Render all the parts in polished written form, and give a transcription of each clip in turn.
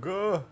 Go.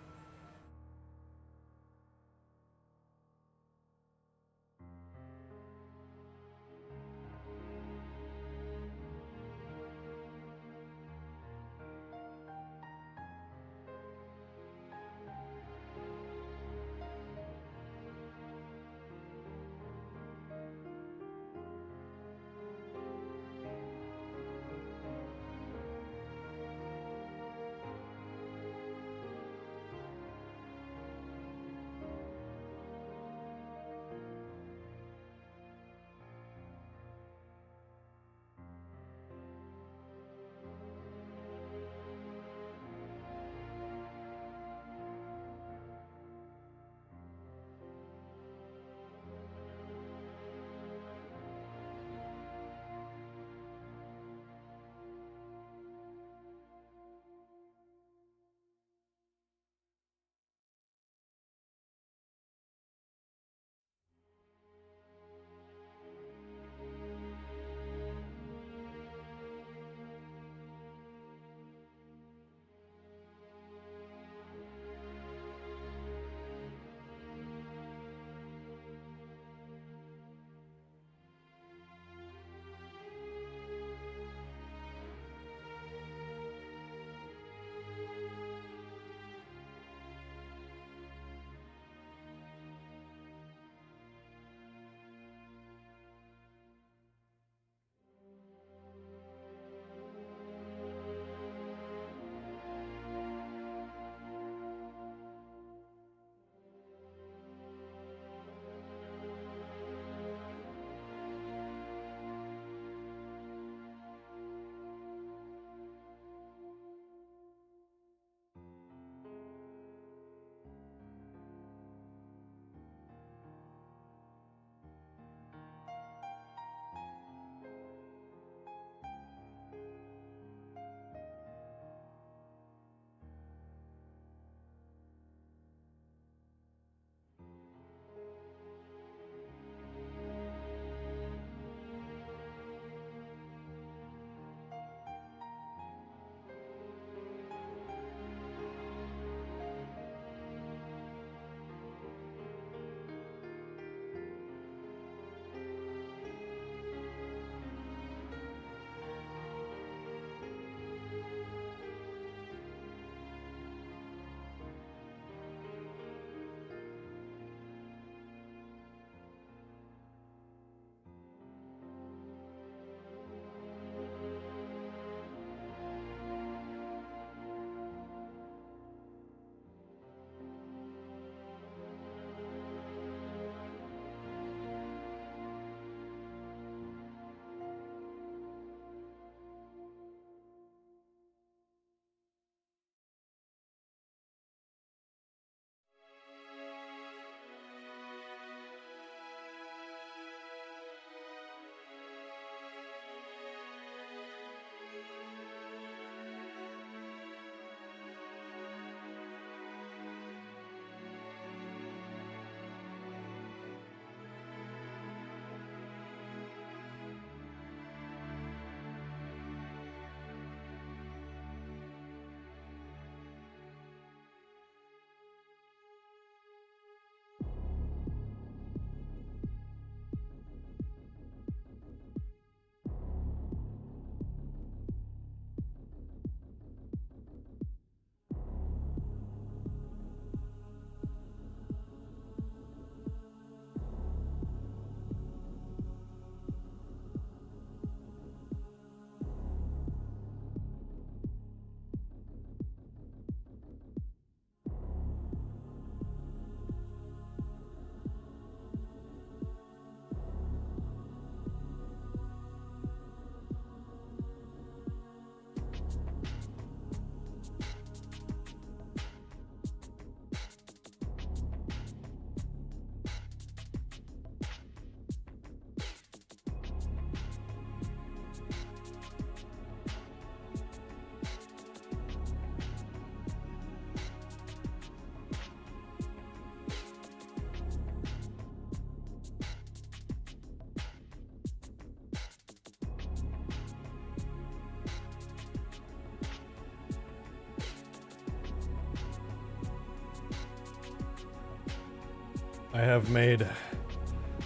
I have made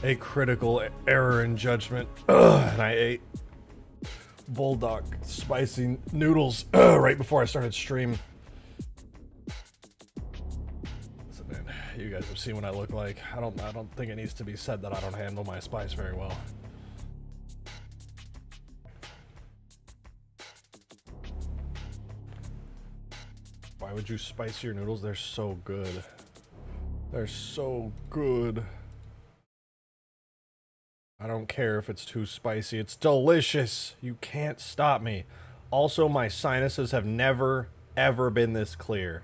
a critical error in judgment, and I ate bulldog spicy noodles right before I started stream. Listen, man, you guys have seen what I look like. I don't think it needs to be said that I don't handle my spice very well. Why would you spice your noodles? They're so good. They're so good. I don't care if it's too spicy. It's delicious. You can't stop me. Also, my sinuses have never, ever been this clear.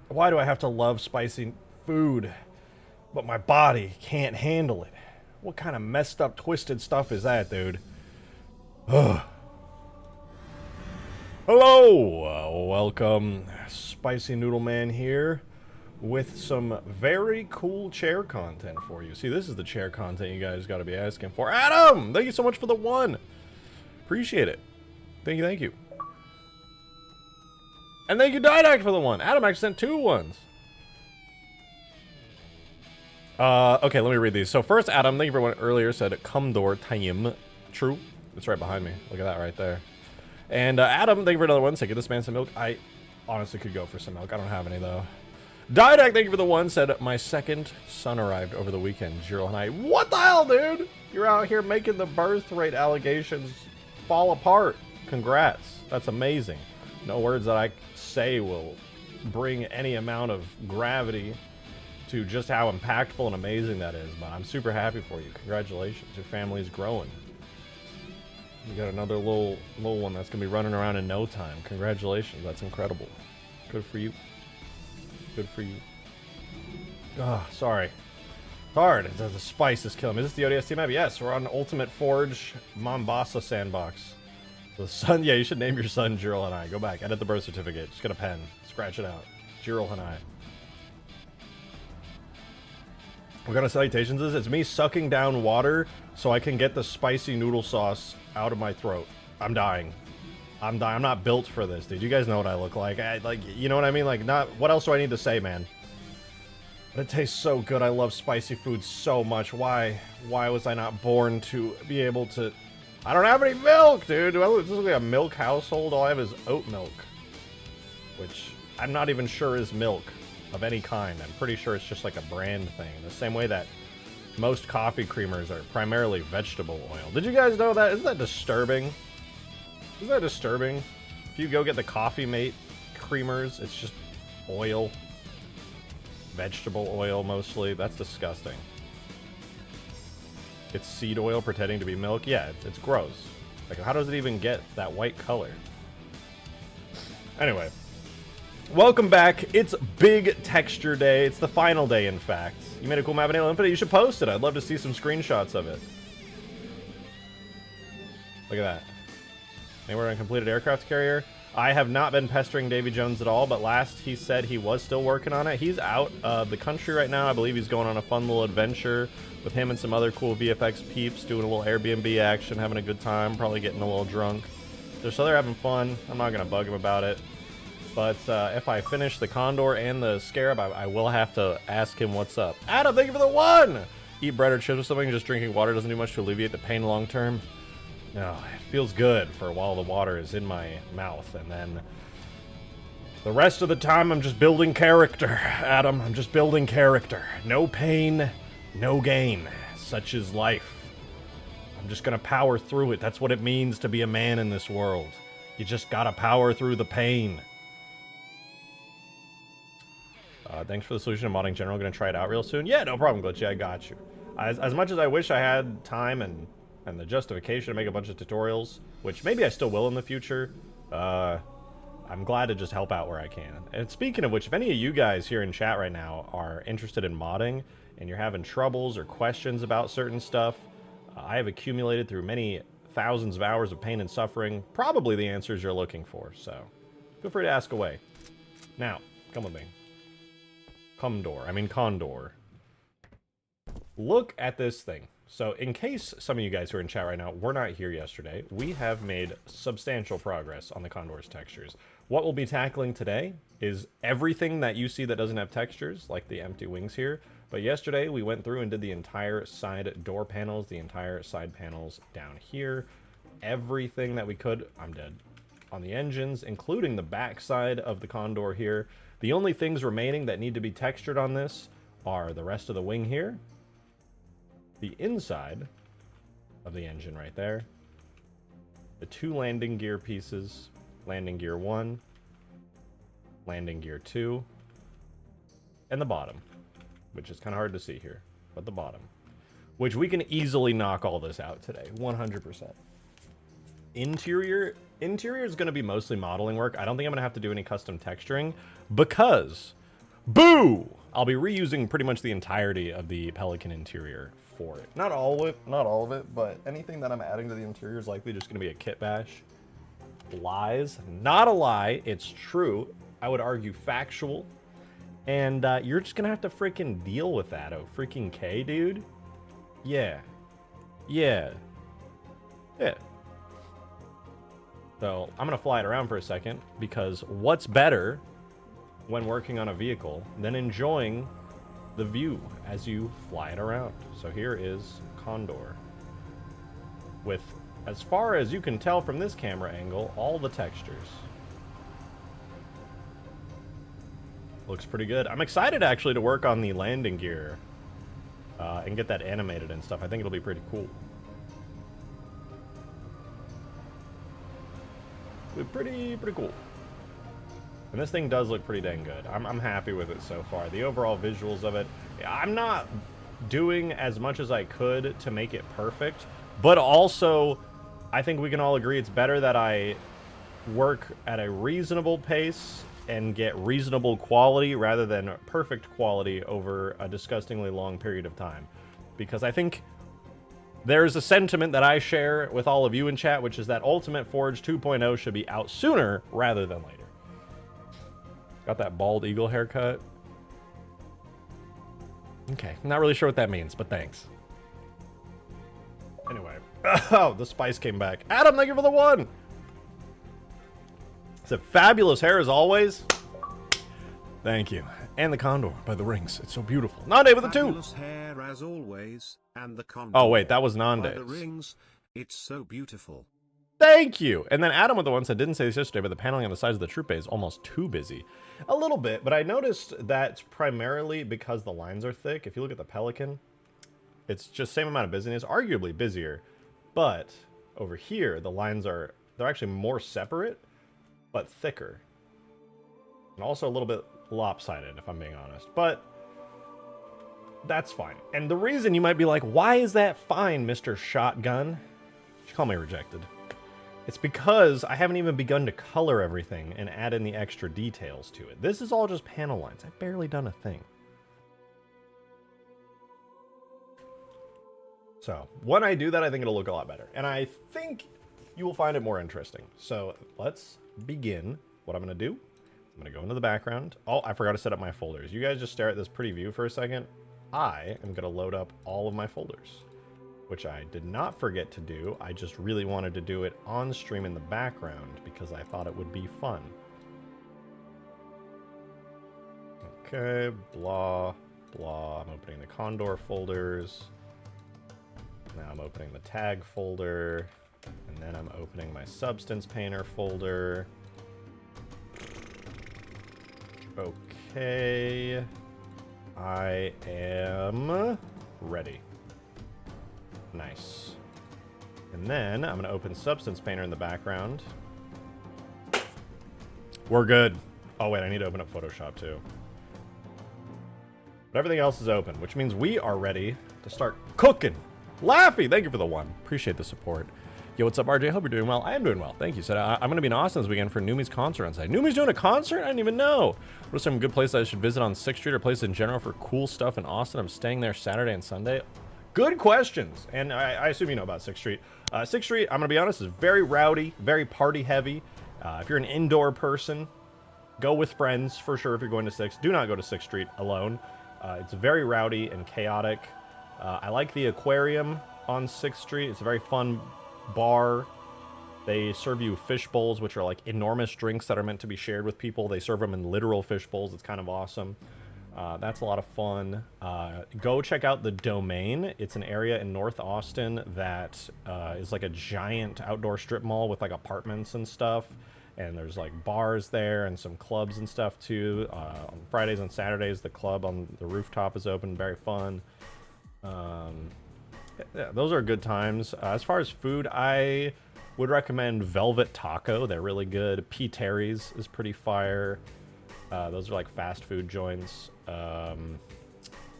Why do I have to love spicy food, but my body can't handle it? What kind of messed up, twisted stuff is that, dude? Ugh. Hello! Welcome. Spicy Noodle Man here with some very cool chair content for you. See, this is the chair content you guys got to be asking for. Adam! Thank you so much for the one! Appreciate it. Thank you, thank you. And thank you, Didact, for the one. Adam actually sent 2 ones. Okay, let me read these. So first, Adam, thank you for one earlier, said Condor time. True. It's right behind me. Look at that right there. And Adam, thank you for another one. Said, get this man some milk. I honestly could go for some milk. I don't have any, though. Didac, thank you for the one. Said, my second son arrived over the weekend. Jiro and I. What the hell, dude? You're out here making the birth rate allegations fall apart. Congrats. That's amazing. No words that I say will bring any amount of gravity to just how impactful and amazing that is. But I'm super happy for you. Congratulations. Your family's growing. You got another little one that's gonna be running around in no time. Congratulations, that's incredible. Good for you. Good for you. Ah, sorry. Hard. The spice is killing me. Is this the ODST map? Yes, we're on Ultimate Forge Mombasa sandbox. So the son, yeah, you should name your son Jiro Hanai. Go back, edit the birth certificate. Just get a pen. Scratch it out. Jiro Hanai. What kind of salutations is it? It's me sucking down water so I can get the spicy noodle sauce out of my throat. I'm dying. I'm dying. I'm not built for this, dude. You guys know what I look like. You know what I mean? Like, not. What else do I need to say, man? But it tastes so good. I love spicy food so much. Why was I not born to be able to? I don't have any milk, dude. This is like a milk household. All I have is oat milk, which I'm not even sure is milk of any kind. I'm pretty sure it's just like a brand thing. The same way that most coffee creamers are primarily vegetable oil. Did you guys know that? Isn't that disturbing? Isn't that disturbing? If you go get the Coffee Mate creamers, it's just oil. Vegetable oil, mostly. That's disgusting. It's seed oil pretending to be milk. Yeah, it's gross. Like, how does it even get that white color? Anyway. Welcome back. It's Big Texture Day. It's the final day, in fact. You made a cool map in Halo Infinite. You should post it. I'd love to see some screenshots of it. Look at that. Anywhere on completed aircraft carrier? I have not been pestering Davy Jones at all, but last he said he was still working on it. He's out of the country right now. I believe he's going on a fun little adventure with him and some other cool VFX peeps, doing a little Airbnb action, having a good time, probably getting a little drunk. So they're having fun. I'm not going to bug him about it. But if I finish the Condor and the Scarab, I will have to ask him what's up. Adam, thank you for the one! Eat bread or chips or something, just drinking water doesn't do much to alleviate the pain long term. No, it feels good for a while the water is in my mouth, and then the rest of the time I'm just building character, Adam. I'm just building character. No pain, no gain. Such is life. I'm just gonna power through it. That's what it means to be a man in this world. You just gotta power through the pain. Thanks for the solution to modding general. Gonna try it out real soon. Yeah, no problem, Glitchy. I got you. As much as I wish I had time and the justification to make a bunch of tutorials, which maybe I still will in the future, I'm glad to just help out where I can. And speaking of which, if any of you guys here in chat right now are interested in modding and you're having troubles or questions about certain stuff, I have accumulated through many thousands of hours of pain and suffering probably the answers you're looking for, so feel free to ask away. Now, come with me. Condor. Look at this thing. So in case some of you guys who are in chat right now were not here yesterday, we have made substantial progress on the Condors textures. What we'll be tackling today is everything that you see that doesn't have textures, like the empty wings here. But yesterday we went through and did the entire side door panels, the entire side panels down here. Everything that we could, I'm dead, on the engines, including the back side of the Condor here. The only things remaining that need to be textured on this are the rest of the wing here, the inside of the engine right there, the two landing gear pieces, landing gear 1, landing gear 2, and the bottom, which is kind of hard to see here, but the bottom, which we can easily knock all this out today, 100%. Interior is going to be mostly modeling work. I don't think I'm going to have to do any custom texturing because, boo! I'll be reusing pretty much the entirety of the Pelican interior for it. Not all of it, but anything that I'm adding to the interior is likely just going to be a kit bash. Lies. Not a lie. It's true. I would argue factual. And you're just going to have to freaking deal with that. Oh, freaking K, dude. Yeah. Yeah. Yeah. So I'm going to fly it around for a second because what's better when working on a vehicle than enjoying the view as you fly it around. So here is Condor with, as far as you can tell from this camera angle, all the textures. Looks pretty good. I'm excited actually to work on the landing gear and get that animated and stuff. I think it'll be pretty cool. Pretty cool. And this thing does look pretty dang good. I'm happy with it so far. The overall visuals of it, I'm not doing as much as I could to make it perfect, but also I think we can all agree it's better that I work at a reasonable pace and get reasonable quality rather than perfect quality over a disgustingly long period of time. Because I think there's a sentiment that I share with all of you in chat, which is that Ultimate Forge 2.0 should be out sooner rather than later. Got that bald eagle haircut. Okay, not really sure what that means, but thanks. Anyway, oh, the spice came back. Adam, thank you for the 1. It's a fabulous hair as always. Thank you. And the Condor by the rings. It's so beautiful. Nande with the 2. Fabulous hair as always, and the Condor. Oh wait, that was Nande. By the rings. It's so beautiful. Thank you. And then Adam with the 1 said, didn't say this yesterday, but the paneling on the sides of the troop bay is almost too busy. A little bit, but I noticed that's primarily because the lines are thick. If you look at the Pelican, it's just same amount of busyness, arguably busier. But over here, the lines they're actually more separate, but thicker. And also a little bit lopsided, if I'm being honest. But that's fine. And the reason you might be like, why is that fine, Mr. Shotgun? You should call me rejected. It's because I haven't even begun to color everything and add in the extra details to it. This is all just panel lines. I've barely done a thing. So when I do that, I think it'll look a lot better. And I think you will find it more interesting. So let's begin. What I'm going to do, I'm going to go into the background. Oh, I forgot to set up my folders. You guys just stare at this pretty view for a second. I am going to load up all of my folders, which I did not forget to do. I just really wanted to do it on stream in the background because I thought it would be fun. Okay, blah, blah. I'm opening the Condor folders. Now I'm opening the tag folder. And then I'm opening my substance painter folder. Okay. I am ready. Nice. And then I'm going to open Substance Painter in the background. We're good. Oh, wait, I need to open up Photoshop too. But everything else is open, which means we are ready to start cooking. Laffy, thank you for the 1. Appreciate the support. Yo, what's up, RJ? Hope you're doing well. I am doing well. Thank you. So I'm going to be in Austin this weekend for Numi's concert on site. Numi's doing a concert? I didn't even know. What are some good places I should visit on 6th Street or places in general for cool stuff in Austin? I'm staying there Saturday and Sunday. Good questions. And I assume you know about 6th Street. 6th Street, I'm going to be honest, is very rowdy, very party heavy. If you're an indoor person, go with friends for sure if you're going to 6th. Do not go to 6th Street alone. It's very rowdy and chaotic. I like the aquarium on 6th Street. It's a very fun bar. They serve you fish bowls, which are like enormous drinks that are meant to be shared with people. They serve them in literal fish bowls. It's kind of awesome. That's a lot of fun. Go check out the Domain. It's an area in North Austin that is like a giant outdoor strip mall with like apartments and stuff. And there's like bars there and some clubs and stuff too. On Fridays and Saturdays, the club on the rooftop is open. Very fun. Yeah, those are good times. As far as food, I would recommend Velvet Taco. They're really good. P. Terry's is pretty fire. Those are like fast food joints.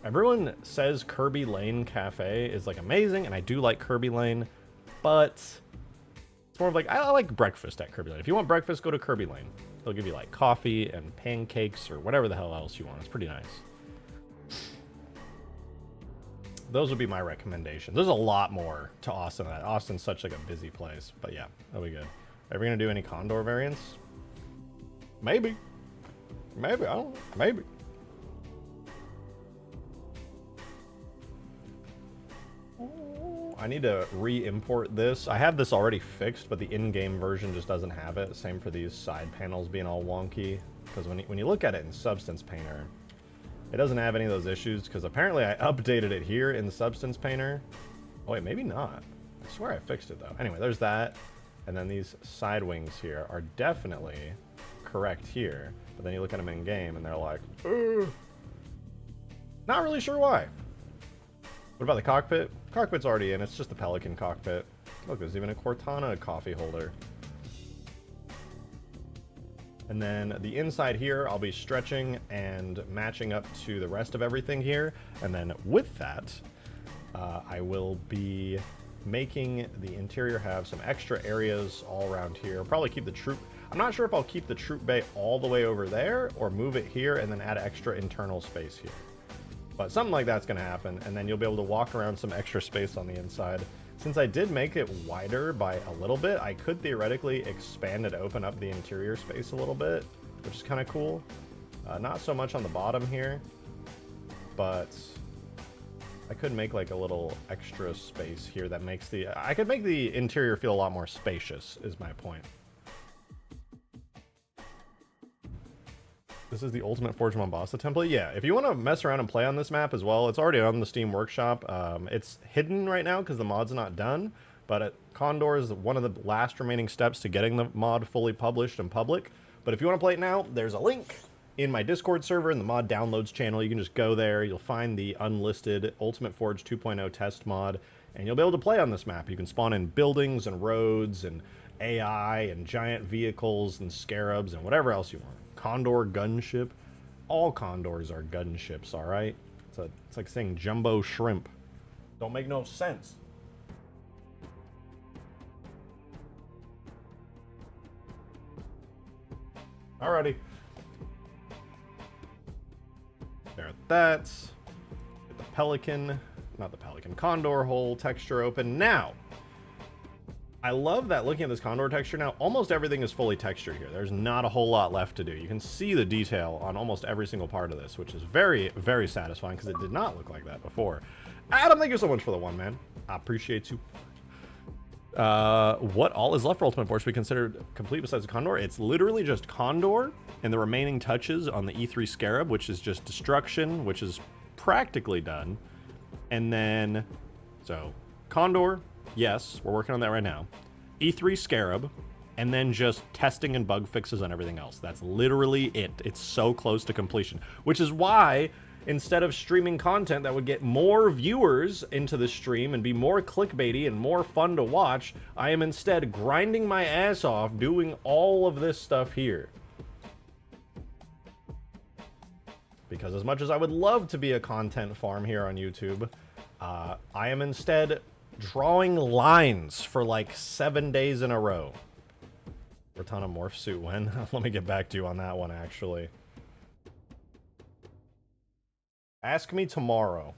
Everyone says Kirby Lane Cafe is like amazing, and I do like Kirby Lane, but it's more of like, I like breakfast at Kirby Lane. If you want breakfast, go to Kirby Lane. They'll give you like coffee and pancakes or whatever the hell else you want. It's pretty nice. Those would be my recommendations. There's a lot more to Austin. Austin's such like a busy place, but yeah, that'll be good. Are we gonna do any Condor variants? Maybe. Maybe, I don't know. Maybe. I need to re-import this. I have this already fixed, but the in-game version just doesn't have it. Same for these side panels being all wonky. Because when you look at it in Substance Painter, it doesn't have any of those issues, because apparently I updated it here in the Substance Painter. Oh wait, maybe not. I swear I fixed it though. Anyway, there's that. And then these side wings here are definitely correct here. But then you look at them in game and they're like, ugh. Not really sure why. What about the cockpit? Cockpit's already in. It's just the Pelican cockpit. Look, there's even a Cortana coffee holder. And then the inside here, I'll be stretching and matching up to the rest of everything here. And then with that, I will be making the interior have some extra areas all around here. I'll probably keep the troop. I'm not sure if I'll keep the troop bay all the way over there or move it here and then add extra internal space here. But something like that's going to happen, and then you'll be able to walk around some extra space on the inside. Since I did make it wider by a little bit, I could theoretically expand and open up the interior space a little bit, which is kind of cool. Not so much on the bottom here, but I could make like a little extra space here that makes the... I could make the interior feel a lot more spacious, is my point. This is the Ultimate Forge Mombasa template. Yeah, if you want to mess around and play on this map as well, it's already on the Steam Workshop. It's hidden right now because the mod's not done, but Condor is one of the last remaining steps to getting the mod fully published and public. But if you want to play it now, there's a link in my Discord server in the mod downloads channel. You can just go there. You'll find the unlisted Ultimate Forge 2.0 test mod, and you'll be able to play on this map. You can spawn in buildings and roads and AI and giant vehicles and Scarabs and whatever else you want. Condor gunship. All Condors are gunships, all right? It's like saying jumbo shrimp. Don't make no sense. Alrighty. There, that's get the Pelican, not the Pelican, Condor hole texture open. Now, I love that looking at this Condor texture now, almost everything is fully textured here. There's not a whole lot left to do. You can see the detail on almost every single part of this, which is very, very satisfying because it did not look like that before. Adam, thank you so much for the one, man. I appreciate you. What all is left for Ultimate Force to be considered complete besides the Condor? It's literally just Condor and the remaining touches on the E3 Scarab, which is just destruction, which is practically done. And then, so Condor, yes, we're working on that right now. E3 Scarab, and then just testing and bug fixes on everything else. That's literally it. It's so close to completion, which is why instead of streaming content that would get more viewers into the stream and be more clickbaity and more fun to watch, I am instead grinding my ass off doing all of this stuff here. Because as much as I would love to be a content farm here on YouTube, I am instead drawing lines for like 7 days in a row. Cortana morph suit when? Let me get back to you on that one, actually. Ask me tomorrow.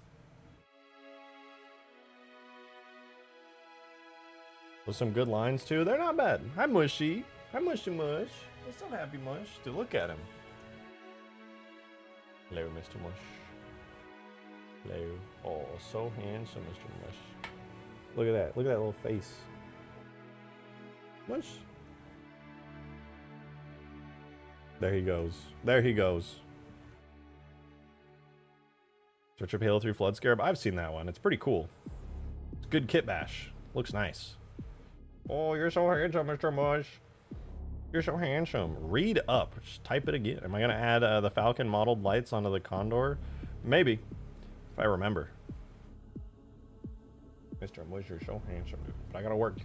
With some good lines too. They're not bad. Hi Mushy. Hi Mushy Mush. What's up, Happy Mush? Dude, look at him. Hello, Mr. Mush. Hello. Oh, so handsome, Mr. Mush. Look at that. Look at that little face. Mush. There he goes. There he goes. Search of Halo 3 Flood Scarab. I've seen that one. It's pretty cool. It's a good kit bash. Looks nice. Oh, you're so handsome, Mr. Mush. You're so handsome. Read up. Just type it again. Am I going to add the Falcon modeled lights onto the Condor? Maybe. If I remember. Mr. Mush, you're so handsome, dude. But I got to work.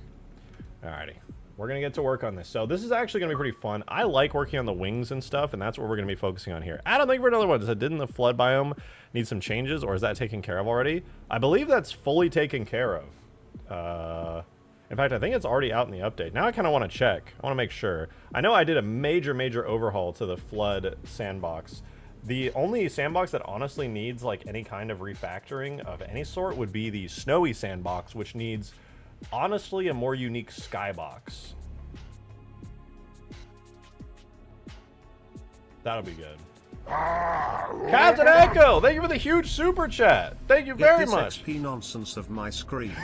Alrighty. We're going to get to work on this. So this is actually going to be pretty fun. I like working on the wings and stuff, and that's what we're going to be focusing on here. Adam, thank you for another one. Didn't the flood biome need some changes, or is that taken care of already? I believe that's fully taken care of. In fact, I think it's already out in the update. Now I kind of want to check. I want to make sure. I know I did a major overhaul to the flood sandbox. The only sandbox that honestly needs like any kind of refactoring of any sort would be the snowy sandbox, which needs honestly a more unique skybox. That'll be good. Captain Echo, thank you for the huge super chat. Thank you very much. XP nonsense of my screen.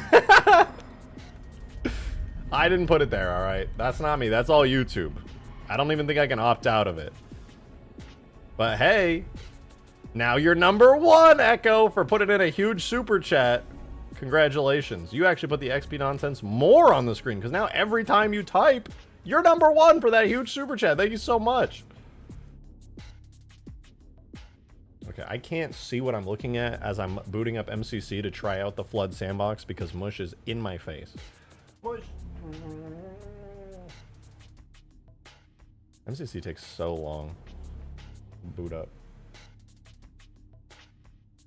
I didn't put it there, all right? That's not me. That's all YouTube. I don't even think I can opt out of it. But hey, now you're #1, Echo, for putting in a huge super chat. Congratulations. You actually put the XP nonsense more on the screen, because now every time you type, you're #1 for that huge super chat. Thank you so much. Okay, I can't see what I'm looking at as I'm booting up MCC to try out the flood sandbox because Mush is in my face. Mush. MCC takes so long. Boot up.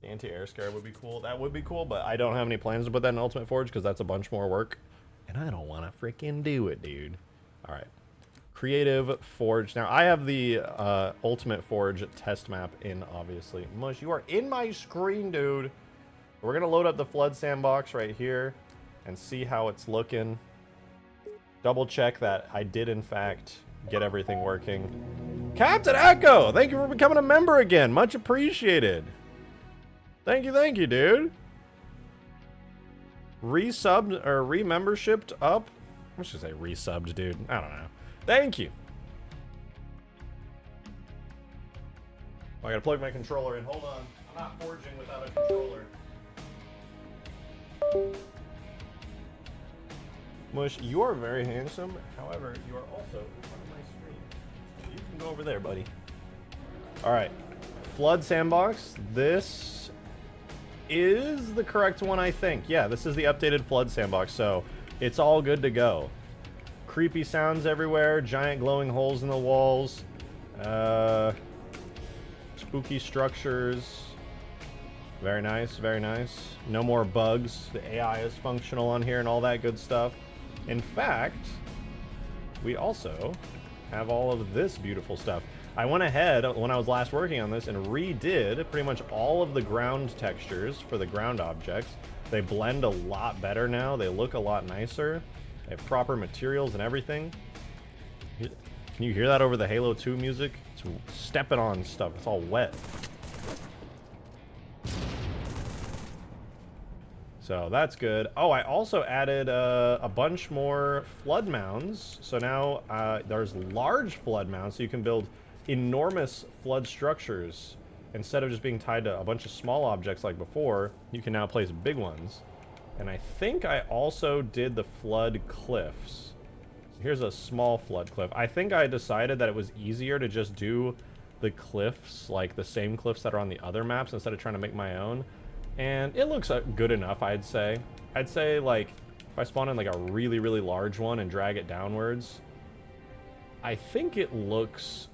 The anti-air scarab would be cool. That would be cool, but I don't have any plans to put that in Ultimate Forge because that's a bunch more work. And I don't want to freaking do it, dude. All right. Creative Forge. Now, I have the Ultimate Forge test map in, obviously. Mush, you are in my screen, dude. We're going to load up the flood sandbox right here and see how it's looking. Double check that I did, in fact, get everything working. Captain Echo, thank you for becoming a member again. Much appreciated. Thank you, dude. Resubbed or re-membershiped up. I should say resubbed, dude. I don't know. Thank you. Oh, I gotta plug my controller in. Hold on. I'm not forging without a controller. Mush, you are very handsome. However, you are also in front of my screen. So you can go over there, buddy. All right. Flood sandbox. This is the correct one, I think. Yeah, this is the updated flood sandbox. So it's all good to go. Creepy sounds everywhere. Giant glowing holes in the walls. Spooky structures. Very nice, very nice. No more bugs. The AI is functional on here and all that good stuff. In fact, we also have all of this beautiful stuff. I went ahead when I was last working on this and redid pretty much all of the ground textures for the ground objects. They blend a lot better now. They look a lot nicer. They have proper materials and everything. Can you hear that over the Halo 2 music? It's stepping on stuff. It's all wet. So that's good. Oh, I also added a bunch more flood mounds. So now there's large flood mounds, so you can build enormous flood structures. Instead of just being tied to a bunch of small objects like before, you can now place big ones. And I think I also did the flood cliffs. Here's a small flood cliff. I think I decided that it was easier to just do the cliffs, like the same cliffs that are on the other maps, instead of trying to make my own. And it looks good enough, I'd say. I'd say, like, if I spawn in, like, a really, really large one and drag it downwards, I think it looks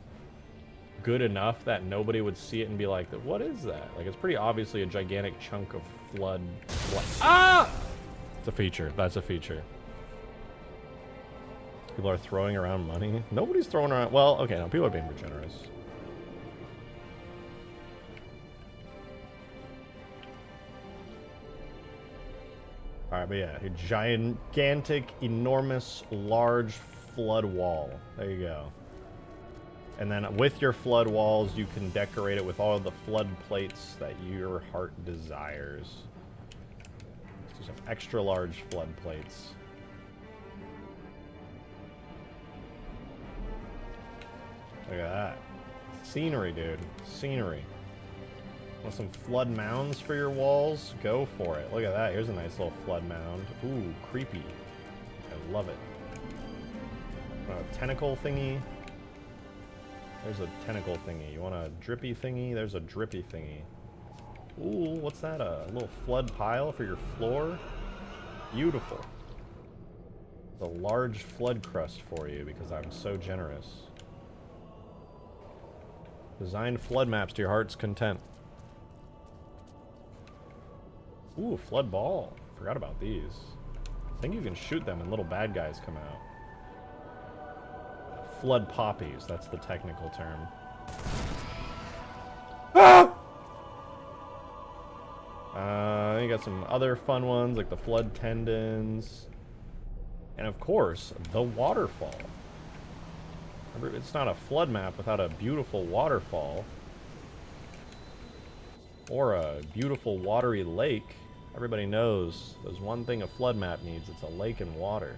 good enough that nobody would see it and be like, what is that? Like, it's pretty obviously a gigantic chunk of flood. Ah! It's a feature. That's a feature. People are throwing around money. Nobody's throwing around... Well, okay, no, people are being generous. Alright, but yeah, a gigantic, enormous, large flood wall. There you go. And then with your flood walls, you can decorate it with all of the flood plates that your heart desires. Let's do some extra large flood plates. Look at that. Scenery, dude. Scenery. Want some flood mounds for your walls? Go for it. Look at that. Here's a nice little flood mound. Ooh, creepy. I love it. A tentacle thingy. There's a tentacle thingy. You want a drippy thingy? There's a drippy thingy. Ooh, what's that? A little flood pile for your floor? Beautiful. The large flood crust for you because I'm so generous. Design flood maps to your heart's content. Ooh, flood ball. Forgot about these. I think you can shoot them and little bad guys come out. Flood poppies, that's the technical term. Ah! Then you got some other fun ones like the flood tendons. And of course, the waterfall. Remember, it's not a flood map without a beautiful waterfall. Or a beautiful watery lake. Everybody knows there's one thing a flood map needs, it's a lake and water.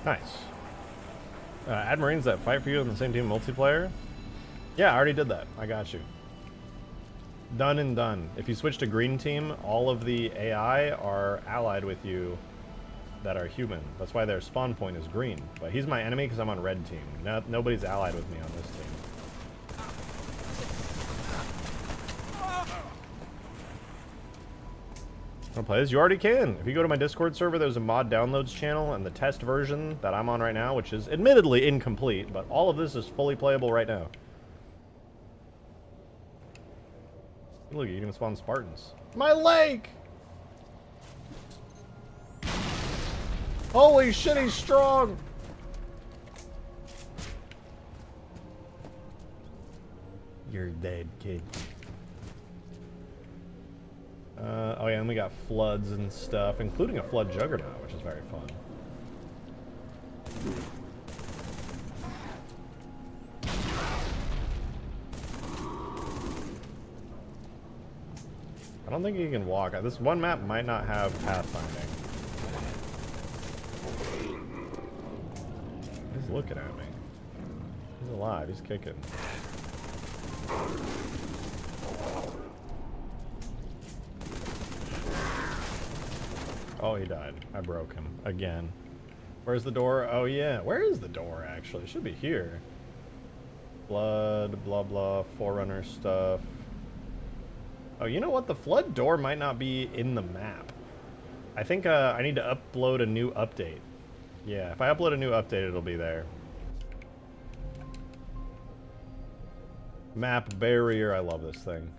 Nice. Add Marines that fight for you in the same team multiplayer? Yeah, I already did that. I got you. Done and done. If you switch to green team, all of the AI are allied with you that are human. That's why their spawn point is green. But he's my enemy because I'm on red team. Nobody's allied with me on this team. Want to play this? You already can. If you go to my Discord server, there's a mod downloads channel, and the test version that I'm on right now, which is admittedly incomplete, but all of this is fully playable right now. Look, you can even spawn Spartans. My leg! Holy shit, he's strong! You're dead, kid. Oh yeah, and we got floods and stuff, including a flood juggernaut, which is very fun. I don't think you can walk. This one map might not have pathfinding. He's looking at me. He's alive. He's kicking. Oh, he died. I broke him. Again. Where's the door? Oh, yeah. Where is the door, actually? It should be here. Blood, blah, blah, Forerunner stuff. Oh, you know what? The flood door might not be in the map. I think I need to upload a new update. Yeah, if I upload a new update, it'll be there. Map barrier. I love this thing.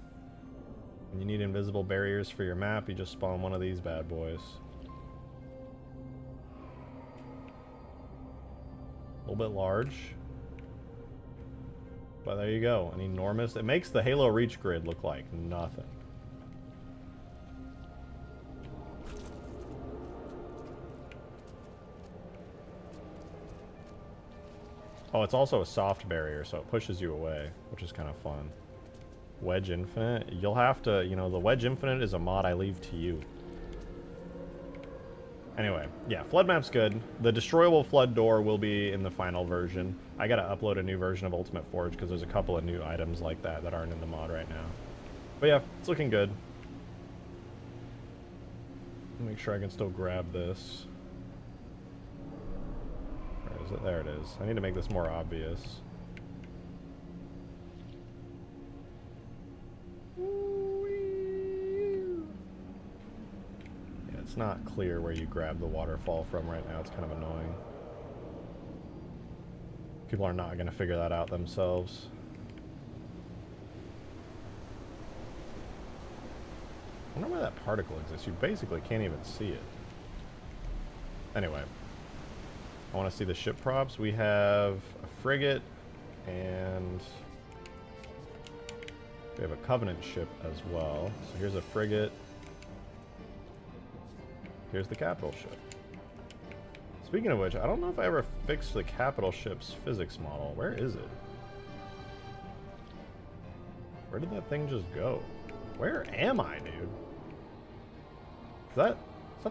When you need invisible barriers for your map, you just spawn one of these bad boys. A little bit large. But there you go. An enormous... It makes the Halo Reach grid look like nothing. Oh, it's also a soft barrier, so it pushes you away, which is kind of fun. Wedge Infinite. You'll have to... You know, the Wedge Infinite is a mod I leave to you. Anyway, yeah, flood map's good. The destroyable flood door will be in the final version. I gotta upload a new version of Ultimate Forge because there's a couple of new items like that that aren't in the mod right now. But yeah, it's looking good. Make sure I can still grab this. Where is it? There it is. I need to make this more obvious. It's not clear where you grab the waterfall from right now. It's kind of annoying. People are not going to figure that out themselves. I wonder where that particle exists. You basically can't even see it. Anyway. I want to see the ship props. We have a frigate and we have a Covenant ship as well. So here's a frigate. Here's the capital ship. Speaking of which, I don't know if I ever fixed the capital ship's physics model. Where is it? Where did that thing just go? Where am I, dude? Is that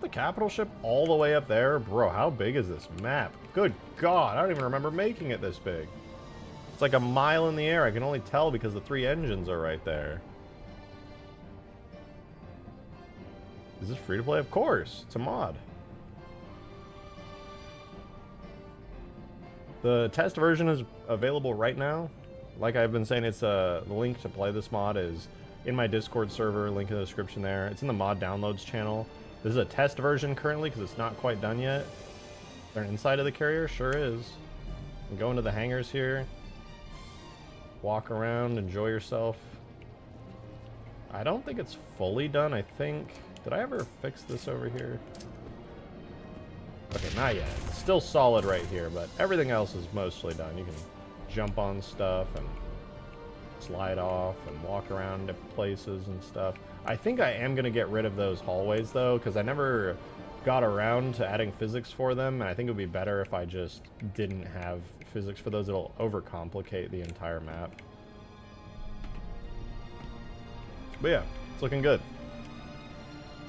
the capital ship all the way up there? Bro, how big is this map? Good God, I don't even remember making it this big. It's like a mile in the air. I can only tell because the 3 engines are right there. Is this free to play? Of course. It's a mod. The test version is available right now. Like I've been saying, it's the link to play this mod is in my Discord server, link in the description there. It's in the mod downloads channel. This is a test version currently because it's not quite done yet. Is there an inside of the carrier? Sure is. You can go into the hangars here. Walk around, enjoy yourself. I don't think it's fully done, I think. Did I ever fix this over here? Okay, not yet. It's still solid right here, but everything else is mostly done. You can jump on stuff and slide off and walk around to places and stuff. I think I am going to get rid of those hallways, though, because I never got around to adding physics for them, and I think it would be better if I just didn't have physics for those. It'll overcomplicate the entire map. But yeah, it's looking good.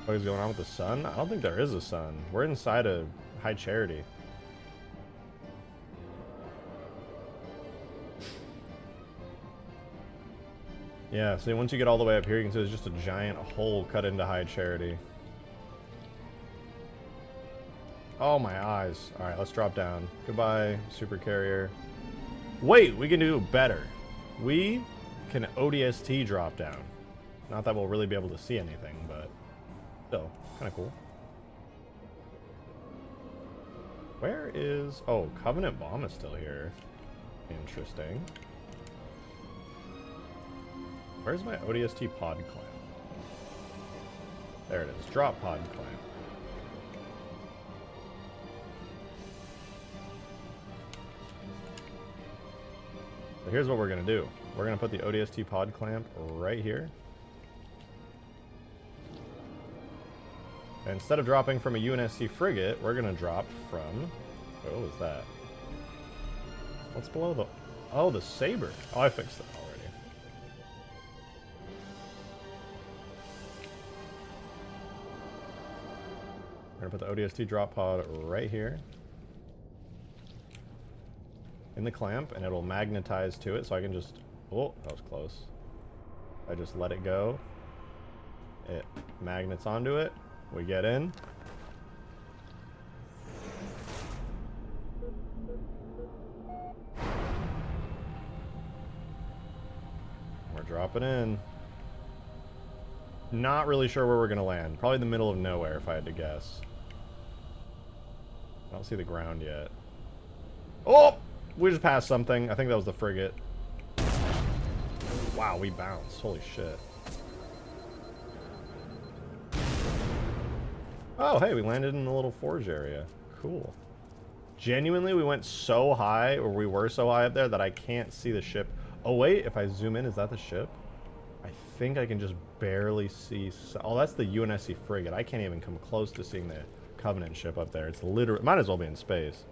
What is going on with the sun? I don't think there is a sun. We're inside of High Charity. Yeah, see, once you get all the way up here, you can see there's just a giant hole cut into High Charity. Oh, my eyes. Alright, let's drop down. Goodbye, super carrier. Wait, we can do better. We can ODST drop down. Not that we'll really be able to see anything, but still, kind of cool. Where is... Oh, Covenant Bomb is still here. Interesting. Where's my ODST pod clamp? There it is. Drop pod clamp. So here's what we're going to do. We're going to put the ODST pod clamp right here. And instead of dropping from a UNSC frigate, we're going to drop from... What was that? What's below the... Oh, the Saber. Oh, I fixed that already. We're going to put the ODST drop pod right here. In the clamp, and it'll magnetize to it, so I can just... Oh, that was close. I just let it go. It magnets onto it. We get in. We're dropping in. Not really sure where we're going to land. Probably the middle of nowhere, if I had to guess. I don't see the ground yet. Oh! We just passed something. I think that was the frigate. Wow, we bounced. Holy shit. Oh, hey, we landed in a little forge area. Cool. Genuinely, we went so high, or we were so high up there, that I can't see the ship. Oh, wait, if I zoom in, is that the ship? I think I can just barely see... Oh, that's the UNSC frigate. I can't even come close to seeing the Covenant ship up there. It's literally... Might as well be in space.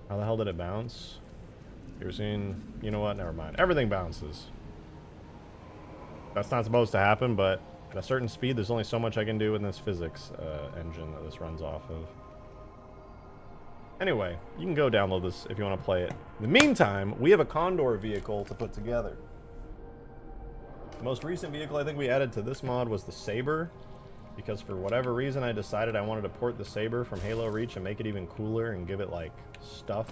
How the hell did it bounce? You ever seen... You know what? Never mind. Everything bounces. That's not supposed to happen, but... At a certain speed, there's only so much I can do in this physics engine that this runs off of. Anyway, you can go download this if you want to play it. In the meantime, we have a Condor vehicle to put together. The most recent vehicle I think we added to this mod was the Saber, because for whatever reason I decided I wanted to port the Saber from Halo Reach and make it even cooler and give it, like, stuff.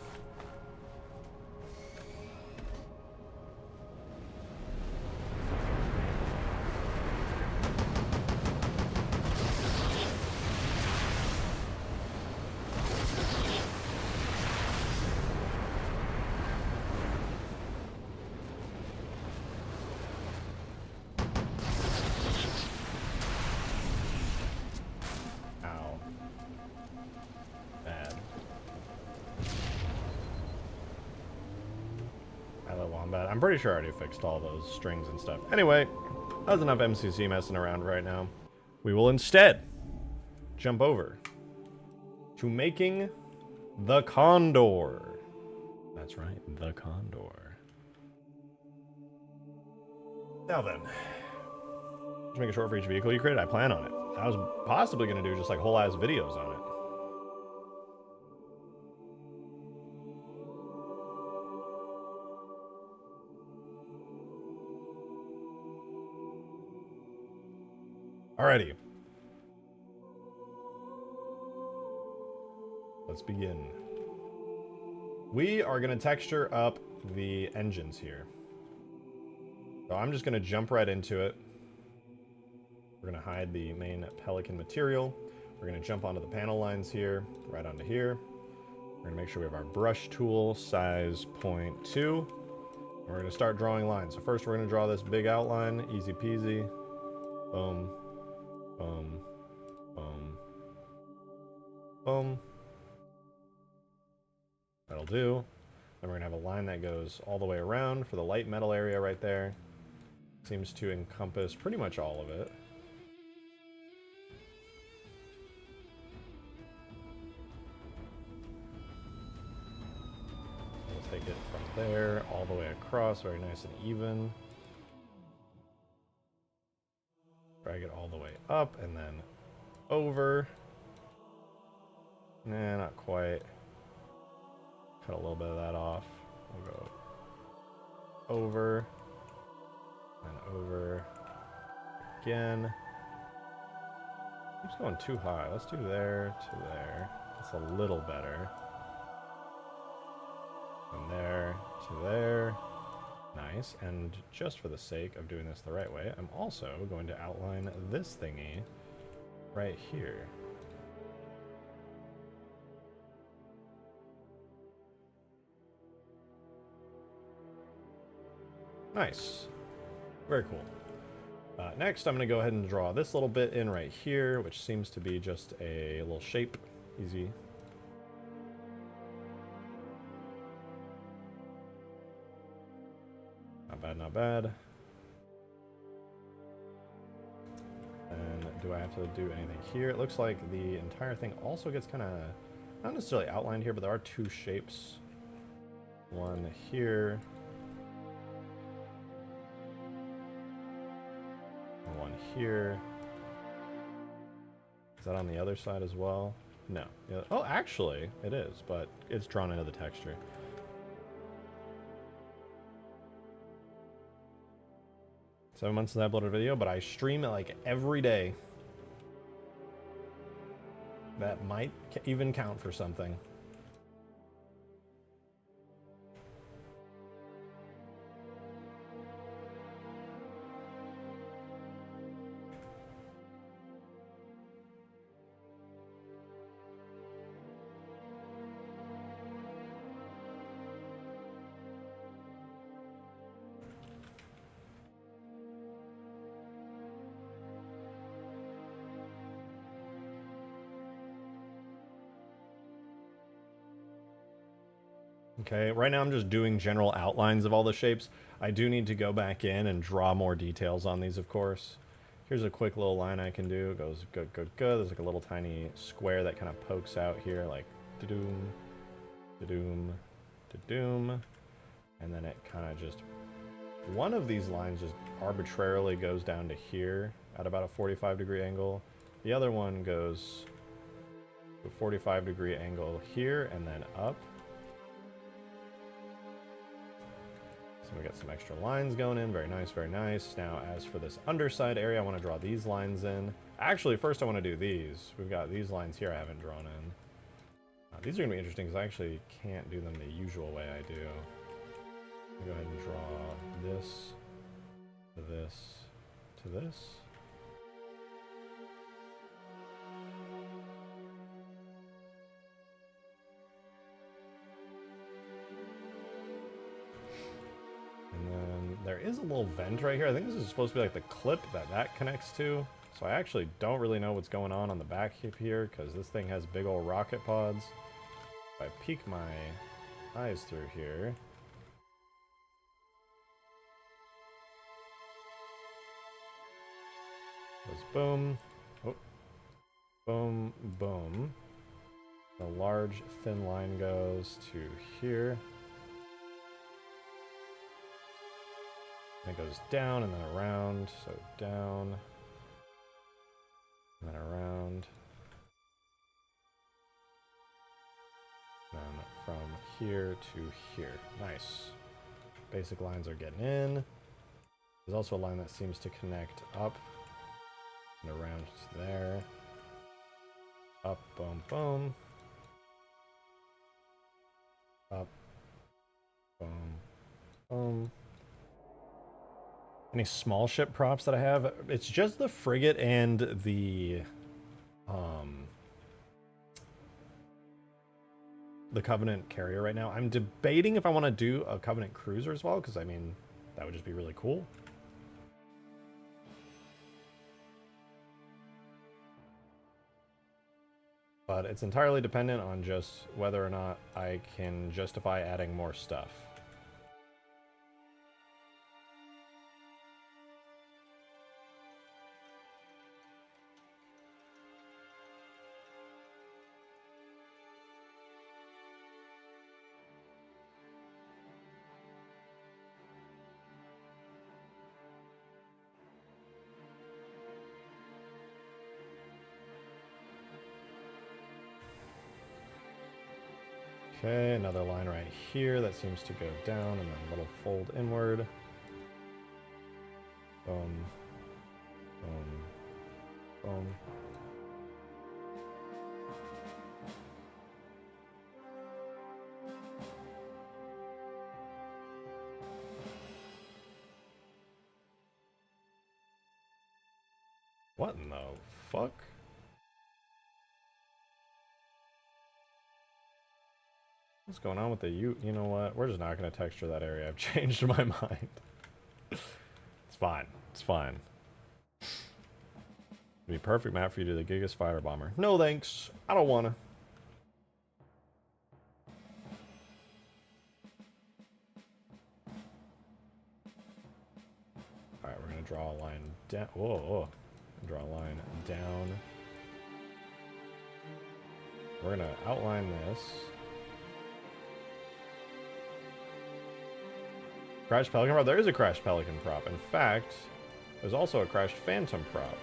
I'm pretty sure I already fixed all those strings and stuff. Anyway, that's enough MCC messing around right now. We will instead jump over to making the Condor. That's right, the Condor. Now then, just make a short for each vehicle you created. I plan on it. I was possibly going to do just like whole ass videos on it. Alrighty. Let's begin. We are going to texture up the engines here. So I'm just going to jump right into it. We're going to hide the main Pelican material. We're going to jump onto the panel lines here, right onto here. We're going to make sure we have our brush tool, size 0.2. We're going to start drawing lines. So first we're going to draw this big outline, easy peasy. Boom. Boom, boom, boom. That'll do. Then we're gonna have a line that goes all the way around for the light metal area right there. Seems to encompass pretty much all of it. We'll take it from there all the way across, very nice and even. Drag it all the way up and then over. Nah, not quite. Cut a little bit of that off. We'll go over and over again. Keeps going too high. Let's do there to there. That's a little better. From there to there. Nice, and just for the sake of doing this the right way, I'm also going to outline this thingy right here. Nice. Very cool. Next, I'm going to go ahead and draw this little bit in right here, which seems to be just a little shape. Easy. Not bad, not bad. And do I have to do anything here? It looks like the entire thing also gets kind of, not necessarily outlined here, but there are two shapes. One here. And one here. Is that on the other side as well? No. Oh, actually, it is, but it's drawn into the texture. Seven months since I uploaded a video, but I stream it like every day. That might even count for something. Okay, right now I'm just doing general outlines of all the shapes. I do need to go back in and draw more details on these, of course. Here's a quick little line I can do. It goes good, good, good. There's like a little tiny square that kind of pokes out here, like da-doom, da-doom, da-doom. And then it kind of just... One of these lines just arbitrarily goes down to here at about a 45-degree angle. The other one goes to a 45-degree angle here and then up. So we got some extra lines going in. Very nice, very nice. Now, as for this underside area, I want to draw these lines in. Actually, first I want to do these. We've got these lines here I haven't drawn in. These are going to be interesting because I actually can't do them the usual way I do. I'll go ahead and draw this to this to this. And then there is a little vent right here. I think this is supposed to be like the clip that connects to. So I actually don't really know what's going on the back here because this thing has big old rocket pods. If I peek my eyes through here, Goes boom. Oh. Boom, boom. The large thin line goes to here. And it goes down and then around. So down. And then around. Then from here to here. Nice. Basic lines are getting in. There's also a line that seems to connect up and around to there. Up, boom, boom. Up, boom, boom. Any small ship props that I have? It's just the frigate and the Covenant carrier right now. I'm debating if I want to do a Covenant cruiser as well, because I mean, that would just be really cool. But it's entirely dependent on just whether or not I can justify adding more stuff. Okay, another line right here that seems to go down and then a little fold inward. Boom. Boom. Boom. What in the fuck? What's going on with the you know what? We're just not gonna texture that area. I've changed my mind. It's fine. It's fine. It'd be a perfect map for you to do the Gigas fighter bomber. No thanks. I don't wanna. Alright, we're gonna draw a line down. Whoa, whoa. Draw a line down. We're gonna outline this. Crashed Pelican prop? There is a Crashed Pelican prop. In fact, there's also a Crashed Phantom prop.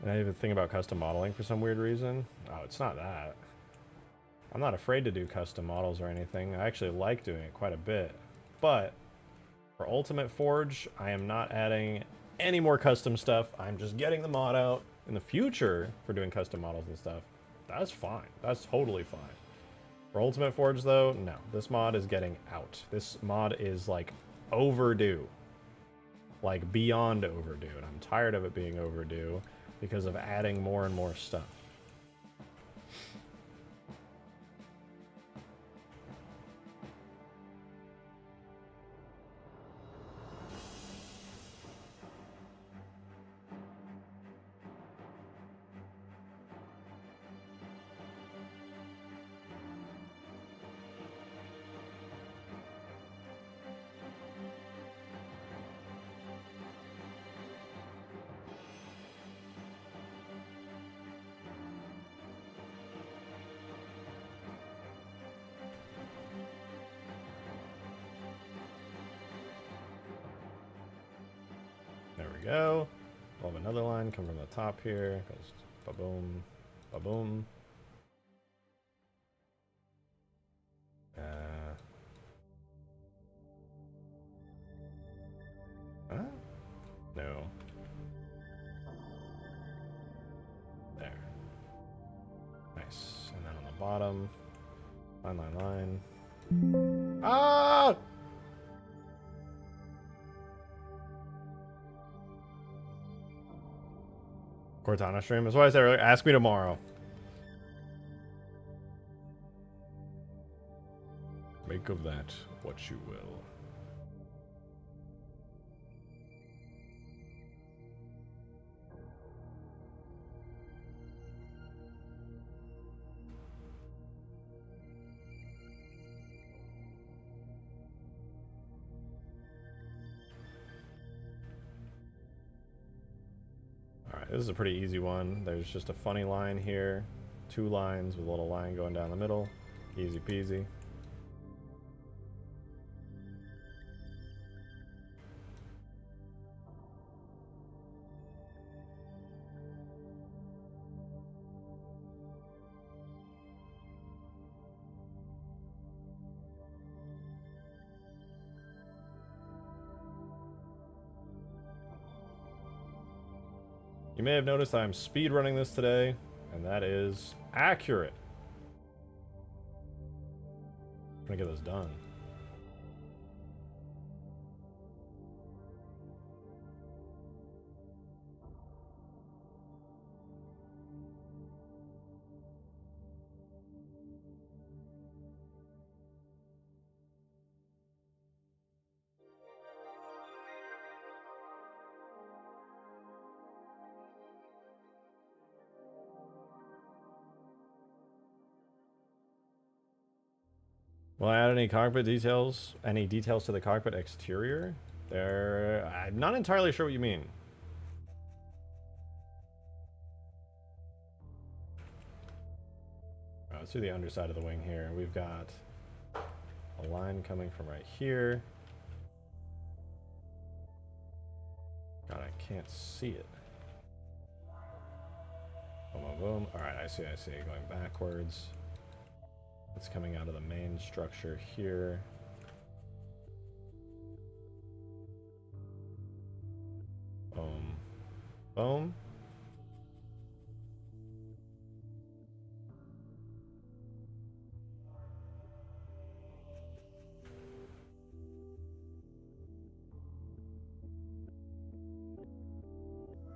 And I even think about custom modeling for some weird reason. Oh, it's not that. I'm not afraid to do custom models or anything. I actually like doing it quite a bit. But for Ultimate Forge, I am not adding any more custom stuff. I'm just getting the mod out. In the future, for doing custom models and stuff, that's fine. That's totally fine. For Ultimate Forge, though, no. This mod is getting out. This mod is, like, overdue. Like, beyond overdue. And I'm tired of it being overdue because of adding more and more stuff. There we go. We'll have another line come from the top here. Goes ba-boom, ba-boom. Huh? No. There. Nice. And then on the bottom, line, line, line. Ah! Cortana stream. That's why I said earlier, ask me tomorrow. Make of that what you will. this is a pretty easy one. There's just a funny line here. 2 lines with a little line going down the middle. Easy peasy. You may have noticed I'm speed running this today, and that is accurate. I'm gonna get this done. Will I add any cockpit details? Any details to the cockpit exterior? I'm not entirely sure what you mean. Let's do the underside of the wing here. We've got a line coming from right here. God, I can't see it. Boom, boom, boom. Alright, I see. Going backwards. It's coming out of the main structure here. Boom. Boom.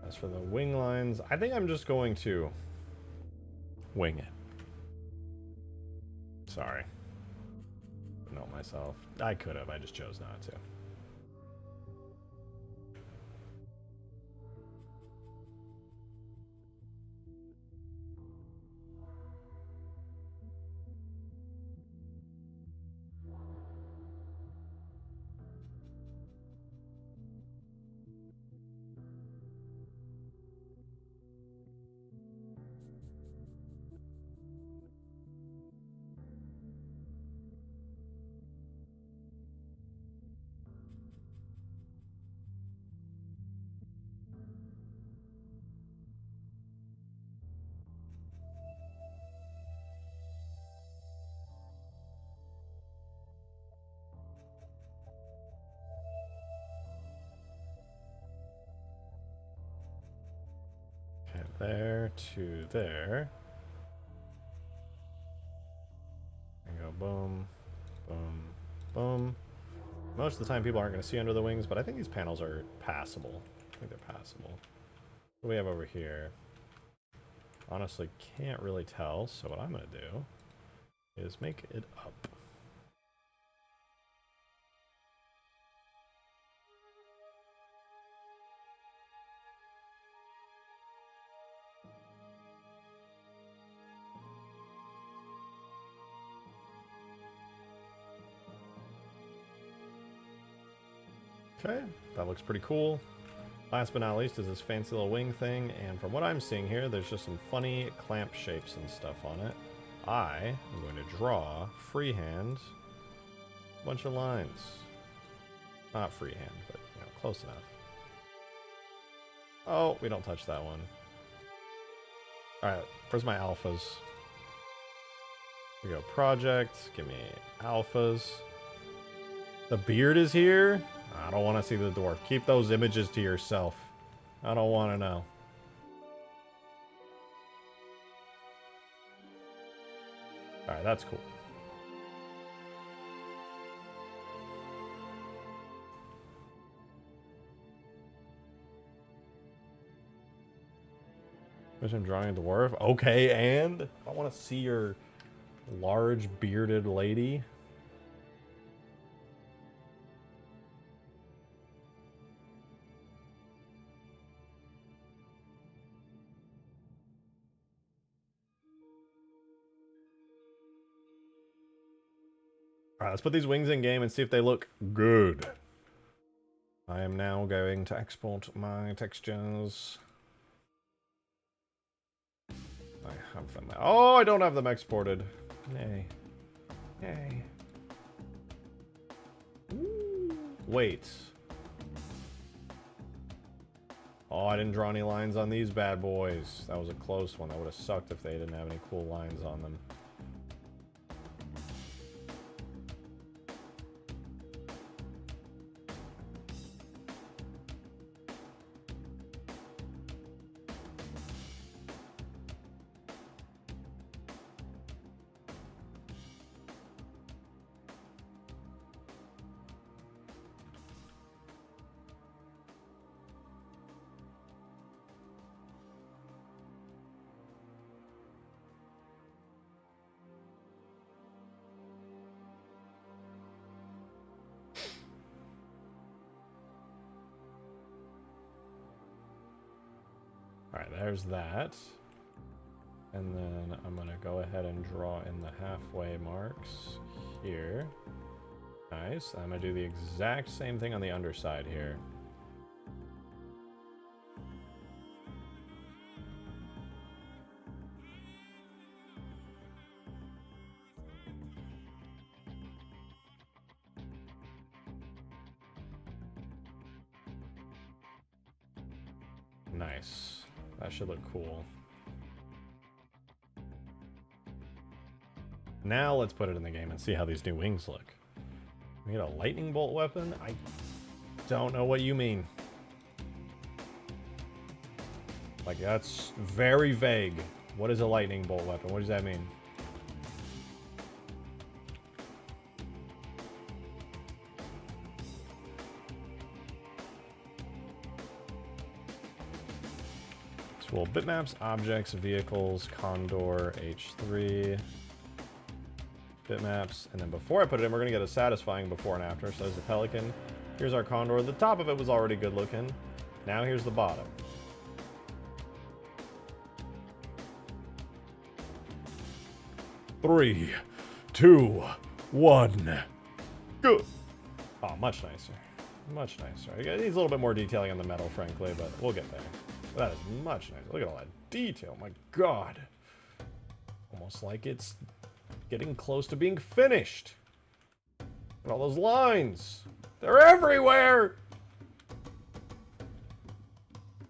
As for the wing lines, I think I'm just going to wing it. Sorry. Not myself. I could have, I just chose not to. There to there. And go boom, boom, boom. Most of the time people aren't going to see under the wings, but I think these panels are passable. I think they're passable. What do we have over here? Honestly, can't really tell, so what I'm going to do is make it up. Okay, that looks pretty cool. Last but not least is this fancy little wing thing, and from what I'm seeing here, there's just some funny clamp shapes and stuff on it. I am going to draw freehand a bunch of lines. Not freehand, but you know, close enough. Oh, we don't touch that one. Alright, where's my alphas? Here we go, project, give me alphas. The beard is here? I don't want to see the dwarf. Keep those images to yourself. I don't want to know. Alright, that's cool. I'm drawing a dwarf. Okay, and I want to see your large bearded lady. Alright, let's put these wings in game and see if they look good. I am now going to export my textures. I'm from that. Oh, I don't have them exported. Nay. Yay. Ooh. Wait. Oh, I didn't draw any lines on these bad boys. That was a close one. That would have sucked if they didn't have any cool lines on them. Alright, there's that. And then I'm going to go ahead and draw in the halfway marks here. Nice. I'm going to do the exact same thing on the underside here. Nice. That should look cool. Now let's put it in the game and see how these new wings look. We get a lightning bolt weapon? I don't know what you mean. Like, that's very vague. What is a lightning bolt weapon? What does that mean? Well, bitmaps, objects, vehicles, Condor, H3, bitmaps, and then before I put it in, we're going to get a satisfying before and after. So there's the Pelican. Here's our Condor. The top of it was already good looking. Now here's the bottom. Three, two, one, go. Oh, much nicer. Much nicer. It needs a little bit more detailing on the metal, frankly, but we'll get there. That is much nicer. Look at all that detail. My God. Almost like it's getting close to being finished. And all those lines. They're everywhere.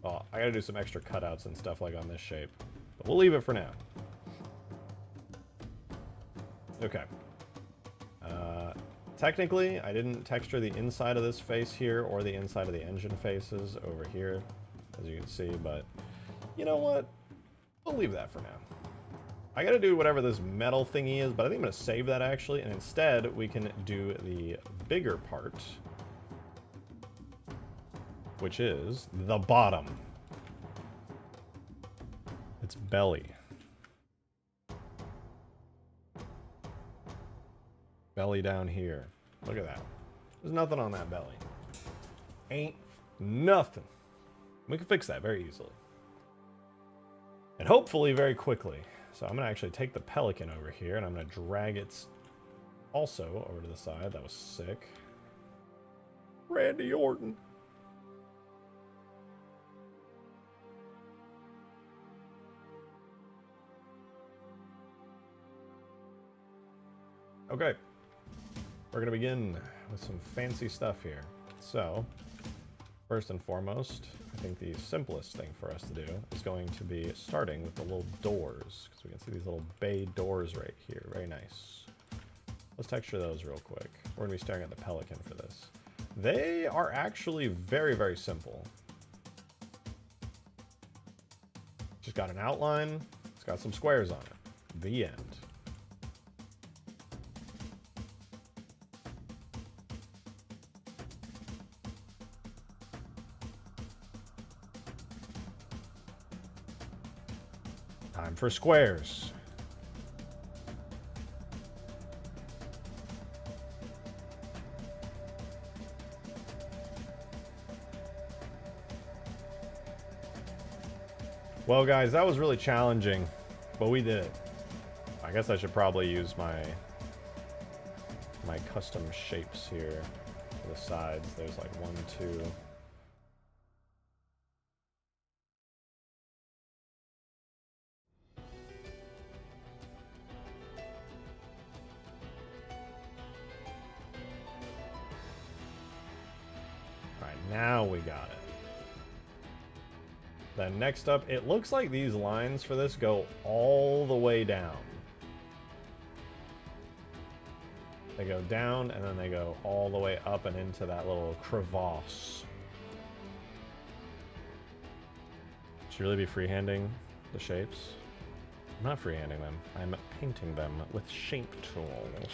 Oh, I gotta do some extra cutouts and stuff like on this shape. But we'll leave it for now. Okay. Technically, I didn't texture the inside of this face here or the inside of the engine faces over here, as you can see, but you know what? We'll leave that for now. I gotta do whatever this metal thingy is, but I think I'm gonna save that actually, and instead we can do the bigger part, which is the bottom. Its belly. Belly down here. Look at that. There's nothing on that belly. Ain't nothing. We can fix that very easily. And hopefully very quickly. So I'm going to actually take the Pelican over here, and I'm going to drag it also over to the side. That was sick. Randy Orton. Okay. We're going to begin with some fancy stuff here. So, first and foremost, I think the simplest thing for us to do is going to be starting with the little doors, because we can see these little bay doors right here. Very nice. Let's texture those real quick. We're going to be staring at the Pelican for this. They are actually very, very simple. Just got an outline. It's got some squares on it. The end. Time for squares. Well, guys, that was really challenging, but we did it. I guess I should probably use my custom shapes here for the sides. There's like 1, 2. Now we got it. Then next up, it looks like these lines for this go all the way down. They go down, and then they go all the way up and into that little crevasse. Should you really be freehanding the shapes? I'm not freehanding them. I'm painting them with shape tools. It's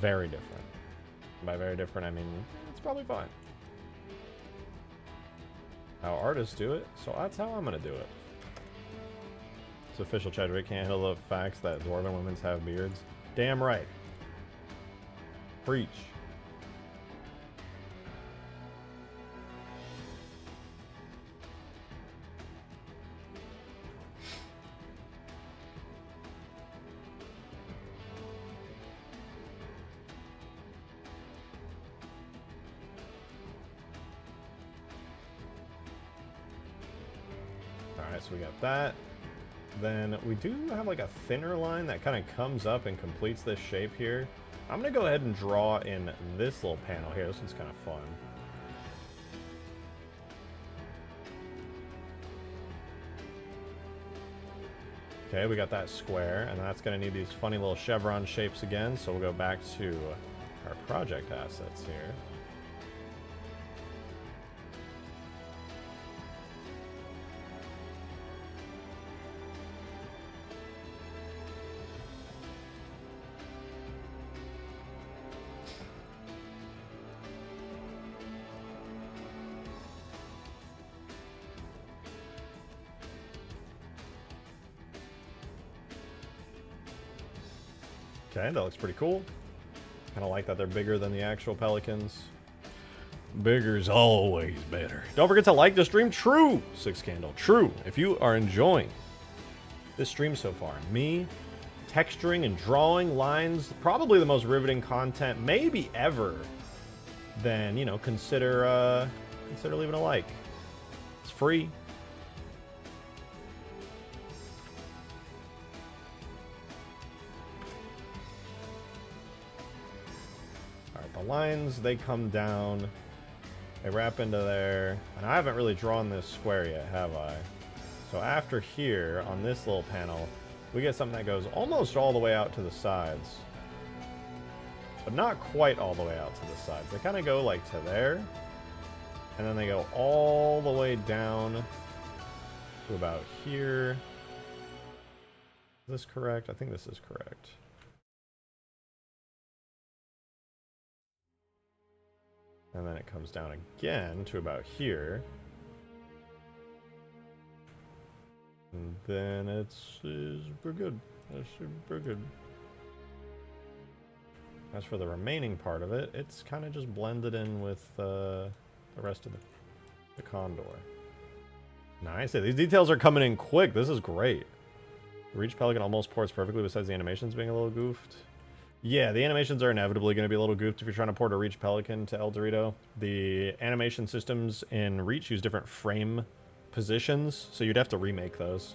very different. By very different, I mean it's probably fine. How artists do it, so that's how I'm gonna do it. It's official Chadwick can't handle the facts that dwarven women have beards. Damn right. Preach. Alright, so we got that. Then we do have like a thinner line that kind of comes up and completes this shape here. I'm going to go ahead and draw in this little panel here. This one's kind of fun. Okay, we got that square, and that's going to need these funny little chevron shapes again, so we'll go back to our project assets here. Okay, that looks pretty cool. Kind of like that they're bigger than the actual Pelicans. Bigger's always better. Don't forget to like the stream. True, Six Candle. True. If you are enjoying this stream so far, me texturing and drawing lines, probably the most riveting content maybe ever, then, you know, consider leaving a like. It's free. Lines, they come down, they wrap into there, and I haven't really drawn this square yet, have I? So after here, on this little panel, we get something that goes almost all the way out to the sides, but not quite all the way out to the sides. They kind of go like to there, and then they go all the way down to about here. Is this correct? I think this is correct. And then it comes down again to about here. And then it's super good. That's super good. As for the remaining part of it, it's kind of just blended in with the rest of the Condor. Nice. These details are coming in quick. This is great. The Reach Pelican almost ports perfectly besides the animations being a little goofed. Yeah, the animations are inevitably going to be a little goofed if you're trying to port a Reach Pelican to El Dorito. The animation systems in Reach use different frame positions, so you'd have to remake those.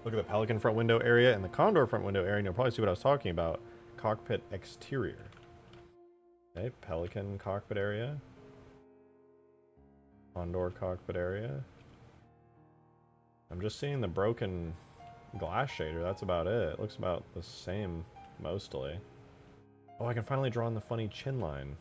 Look at the Pelican front window area and the Condor front window area, and you'll probably see what I was talking about. Cockpit exterior. Okay, Pelican cockpit area. Condor cockpit area. I'm just seeing the broken glass shader. That's about it. It looks about the same mostly. Oh, I can finally draw in the funny chin line.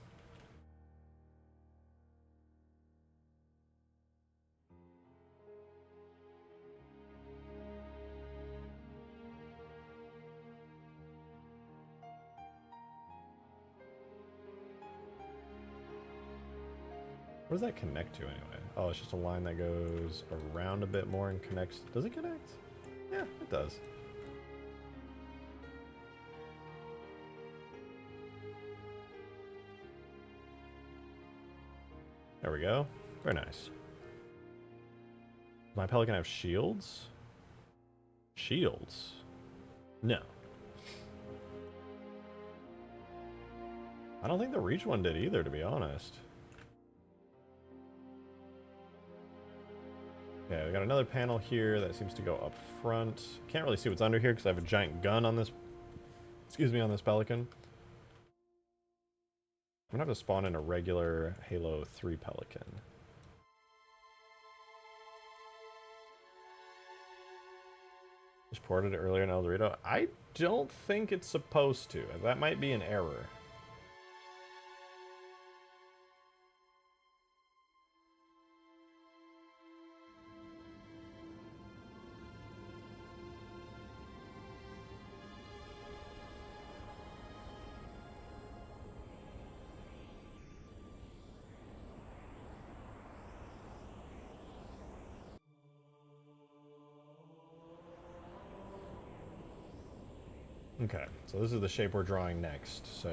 What does that connect to anyway? Oh, it's just a line that goes around a bit more and connects. Does it connect? Yeah, it does. There we go. Very nice. Does my Pelican have shields? Shields? No. I don't think the Reach one did either, to be honest. Okay, we got another panel here that seems to go up front. Can't really see what's under here because I have a giant gun on this, excuse me, on this Pelican. I'm gonna have to spawn in a regular Halo 3 Pelican. Just ported it earlier in El Dorado. I don't think it's supposed to. That might be an error. Okay, so this is the shape we're drawing next. So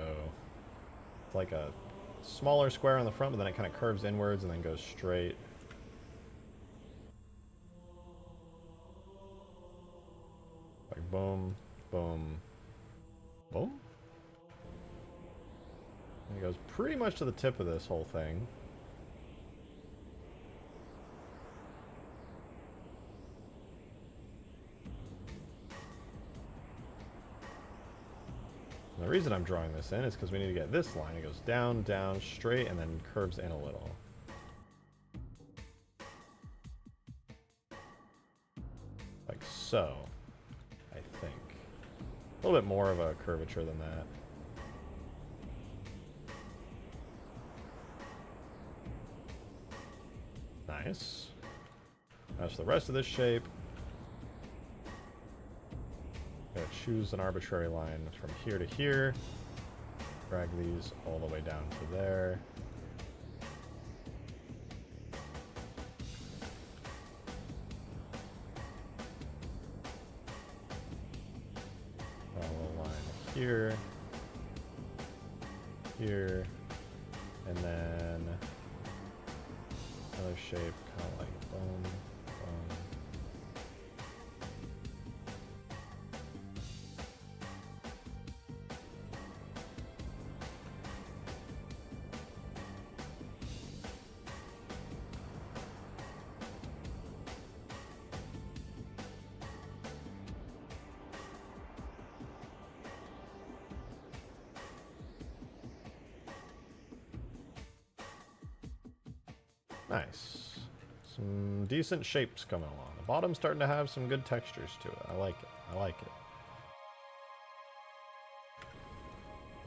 it's like a smaller square on the front, but then it kind of curves inwards and then goes straight. Like boom, boom, boom. And it goes pretty much to the tip of this whole thing. And the reason I'm drawing this in is because we need to get this line. It goes down, down, straight, and then curves in a little. Like so, I think. A little bit more of a curvature than that. Nice. That's the rest of this shape. Gotta choose an arbitrary line from here to here. Drag these all the way down to there. Draw a little line here. Here. And then another shape, kind of like boom, boom. Nice. Some decent shapes coming along. The bottom's starting to have some good textures to it. I like it. I like it.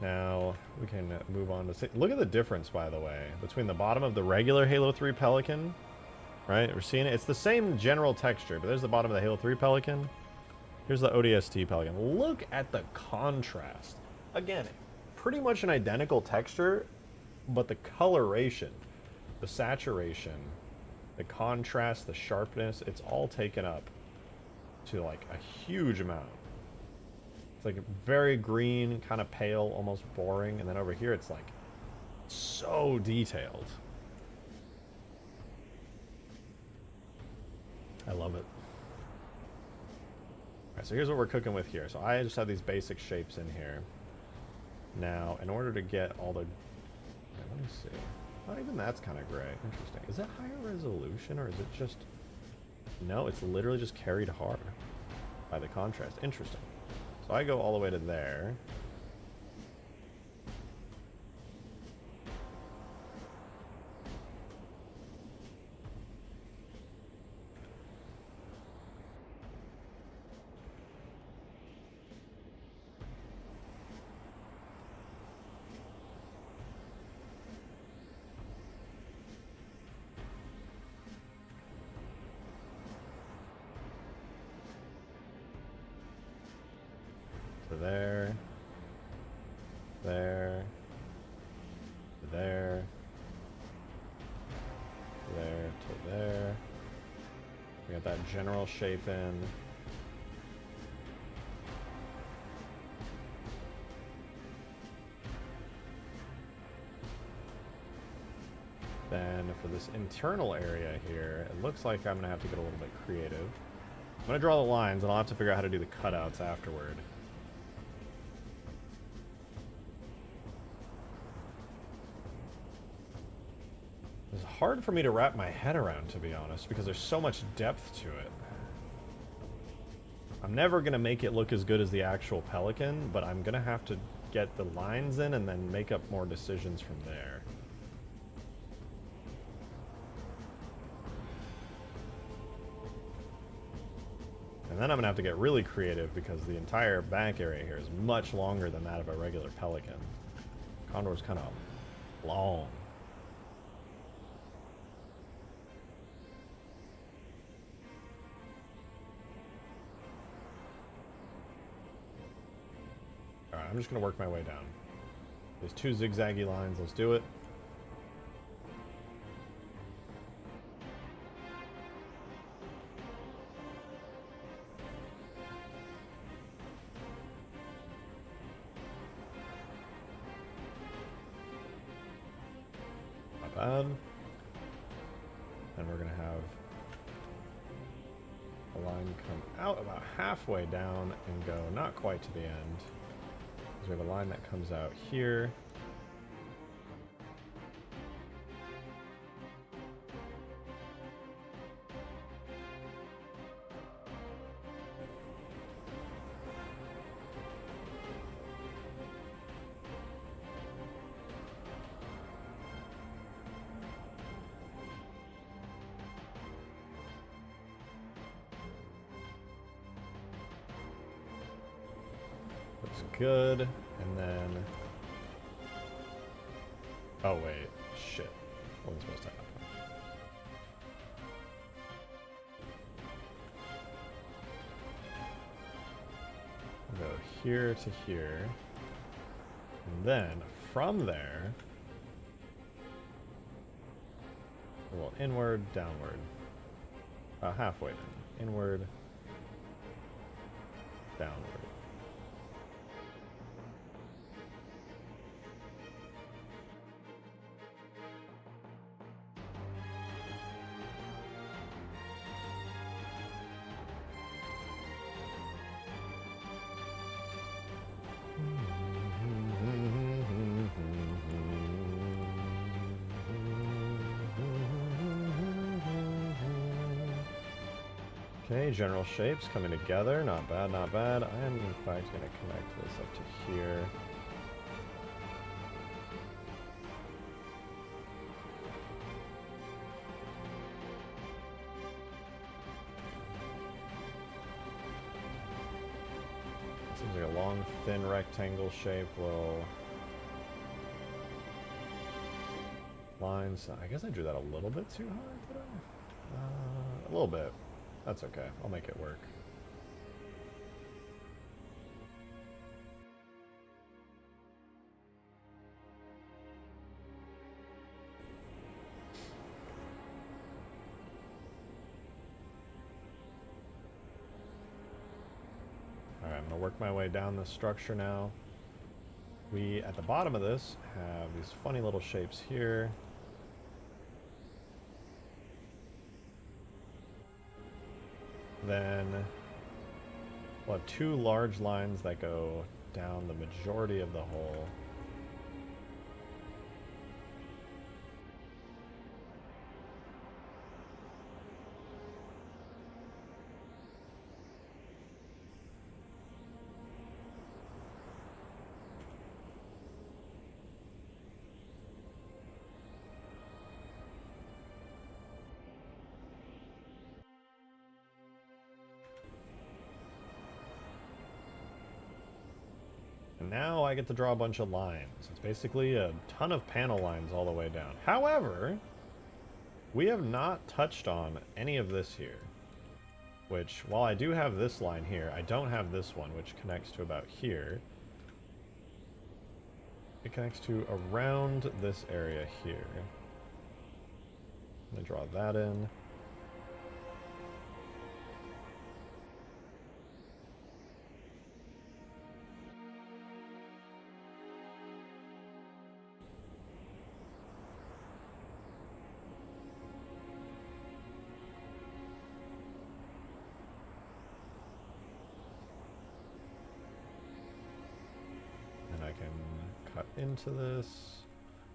Now, we can move on to... Look at the difference, by the way, between the bottom of the regular Halo 3 Pelican, right? We're seeing it. It's the same general texture, but there's the bottom of the Halo 3 Pelican. Here's the ODST Pelican. Look at the contrast. Again, pretty much an identical texture, but the coloration, the saturation, the contrast, the sharpness, it's all taken up to like a huge amount. It's like very green, kind of pale, almost boring, and then over here it's like so detailed. I love it. Alright, so here's what we're cooking with here. So I just have these basic shapes in here. Now, in order to get all the... let me see. Oh, even that's kind of gray. Interesting. Is that higher resolution, or is it just... No, it's literally just carried hard by the contrast. Interesting. So I go all the way to there. To there, there, to there, there, to there. We got that general shape in. Then for this internal area here, it looks like I'm gonna have to get a little bit creative. I'm gonna draw the lines and I'll have to figure out how to do the cutouts afterward. It's hard for me to wrap my head around, to be honest, because there's so much depth to it. I'm never going to make it look as good as the actual Pelican, but I'm going to have to get the lines in and then make up more decisions from there. And then I'm going to have to get really creative because the entire back area here is much longer than that of a regular Pelican. Condor's kind of long. Alright, I'm just going to work my way down. There's 2 zigzaggy lines. Let's do it. Not bad. Then we're going to have a line come out about halfway down and go not quite to the end. We have a line that comes out here. Looks good. And then... oh, wait. Shit. Wasn't supposed to happen. We'll go here to here. And then, from there... well, inward, downward. Halfway down. Inward, downward. Okay, general shapes coming together. Not bad, not bad. I am, in fact, going to connect this up to here. Seems like a long, thin rectangle shape will... lines. I guess I drew that a little bit too hard, did I? A little bit. That's okay. I'll make it work. Alright, I'm going to work my way down this structure now. We, at the bottom of this, have these funny little shapes here. Then we'll have 2 large lines that go down the majority of the hole. And now I get to draw a bunch of lines. It's basically a ton of panel lines all the way down. However, we have not touched on any of this here. Which, while I do have this line here, I don't have this one, which connects to about here. It connects to around this area here. I'm going to draw that in. I can cut into this,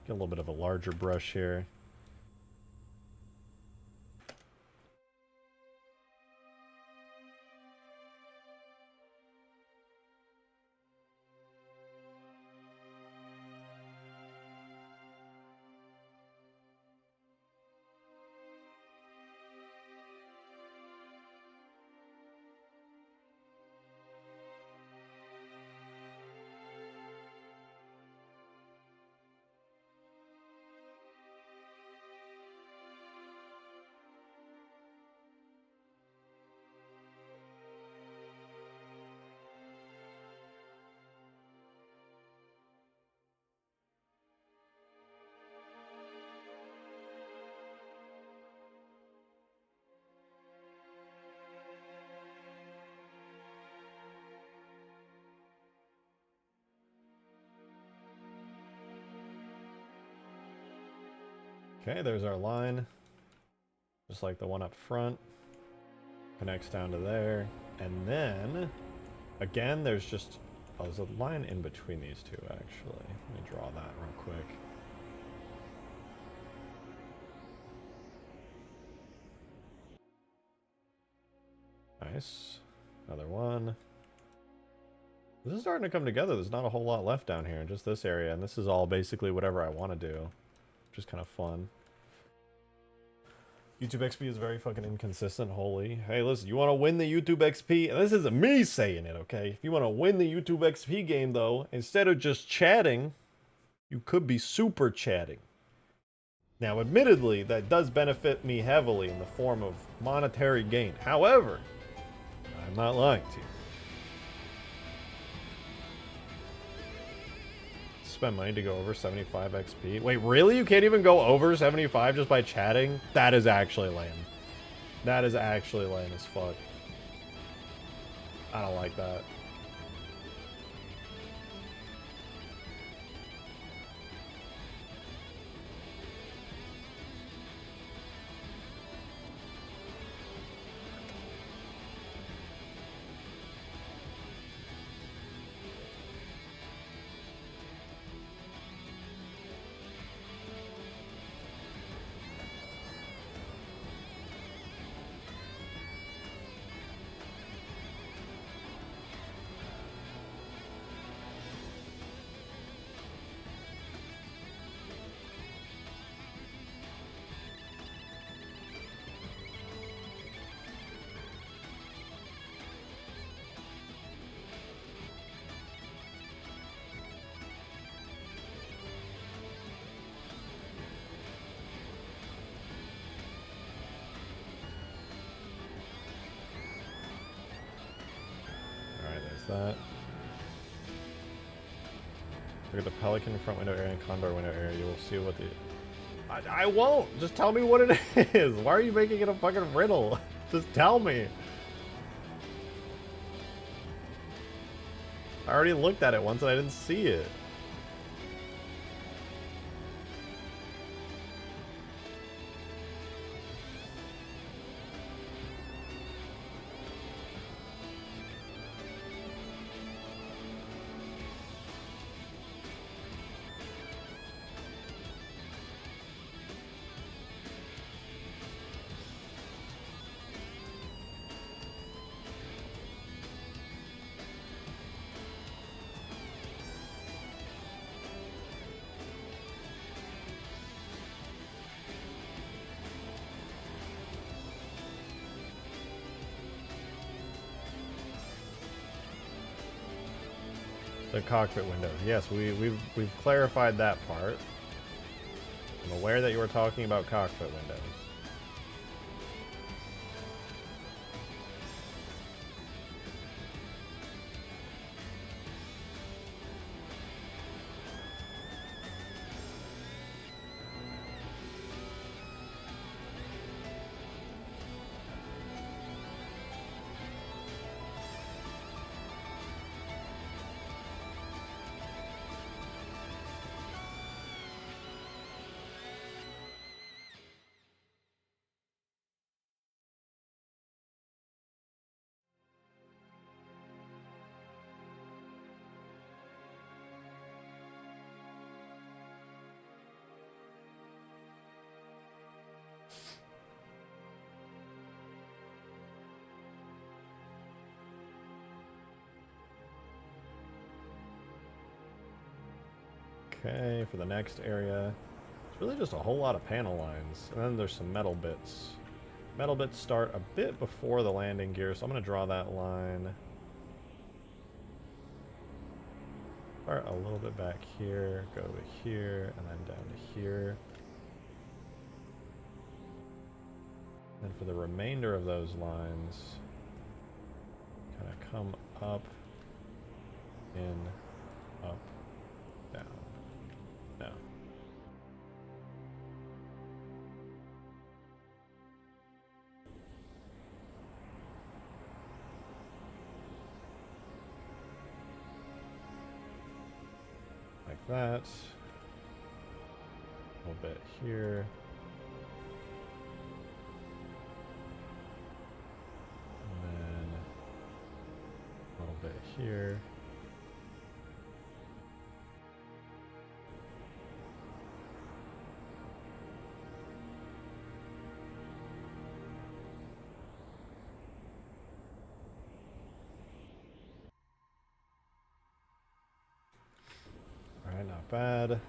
get a little bit of a larger brush here. Okay, there's our line. Just like the one up front. Connects down to there. And then, again, there's just... Oh, there's a line in between these two, actually. Let me draw that real quick. Nice. Another one. This is starting to come together. There's not a whole lot left down here, just this area. And this is all basically whatever I want to do. Which is kind of fun. YouTube XP is very fucking inconsistent. Holy. Hey, listen, you want to win the YouTube XP? And this isn't me saying it, okay? If you want to win the YouTube XP game, though, instead of just chatting, you could be super chatting. Now, admittedly, that does benefit me heavily in the form of monetary gain. However, I'm not lying to you. Spend money to go over 75 XP. Wait, really? You can't even go over 75 just by chatting? That is actually lame. That is actually lame as fuck. I don't like that. That. Look at the Pelican front window area and Condor window area. You will see what the... I won't! Just tell me what it is! Why are you making it a fucking riddle? Just tell me! I already looked at it once and I didn't see it. The cockpit windows. Yes, we've clarified that part. I'm aware that you were talking about cockpit windows. Okay, for the next area, it's really just a whole lot of panel lines. And then there's some metal bits. Metal bits start a bit before the landing gear, so I'm going to draw that line. Start a little bit back here, go to here, and then down to here. And for the remainder of those lines, kind of come up, in, up, down, down. Like that. A little bit here. bit here. Alright, not bad.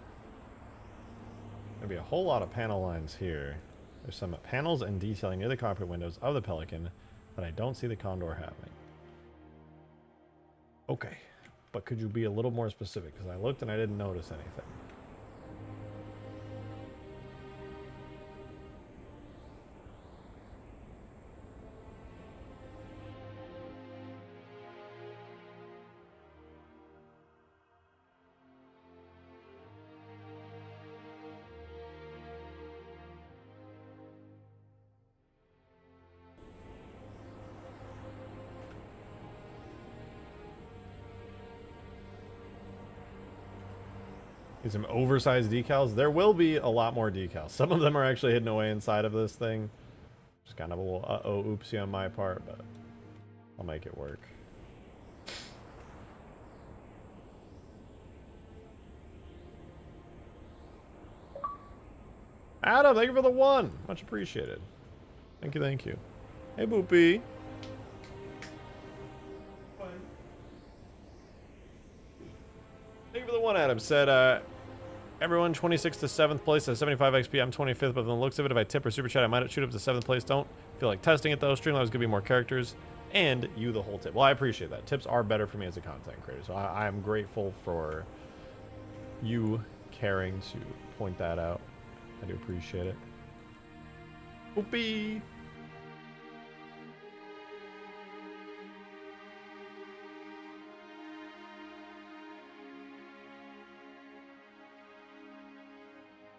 Gonna be a whole lot of panel lines here. There's some panels and detailing near the cockpit windows of the Pelican that I don't see the Condor having. Okay, but could you be a little more specific? Because I looked and I didn't notice anything. Some oversized decals. There will be a lot more decals. Some of them are actually hidden away inside of this thing. Just kind of a little uh-oh oopsie on my part, but I'll make it work. Adam, thank you for the 1. Much appreciated. Thank you, thank you. Hey, Boopy. Thank you for the 1, Adam. Said, everyone 26th to 7th place at 75 XP. I'm 25th, but from the looks of it, if I tip or super chat, I might shoot up to 7th place. Don't feel like testing it, though. Streamlabs give me more characters. And you, the whole tip. Well, I appreciate that. Tips are better for me as a content creator. So I am grateful for you caring to point that out. I do appreciate it. Boopy!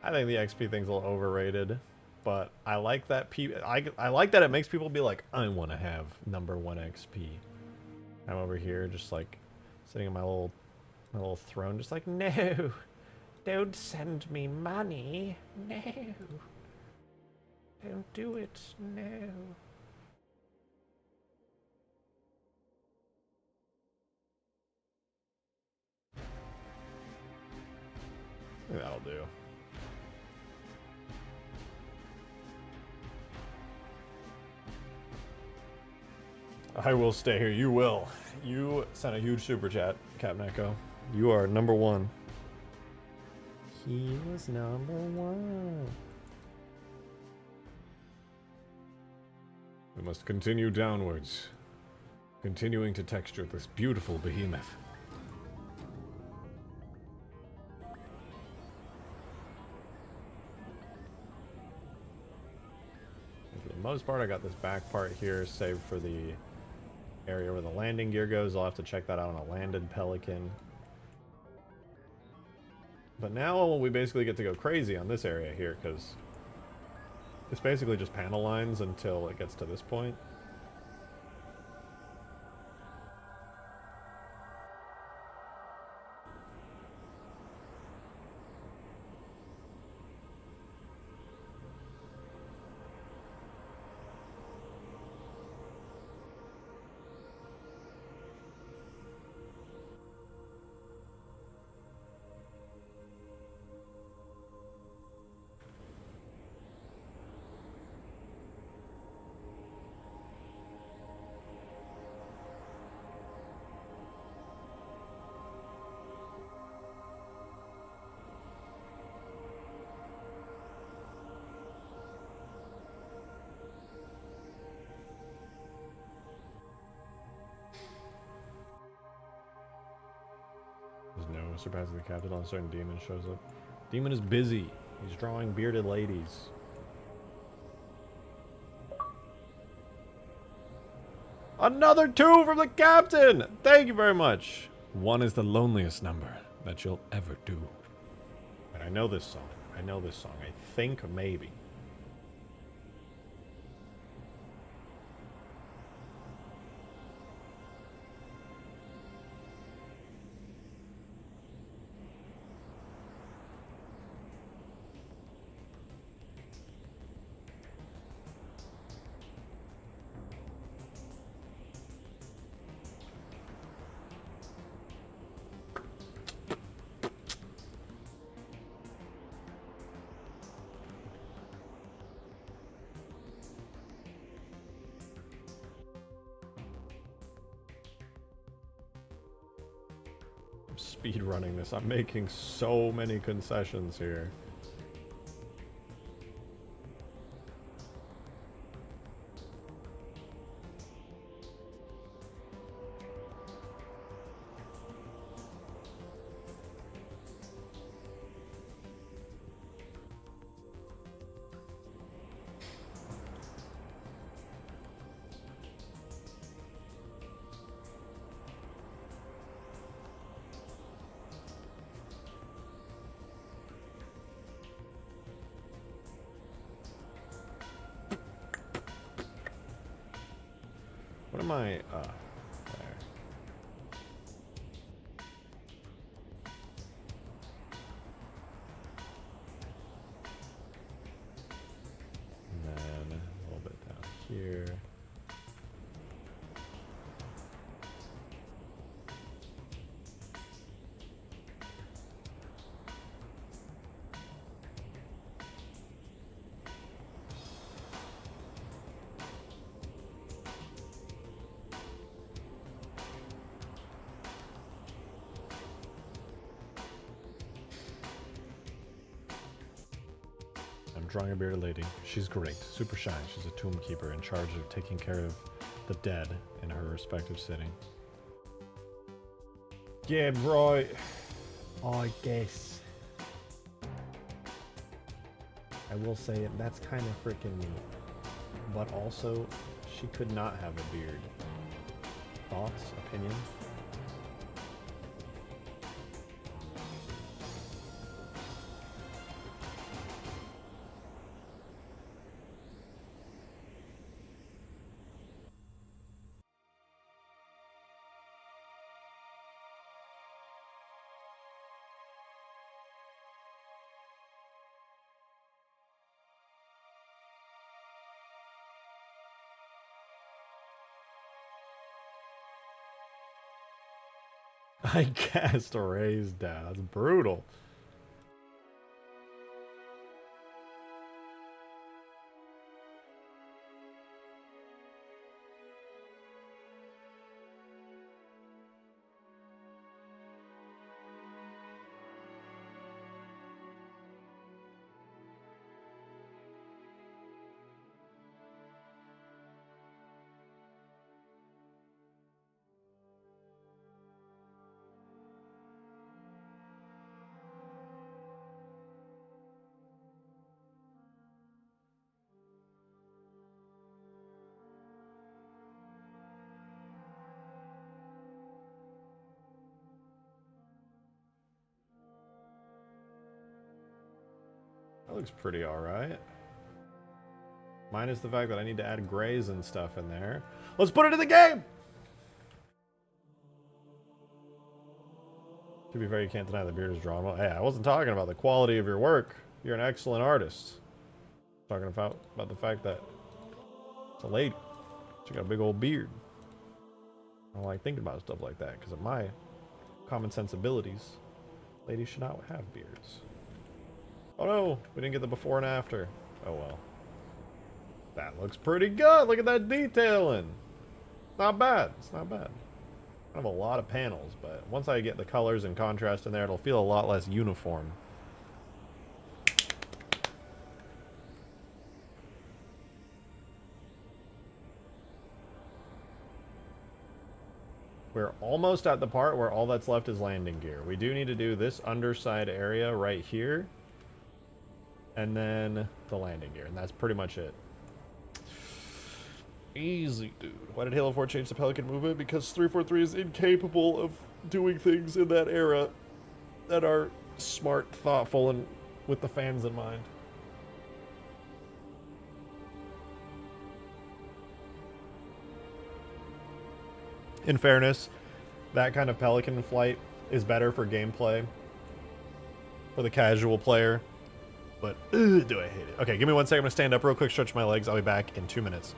I think the XP thing's a little overrated, but I like that I like that it makes people be like, I want to have number 1 XP. I'm over here just like sitting on my little throne, just like, no, don't send me money, no, don't do it, no. I think that'll do. I will stay here. You will. You sent a huge super chat, Capneco. You are number 1. He was number 1. We must continue downwards, continuing to texture this beautiful behemoth. And for the most part, I got this back part here saved for the area where the landing gear goes. I'll have to check that out on a landed Pelican. But now we basically get to go crazy on this area here, because it's basically just panel lines until it gets to this point. No surpassing the captain on a certain demon shows up. Demon is busy. He's drawing bearded ladies. Another 2 from the captain! Thank you very much. 1 is the loneliest number that you'll ever do. And I know this song. I know this song. I think maybe. speed running this. I'm making so many concessions here. What am I, there. And then a little bit down here. Drawing a bearded lady. She's great. Super shy. She's a tomb keeper in charge of taking care of the dead in her respective city. Yeah, right. I guess. I will say that's kind of freaking neat. But also, she could not have a beard. Thoughts? Opinions? I cast a raised down. That's brutal. That looks pretty alright. Minus the fact that I need to add grays and stuff in there. Let's put it in the game! To be fair, you can't deny the beard is drawn well. Hey, I wasn't talking about the quality of your work. You're an excellent artist. Talking about the fact that it's a lady. She got a big old beard. I don't like thinking about stuff like that because of my common sensibilities. Ladies should not have beards. Oh no, we didn't get the before and after. Oh well. That looks pretty good. Look at that detailing. Not bad. It's not bad. I have a lot of panels, but once I get the colors and contrast in there, it'll feel a lot less uniform. We're almost at the part where all that's left is landing gear. We do need to do this underside area right here. And then the landing gear, and that's pretty much it. Easy, dude. Why did Halo 4 change the Pelican movement? Because 343 is incapable of doing things in that era that are smart, thoughtful, and with the fans in mind. In fairness, that kind of Pelican flight is better for gameplay, for the casual player. But, do I hate it. Okay, give me 1 second. I'm going to stand up real quick, stretch my legs. I'll be back in 2 minutes.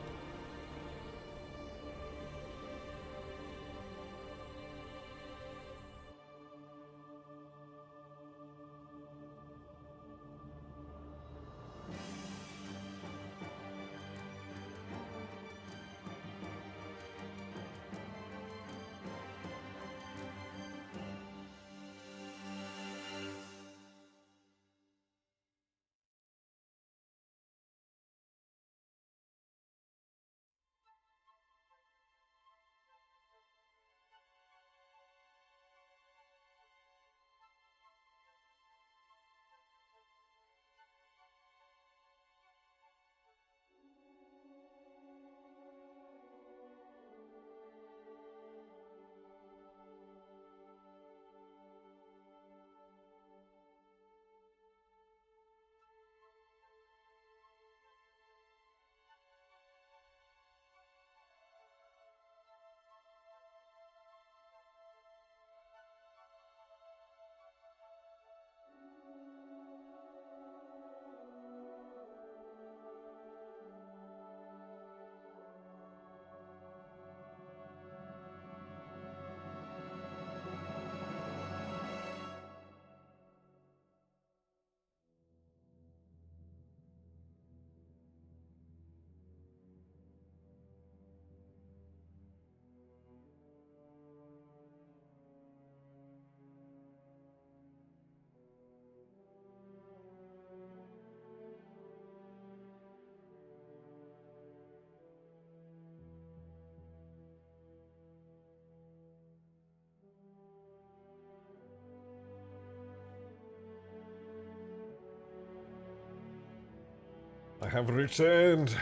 I have returned. It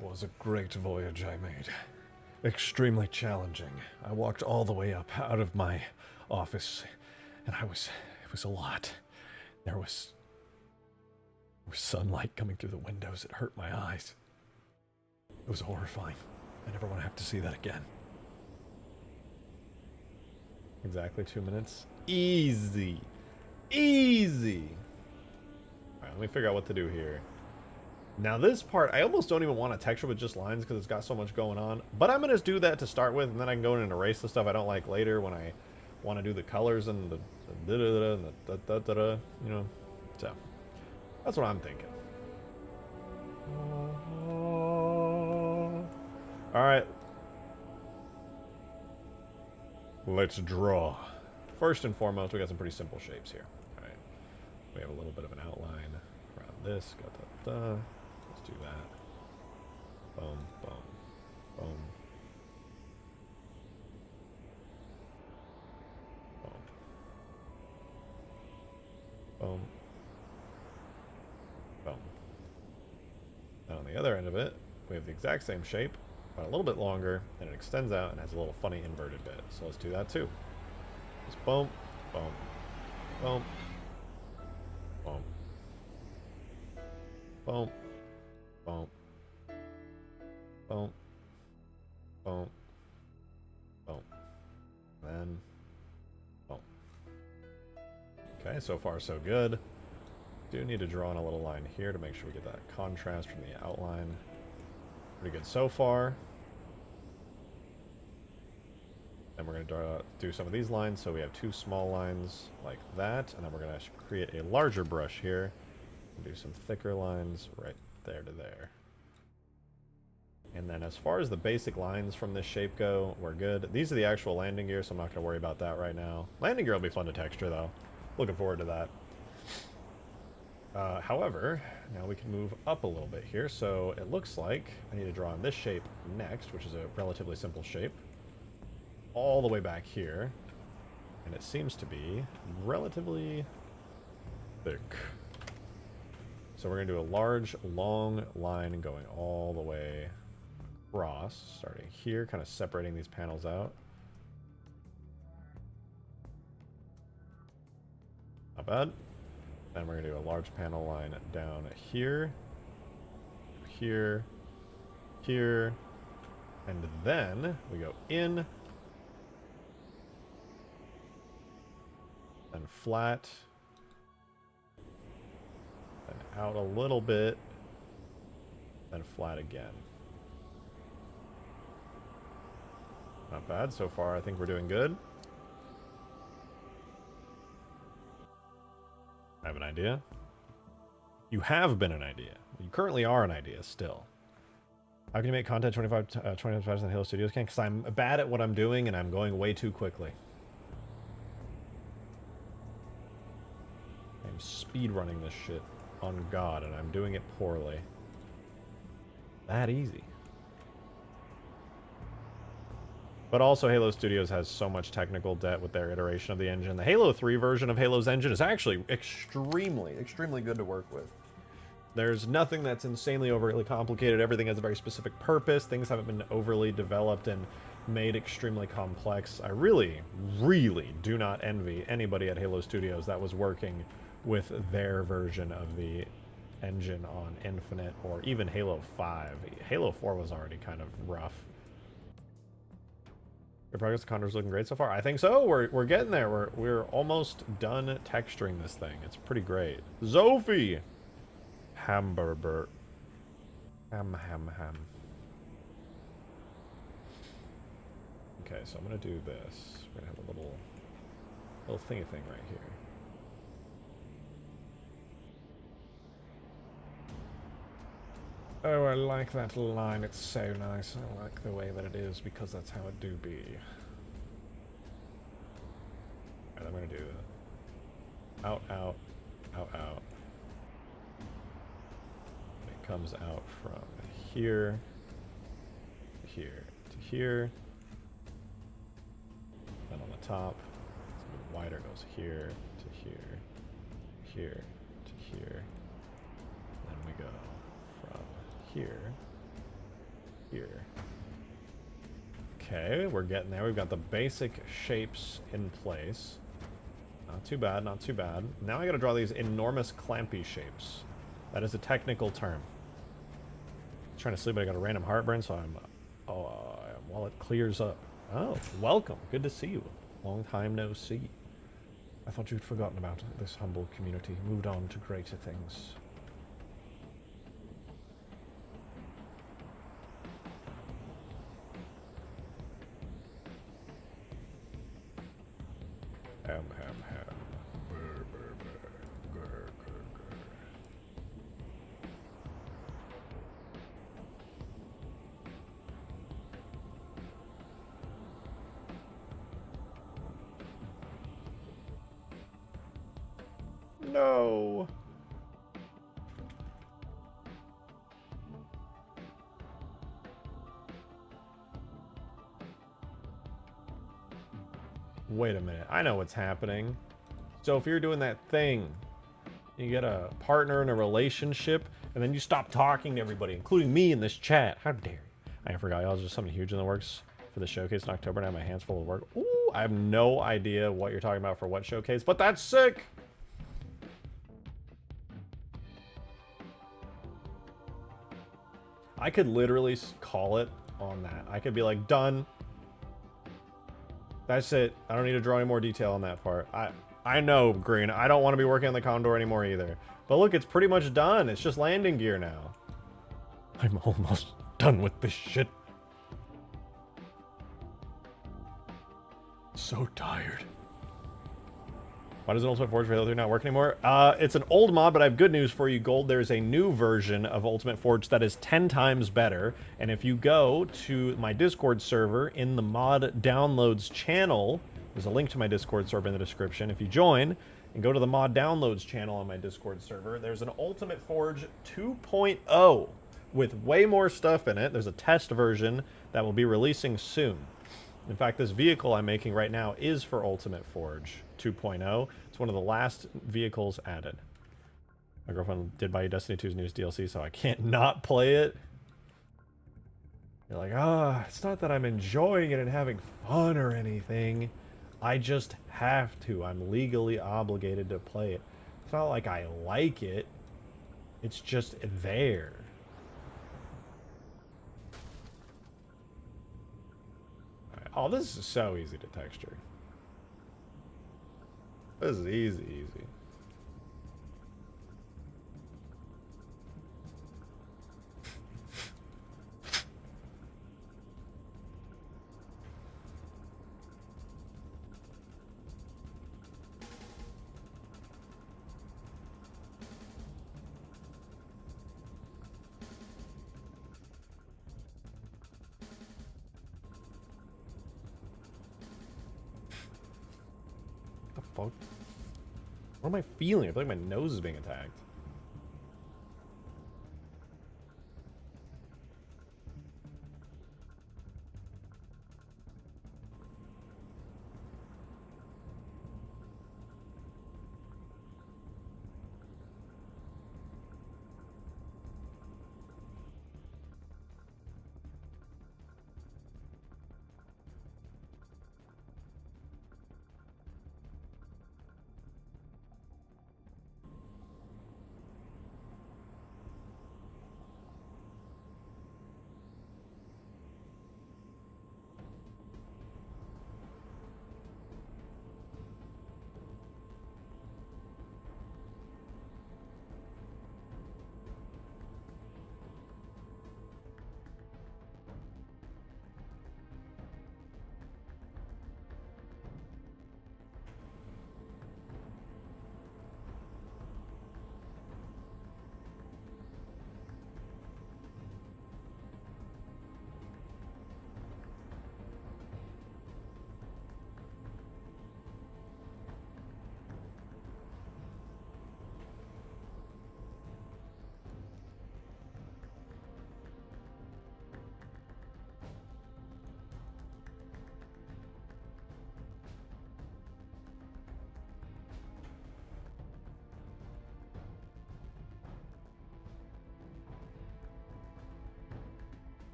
was a great voyage I made. Extremely challenging. I walked all the way up out of my office, and it was a lot. There was sunlight coming through the windows. It hurt my eyes. It was horrifying. I never want to have to see that again. Exactly 2 minutes. Easy. Easy. Alright, let me figure out what to do here. Now this part, I almost don't even want to texture with just lines because it's got so much going on. But I'm going to do that to start with, and then I can go in and erase the stuff I don't like later when I want to do the colors and the da-da-da and the da-da-da-da, you know. So, that's what I'm thinking. Alright. Let's draw. First and foremost, we got some pretty simple shapes here. Alright. We have a little bit of an outline around this. Da-da-da. Let's do that. Boom, boom, boom. Boom. Boom. Boom. And on the other end of it, we have the exact same shape, but a little bit longer, and it extends out and has a little funny inverted bit. So let's do that too. Just boom, boom, boom, boom, boom, boom, boom, boom, boom, then boom. Okay, so far so good. Do need to draw in a little line here to make sure we get that contrast from the outline. Pretty good so far. And we're going to do some of these lines, so we have two small lines like that, and then we're going to create a larger brush here and do some thicker lines right there to there. And then as far as the basic lines from this shape go, we're good. These are the actual landing gear, so I'm not going to worry about that right now. Landing gear will be fun to texture, though. Looking forward to that. However, now we can move up a little bit here, so it looks like I need to draw on this shape next, which is a relatively simple shape, all the way back here, and it seems to be relatively thick. So we're going to do a large, long line going all the way across, starting here, kind of separating these panels out. Not bad. Then we're going to do a large panel line down here, here, here, and then we go in, then flat, then out a little bit, then flat again. Not bad so far. I think we're doing good. I have an idea. You have been an idea. You currently are an idea still. How can you make content 25 times than Halo Studios can? Because I'm bad at what I'm doing and I'm going way too quickly. I'm speedrunning this shit on God and I'm doing it poorly. That easy. But also Halo Studios has so much technical debt with their iteration of the engine. The Halo 3 version of Halo's engine is actually extremely, extremely good to work with. There's nothing that's insanely overly complicated. Everything has a very specific purpose. Things haven't been overly developed and made extremely complex. I really, really do not envy anybody at Halo Studios that was working with their version of the engine on Infinite or even Halo 5. Halo 4 was already kind of rough. Your progress, the Condor's looking great so far. I think so. We're getting there. We're almost done texturing this thing. It's pretty great. Zophie! Hamburger. Ham. Okay, so I'm gonna do this. We're gonna have a little thingy thing right here. Oh, I like that line. It's so nice. I like the way that it is because that's how it do be. And I'm gonna do out, out, out, out. It comes out from here to here to here. Then on the top, it's a bit wider, goes here to here, here to here. here. Here. Okay, we're getting there. We've got the basic shapes in place. Not too bad, not too bad. Now I gotta draw these enormous clampy shapes. That is a technical term. I'm trying to sleep, but I got a random heartburn, so I'm... while it clears up. Oh, welcome. Good to see you. Long time no see. I thought you'd forgotten about this humble community. Moved on to greater things. Ham, ham, ham. Brr, brr, brr. Grr, grr, grr. No. Wait a minute. I know what's happening. So if you're doing that thing, you get a partner in a relationship, and then you stop talking to everybody, including me in this chat. How dare you? I forgot y'all. There's just something huge in the works for the showcase in October, and I have my hands full of work. Ooh, I have no idea what you're talking about for what showcase, but that's sick! I could literally call it on that. I could be like, done. That's it. I don't need to draw any more detail on that part. I know, Green. I don't want to be working on the Condor anymore either. But look, it's pretty much done. It's just landing gear now. I'm almost done with this shit. So tired. Why does an Ultimate Forge for Halo 3 not work anymore? It's an old mod, but I have good news for you, Gold. There's a new version of Ultimate Forge that is 10 times better. And if you go to my Discord server in the mod downloads channel, there's a link to my Discord server in the description. If you join and go to the mod downloads channel on my Discord server, there's an Ultimate Forge 2.0 with way more stuff in it. There's a test version that will be releasing soon. In fact, this vehicle I'm making right now is for Ultimate Forge 2.0. It's one of the last vehicles added. My girlfriend did buy Destiny 2's newest DLC, so I can't not play it. You're like, it's not that I'm enjoying it and having fun or anything. I just have to. I'm legally obligated to play it. It's not like I like it. It's just there. Oh, this is so easy to texture. This is easy, easy. Fuck? What am I feeling? I feel like my nose is being attacked.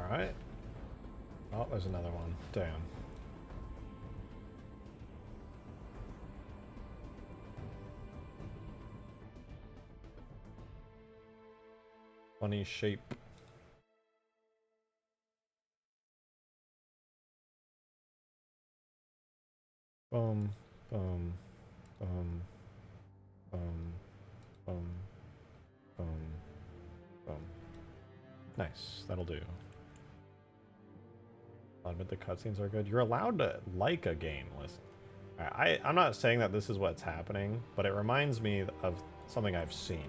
Alright. Oh, there's another one. Damn. Funny shape. Boom, boom, boom, boom, boom, boom, boom. Nice, that'll do. I'll admit the cutscenes are good. You're allowed to like a game, listen. I'm not saying that this is what's happening, but it reminds me of something I've seen.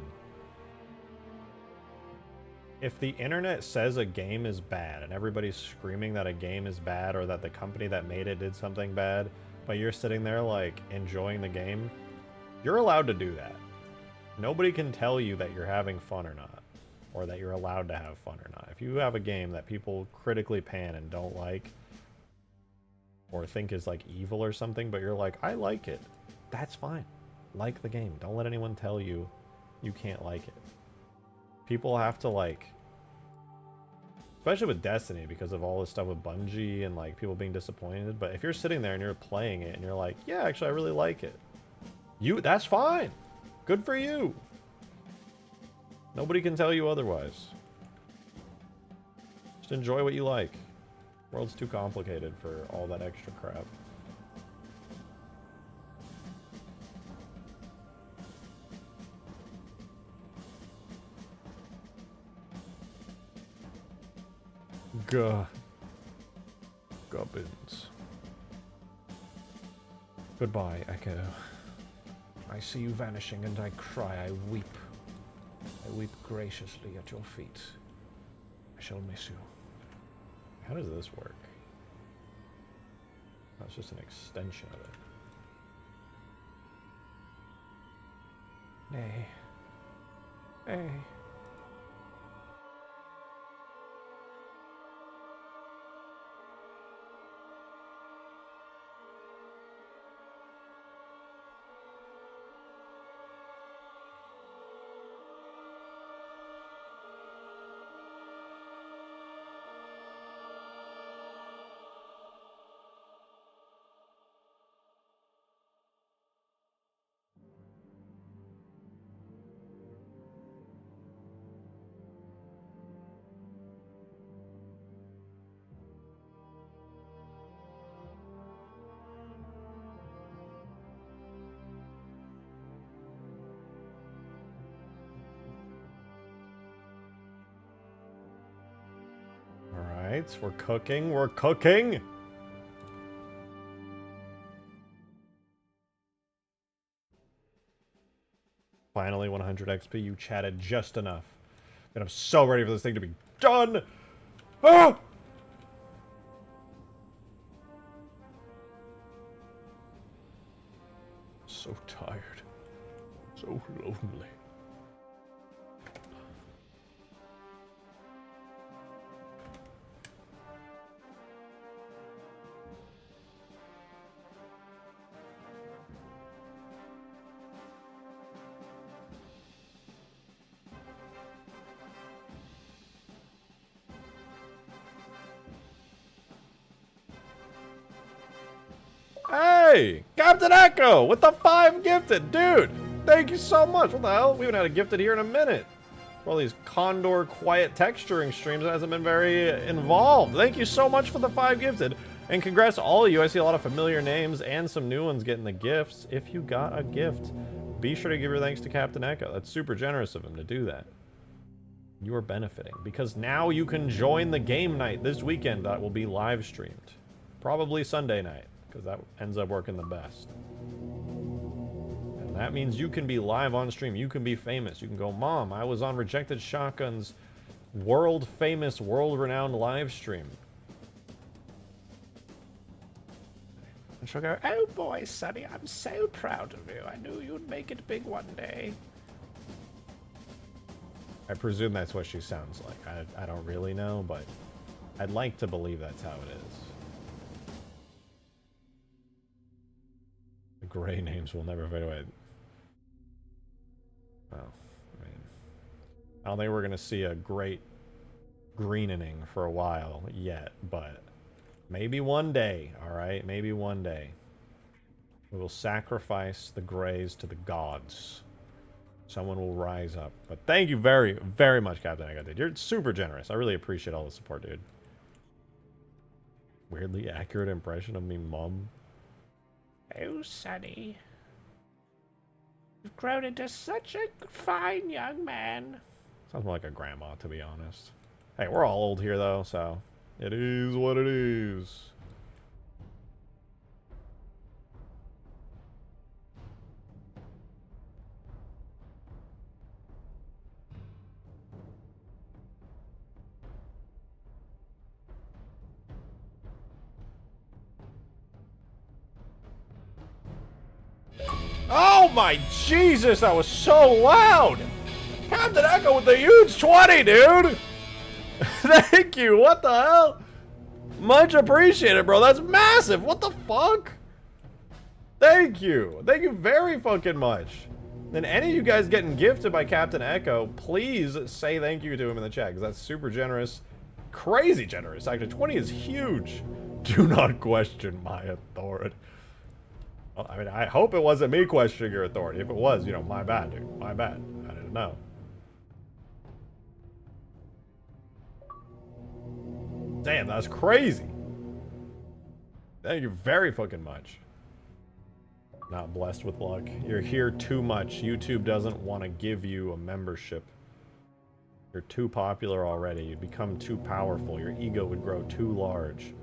If the internet says a game is bad and everybody's screaming that a game is bad or that the company that made it did something bad, but you're sitting there like enjoying the game, you're allowed to do that. Nobody can tell you that you're having fun or not, or that you're allowed to have fun or not. If you have a game that people critically pan and don't like, or think is like evil or something, but you're like, I like it, that's fine. Like the game. Don't let anyone tell you you can't like it. People have to like, especially with Destiny, because of all this stuff with Bungie and like people being disappointed, but if you're sitting there and you're playing it and you're like, yeah, actually I really like it, that's fine. Good for you. Nobody can tell you otherwise. Just enjoy what you like. The world's too complicated for all that extra crap. Gubbins. Goodbye, Echo. I see you vanishing and I cry, I weep. I weep graciously at your feet. I shall miss you. How does this work? That's just an extension of it. Nay. Nay. Alright, we're cooking, we're cooking! Finally 100 XP, you chatted just enough. And I'm so ready for this thing to be done! Ah! So tired. So lonely. Hey! Captain Echo with the 5 gifted! Dude! Thank you so much! What the hell? We haven't had a gifted here in a minute. For all these Condor quiet texturing streams, it hasn't been very involved. Thank you so much for the 5 gifted. And congrats to all of you. I see a lot of familiar names and some new ones getting the gifts. If you got a gift, be sure to give your thanks to Captain Echo. That's super generous of him to do that. You are benefiting. Because now you can join the game night this weekend that will be live streamed. Probably Sunday night, because that ends up working the best. And that means you can be live on stream. You can be famous. You can go, Mom, I was on Rejected Shotgun's world-famous, world-renowned live stream. And she'll go, oh boy, Sonny, I'm so proud of you. I knew you'd make it big one day. I presume that's what she sounds like. I don't really know, but I'd like to believe that's how it is. The gray names will never fade away. Well, I mean, I don't think we're going to see a great greenening for a while yet, but maybe one day, alright? Maybe one day. We will sacrifice the grays to the gods. Someone will rise up. But thank you very, very much, Captain Echo, dude. You're super generous. I really appreciate all the support, dude. Weirdly accurate impression of me, Mom. Oh, Sonny. You've grown into such a fine young man. Sounds more like a grandma, to be honest. Hey, we're all old here, though, so it is what it is. Oh my Jesus, that was so loud! Captain Echo with the huge 20, dude! Thank you, what the hell? Much appreciated, bro. That's massive. What the fuck? Thank you. Thank you very fucking much. And any of you guys getting gifted by Captain Echo, please say thank you to him in the chat, because that's super generous. Crazy generous. Actually, 20 is huge. Do not question my authority. Well, I mean, I hope it wasn't me questioning your authority. If it was, you know, my bad, dude. My bad. I didn't know. Damn, that's crazy. Thank you very fucking much. Not blessed with luck. You're here too much. YouTube doesn't want to give you a membership. You're too popular already. You'd become too powerful. Your ego would grow too large.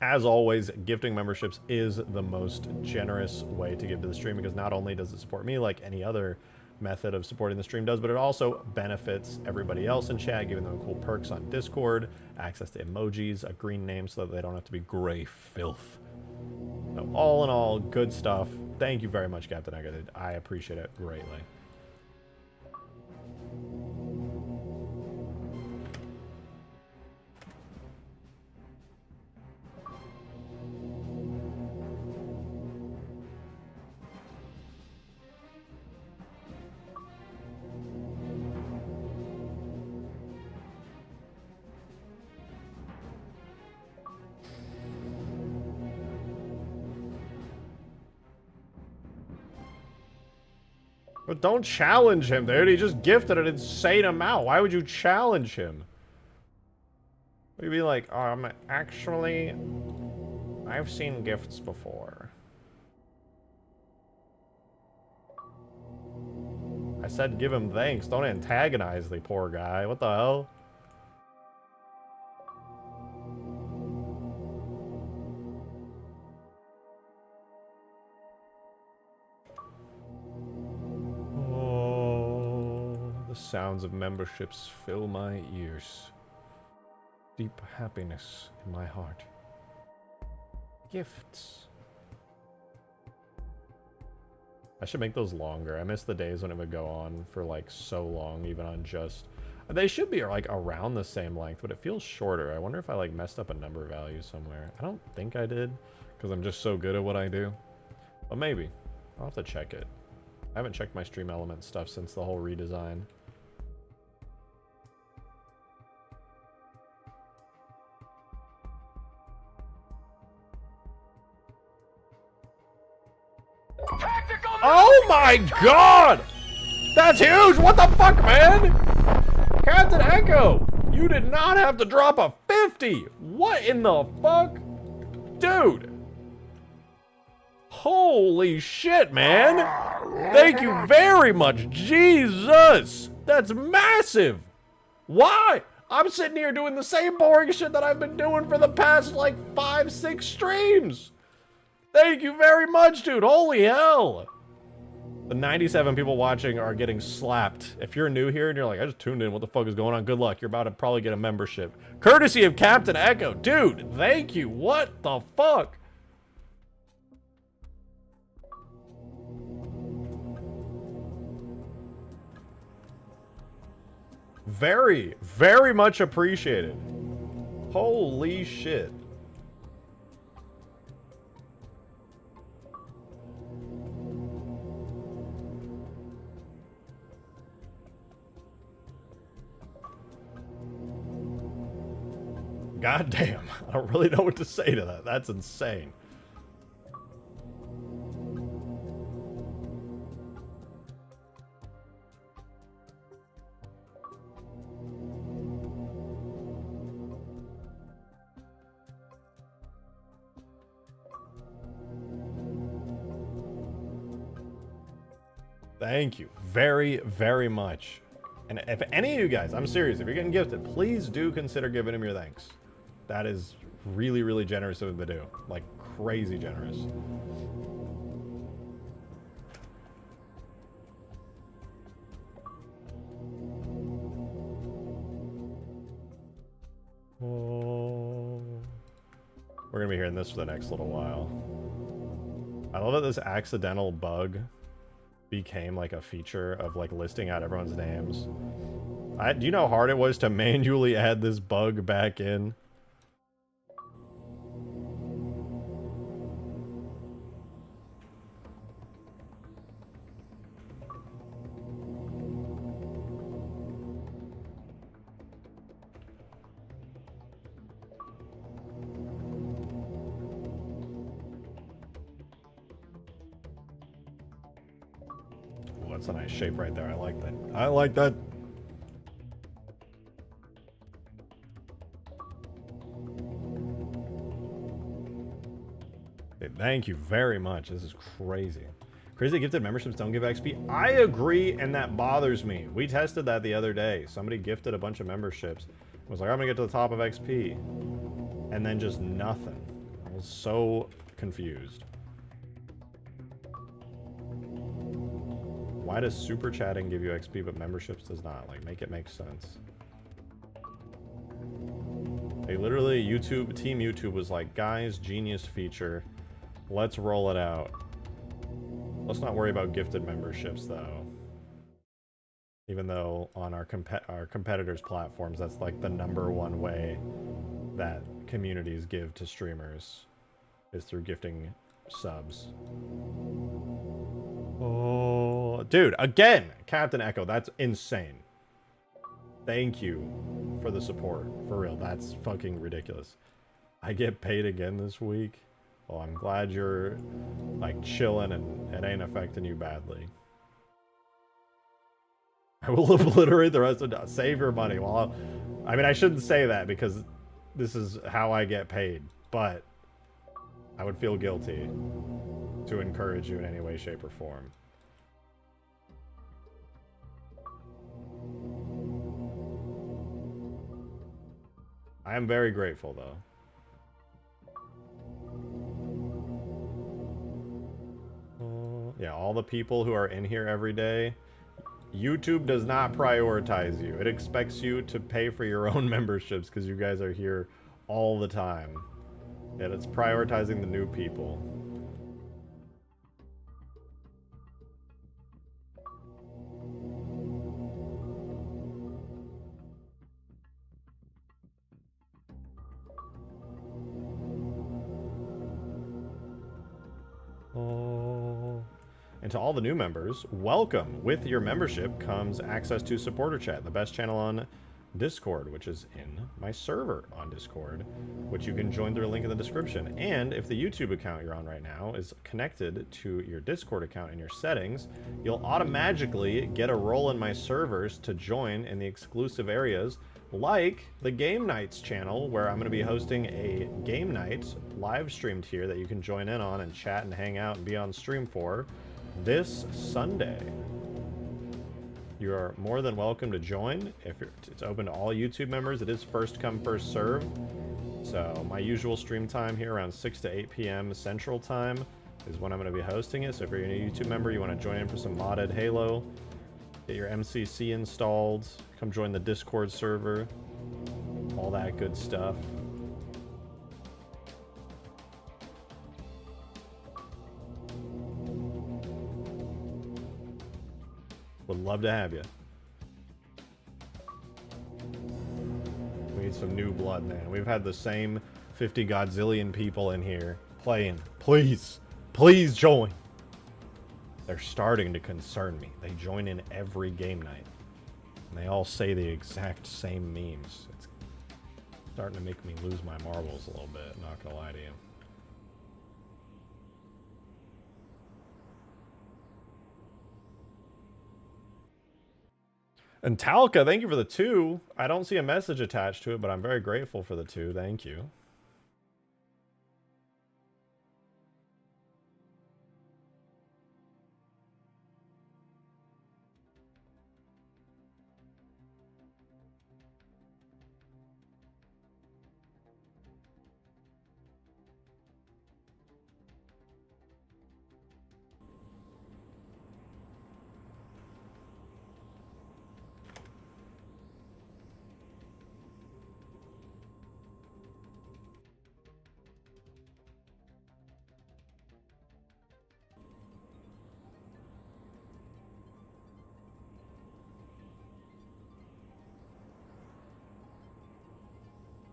As always, gifting memberships is the most generous way to give to the stream, because not only does it support me like any other method of supporting the stream does, but it also benefits everybody else in chat, giving them cool perks on Discord, access to emojis, a green name so that they don't have to be gray filth. So all in all, good stuff. Thank you very much, Captain Echo. I appreciate it greatly. But don't challenge him, dude. He just gifted an insane amount. Why would you challenge him? Would you be like, actually, I've seen gifts before. I said give him thanks. Don't antagonize the poor guy. What the hell? Sounds of memberships fill my ears. Deep happiness in my heart. Gifts. I should make those longer. I miss the days when it would go on for like so long, even on just... They should be like around the same length, but it feels shorter. I wonder if I like messed up a number value somewhere. I don't think I did, because I'm just so good at what I do. But maybe. I'll have to check it. I haven't checked my Stream Elements stuff since the whole redesign. Oh my god! That's huge! What the fuck, man? Captain Echo, you did not have to drop a 50! What in the fuck? Dude! Holy shit, man! Thank you very much! Jesus! That's massive! Why? I'm sitting here doing the same boring shit that I've been doing for the past, like, 5-6 streams! Thank you very much, dude! Holy hell! The 97 people watching are getting slapped. If you're new here and you're like, I just tuned in, what the fuck is going on? Good luck, you're about to probably get a membership. Courtesy of Captain Echo. Dude, thank you. What the fuck? Very, very much appreciated. Holy shit. God damn. I don't really know what to say to that. That's insane. Thank you very, very much. And if any of you guys, I'm serious, if you're getting gifted, please do consider giving him your thanks. That is really, really generous of him to do. Like, crazy generous. Oh. We're gonna be hearing this for the next little while. I love that this accidental bug became like a feature of like listing out everyone's names. Do you know how hard it was to manually add this bug back in? Oh, that's a nice shape right there. I like that. I like that. Okay, thank you very much. This is crazy. Crazy gifted memberships don't give XP. I agree, and that bothers me. We tested that the other day. Somebody gifted a bunch of memberships. Was like, I'm gonna get to the top of XP. And then just nothing. I was so confused. Why does super chatting give you XP but memberships does not? Like, make it make sense. They literally, Team YouTube was like, guys, genius feature. Let's roll it out. Let's not worry about gifted memberships, though. Even though on our competitors' platforms, that's like the #1 way that communities give to streamers, is through gifting subs. Oh, dude, again, Captain Echo, that's insane. Thank you for the support. For real, that's fucking ridiculous. I get paid again this week. Well, I'm glad you're, like, chilling and it ain't affecting you badly. I will obliterate the rest of it. Save your money. Well, I mean, I shouldn't say that because this is how I get paid. But I would feel guilty to encourage you in any way, shape, or form. I am very grateful, though. Yeah, all the people who are in here every day, YouTube does not prioritize you. It expects you to pay for your own memberships because you guys are here all the time. Yet it's prioritizing the new people. Oh. And to all the new members, welcome. With your membership comes access to supporter chat, the best channel on Discord, which is in my server on Discord, which you can join through a link in the description. And if the YouTube account you're on right now is connected to your Discord account in your settings, you'll automatically get a role in my servers to join in the exclusive areas, like the Game Nights channel, where I'm going to be hosting a game night live streamed here that you can join in on and chat and hang out and be on stream for this Sunday. You are more than welcome to join. It's open to all YouTube members. It is first come, first serve. So my usual stream time here around 6 to 8 p.m. Central Time is when I'm going to be hosting it. So if you're a YouTube member, you want to join in for some modded Halo, get your MCC installed, come join the Discord server, all that good stuff. Would love to have you. We need some new blood, man. We've had the same 50 godzillion people in here playing. Please, please join. They're starting to concern me. They join in every game night. And they all say the exact same memes. Starting to make me lose my marbles a little bit, not gonna lie to you. And Talca, thank you for the 2. I don't see a message attached to it, but I'm very grateful for the 2. Thank you.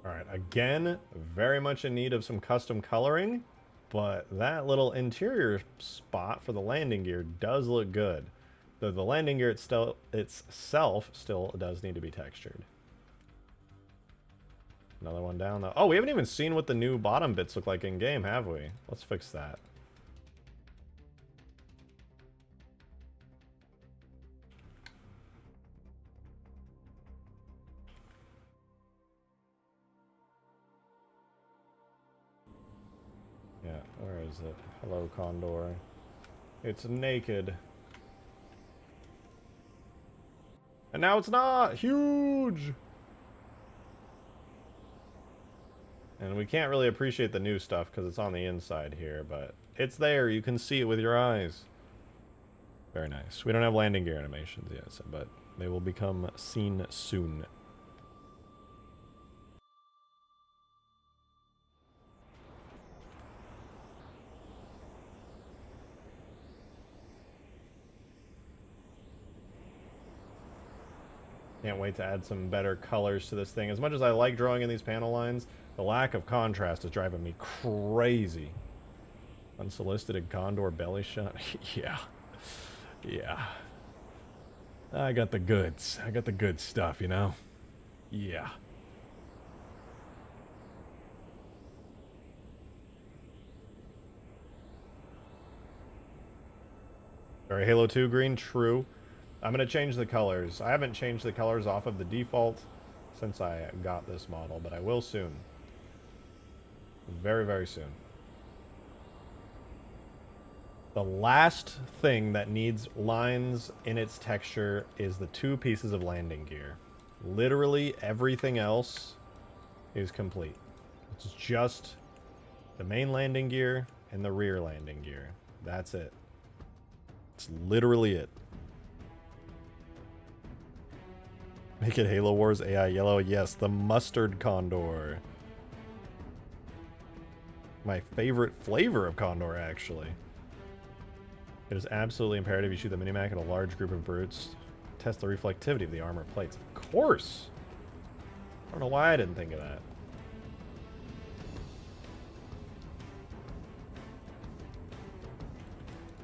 Alright, again, very much in need of some custom coloring, but that little interior spot for the landing gear does look good. Though the landing gear itself still does need to be textured. Another one down though. Oh, we haven't even seen what the new bottom bits look like in game, have we? Let's fix that. Yeah, where is it? Hello, Condor. It's naked. And now it's not! Huge! And we can't really appreciate the new stuff because it's on the inside here, but it's there. You can see it with your eyes. Very nice. We don't have landing gear animations yet, but they will become seen soon. Can't wait to add some better colors to this thing. As much as I like drawing in these panel lines, the lack of contrast is driving me crazy. Unsolicited Condor belly shot? Yeah. Yeah. I got the goods. I got the good stuff, you know? Yeah. Very Halo 2 green, true. I'm going to change the colors. I haven't changed the colors off of the default since I got this model, but I will soon. Very, very soon. The last thing that needs lines in its texture is the 2 pieces of landing gear. Literally everything else is complete. It's just the main landing gear and the rear landing gear. That's it. It's literally it. Make it Halo Wars AI yellow. Yes, the mustard Condor. My favorite flavor of Condor, actually. It is absolutely imperative you shoot the Minimac at a large group of brutes. Test the reflectivity of the armor plates. Of course! I don't know why I didn't think of that.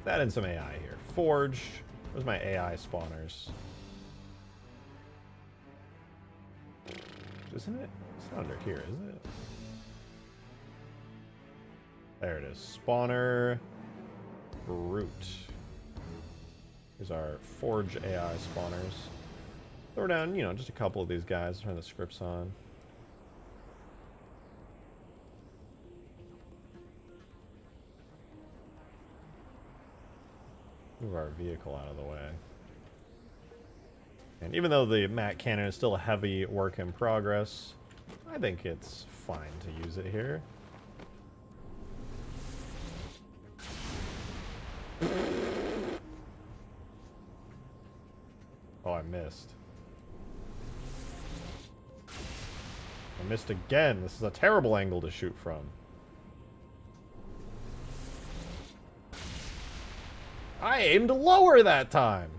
Add in some AI here. Forge. Where's my AI spawners? Isn't it? It's not under here, is it? There it is. Spawner. Brute. Here's our Forge AI spawners. Throw down, you know, just a couple of these guys. Turn the scripts on. Move our vehicle out of the way. And even though the Mac cannon is still a heavy work in progress, I think it's fine to use it here. Oh, I missed. I missed again. This is a terrible angle to shoot from. I aimed lower that time.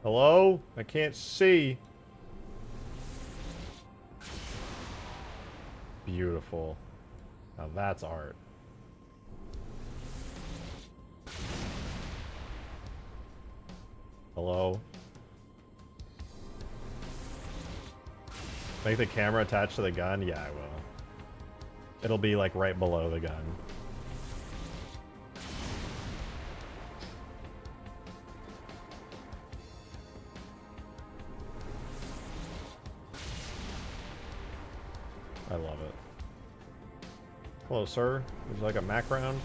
Hello? I can't see. Beautiful. Now that's art. Hello? Make the camera attached to the gun? Yeah, I will. It'll be like right below the gun. I love it. Hello, sir. Would you like a Mac round?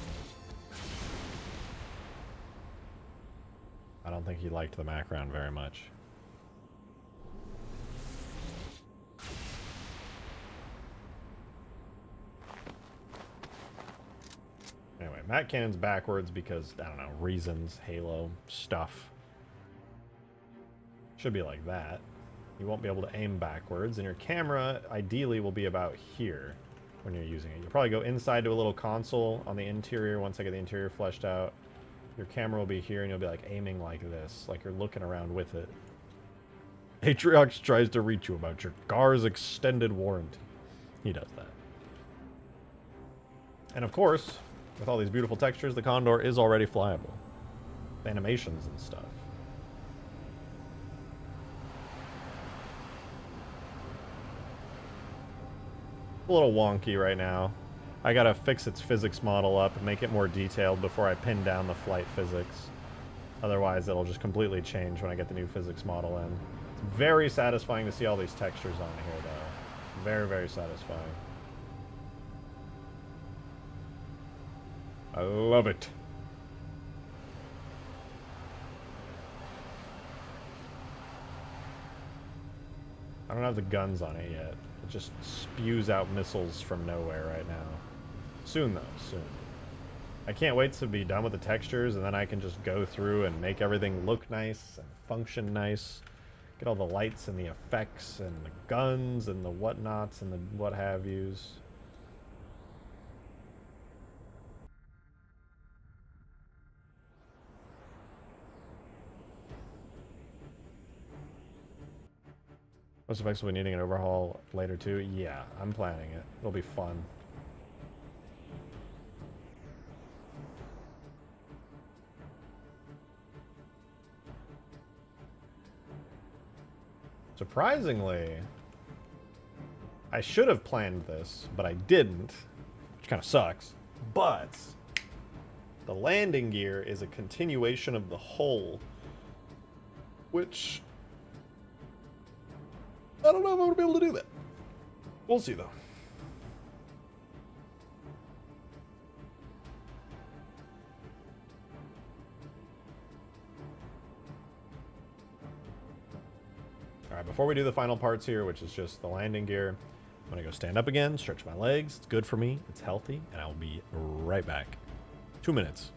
I don't think he liked the Mac round very much. Anyway, Mac cannon's backwards because, I don't know, reasons, Halo, stuff. Should be like that. You won't be able to aim backwards, and your camera, ideally, will be about here when you're using it. You'll probably go inside to a little console on the interior once I get the interior fleshed out. Your camera will be here, and you'll be, like, aiming like this, like you're looking around with it. Atriox tries to reach you about your car's extended warranty. He does that. And of course, with all these beautiful textures, the Condor is already flyable. The animations and stuff. A little wonky right now. I gotta fix its physics model up and make it more detailed before I pin down the flight physics. Otherwise, it'll just completely change when I get the new physics model in. It's very satisfying to see all these textures on here, though. Very, very satisfying. I love it. I don't have the guns on it yet. It just spews out missiles from nowhere right now. Soon, though. Soon. I can't wait to be done with the textures, and then I can just go through and make everything look nice and function nice. Get all the lights and the effects and the guns and the whatnots and the what-have-yous. Most effects will be needing an overhaul later too. Yeah, I'm planning it. It'll be fun. Surprisingly, I should have planned this, but I didn't, which kind of sucks. But the landing gear is a continuation of the hull, which I don't know if I'm going to be able to do that. We'll see, though. Alright, before we do the final parts here, which is just the landing gear, I'm going to go stand up again, stretch my legs. It's good for me. It's healthy. And I will be right back. 2 minutes.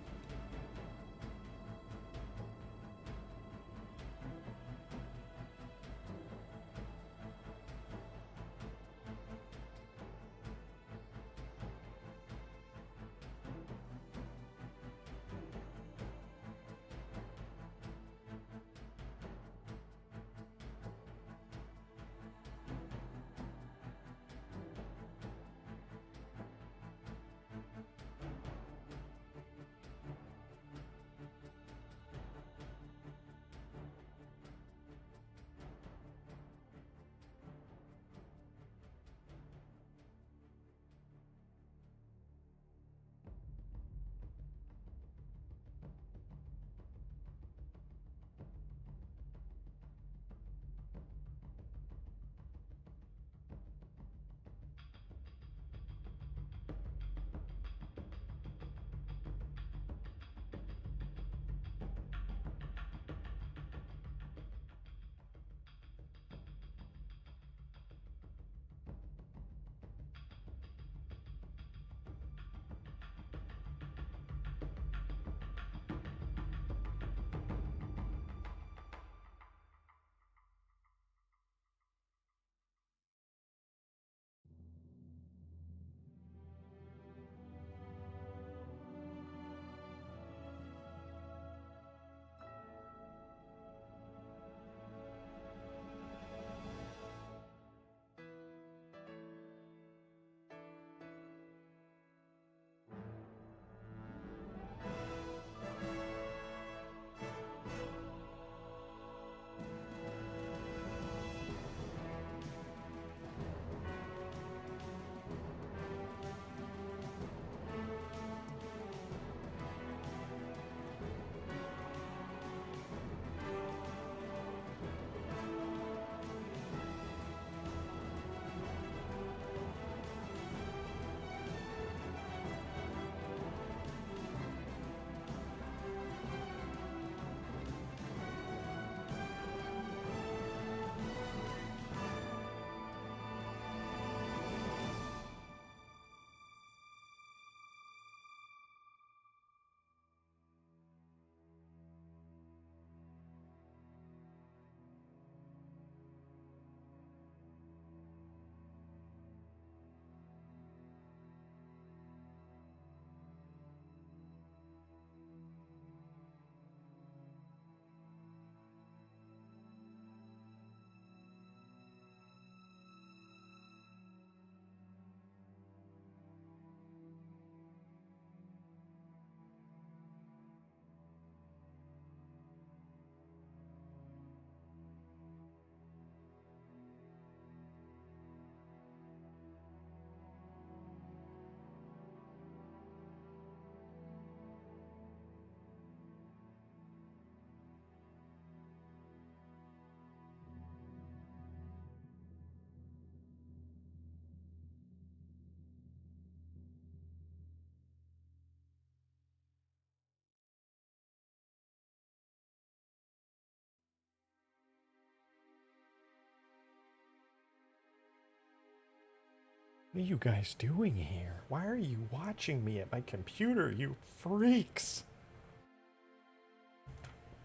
What are you guys doing here? Why are you watching me at my computer, you freaks?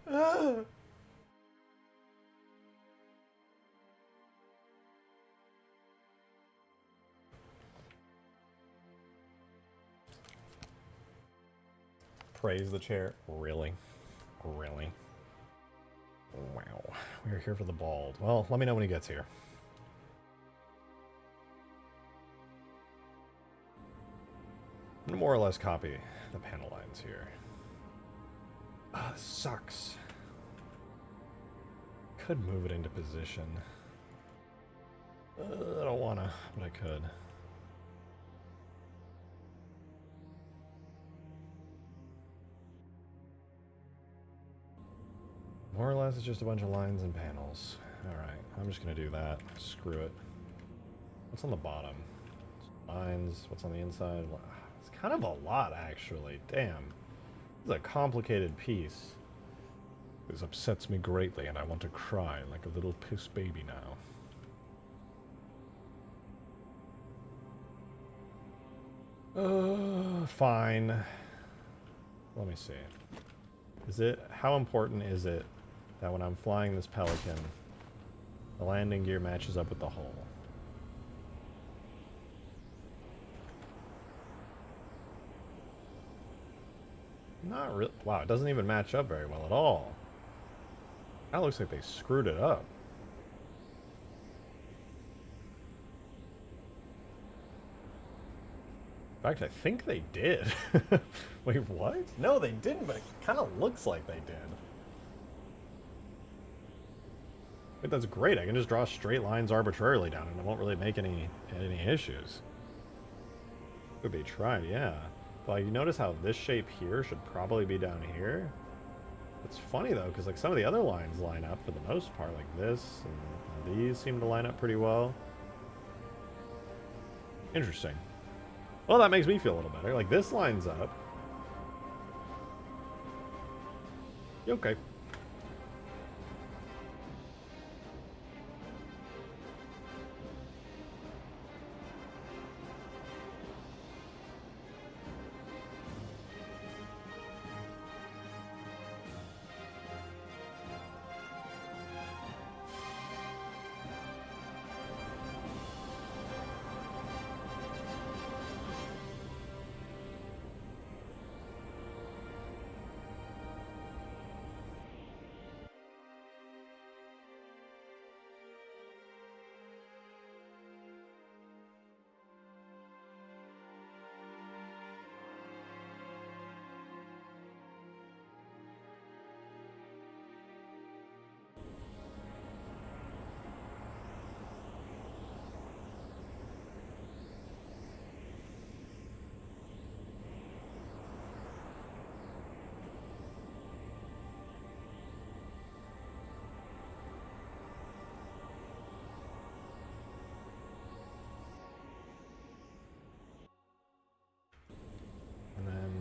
Ah! Praise the chair. Really? Really? Wow. We're here for the bald. Well, let me know when he gets here. I'm gonna more or less copy the panel lines here. Ah, this sucks. Could move it into position. I don't wanna, but I could. More or less, it's just a bunch of lines and panels. Alright, I'm just gonna do that. Screw it. What's on the bottom? Lines. What's on the inside? It's kind of a lot, actually. Damn. This is a complicated piece. This upsets me greatly, and I want to cry like a little piss baby now. Fine. Let me see. Is it... How important is it that when I'm flying this Pelican, the landing gear matches up with the hull? Not really. Wow, it doesn't even match up very well at all. That looks like they screwed it up. In fact, I think they did. Wait, what? No, they didn't, but it kind of looks like they did. Wait, that's great. I can just draw straight lines arbitrarily down and it won't really make any issues. But they tried, yeah. But you notice how this shape here should probably be down here? It's funny though, because like some of the other lines line up for the most part, like this, and these seem to line up pretty well. Interesting. Well, that makes me feel a little better. Like this lines up. Okay.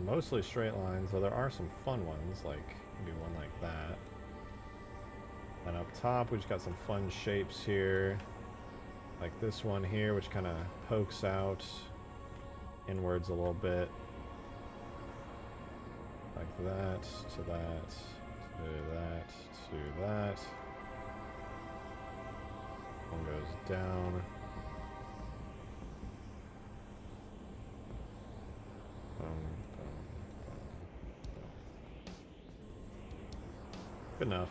Mostly straight lines, though there are some fun ones, like maybe one like that. And up top, we just got some fun shapes here. Like this one here, which kind of pokes out inwards a little bit. Like that, to that, to that, to that. One goes down. Good enough.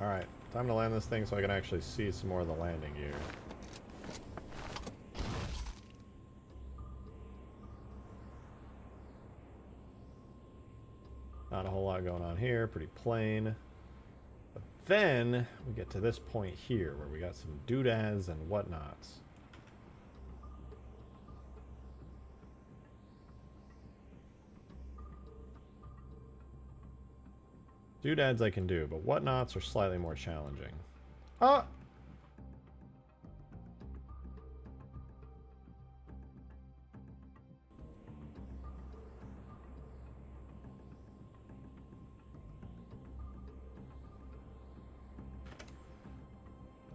Alright, time to land this thing so I can actually see some more of the landing gear. Not a whole lot going on here, pretty plain. But then we get to this point here where we got some doodads and whatnots. Doodads I can do, but whatnots are slightly more challenging. Ah!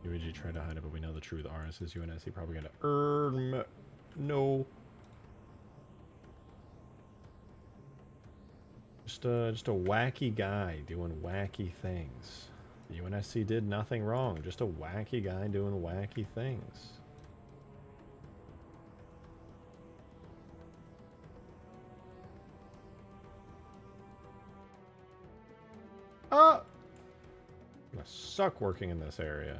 UEG tried to hide it, but we know the truth. RS is UNSC probably gonna no. Just a wacky guy doing wacky things. The UNSC did nothing wrong. Just a wacky guy doing wacky things. Ah! I'm gonna suck working in this area.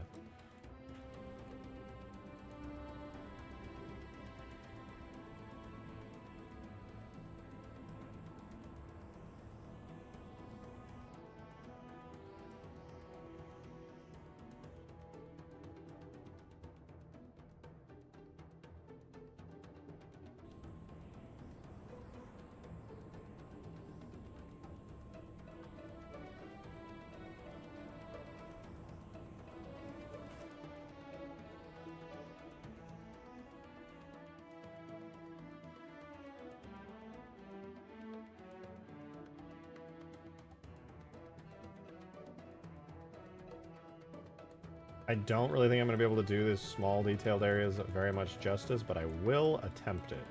I don't really think I'm going to be able to do these small detailed areas very much justice, but I will attempt it.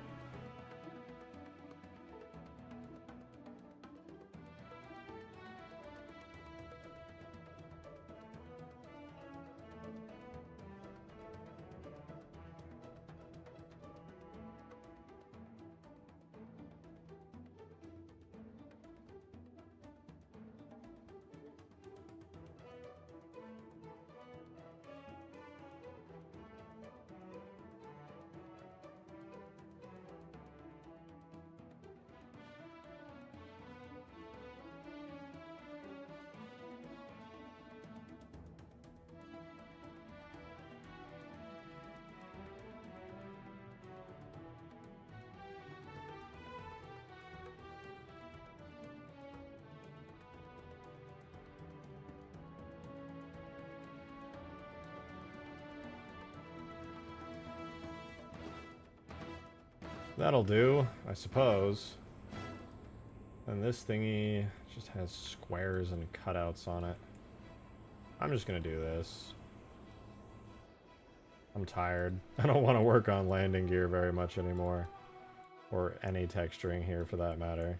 That'll do, I suppose. And this thingy just has squares and cutouts on it. I'm just gonna do this. I'm tired. I don't want to work on landing gear very much anymore. Or any texturing here for that matter.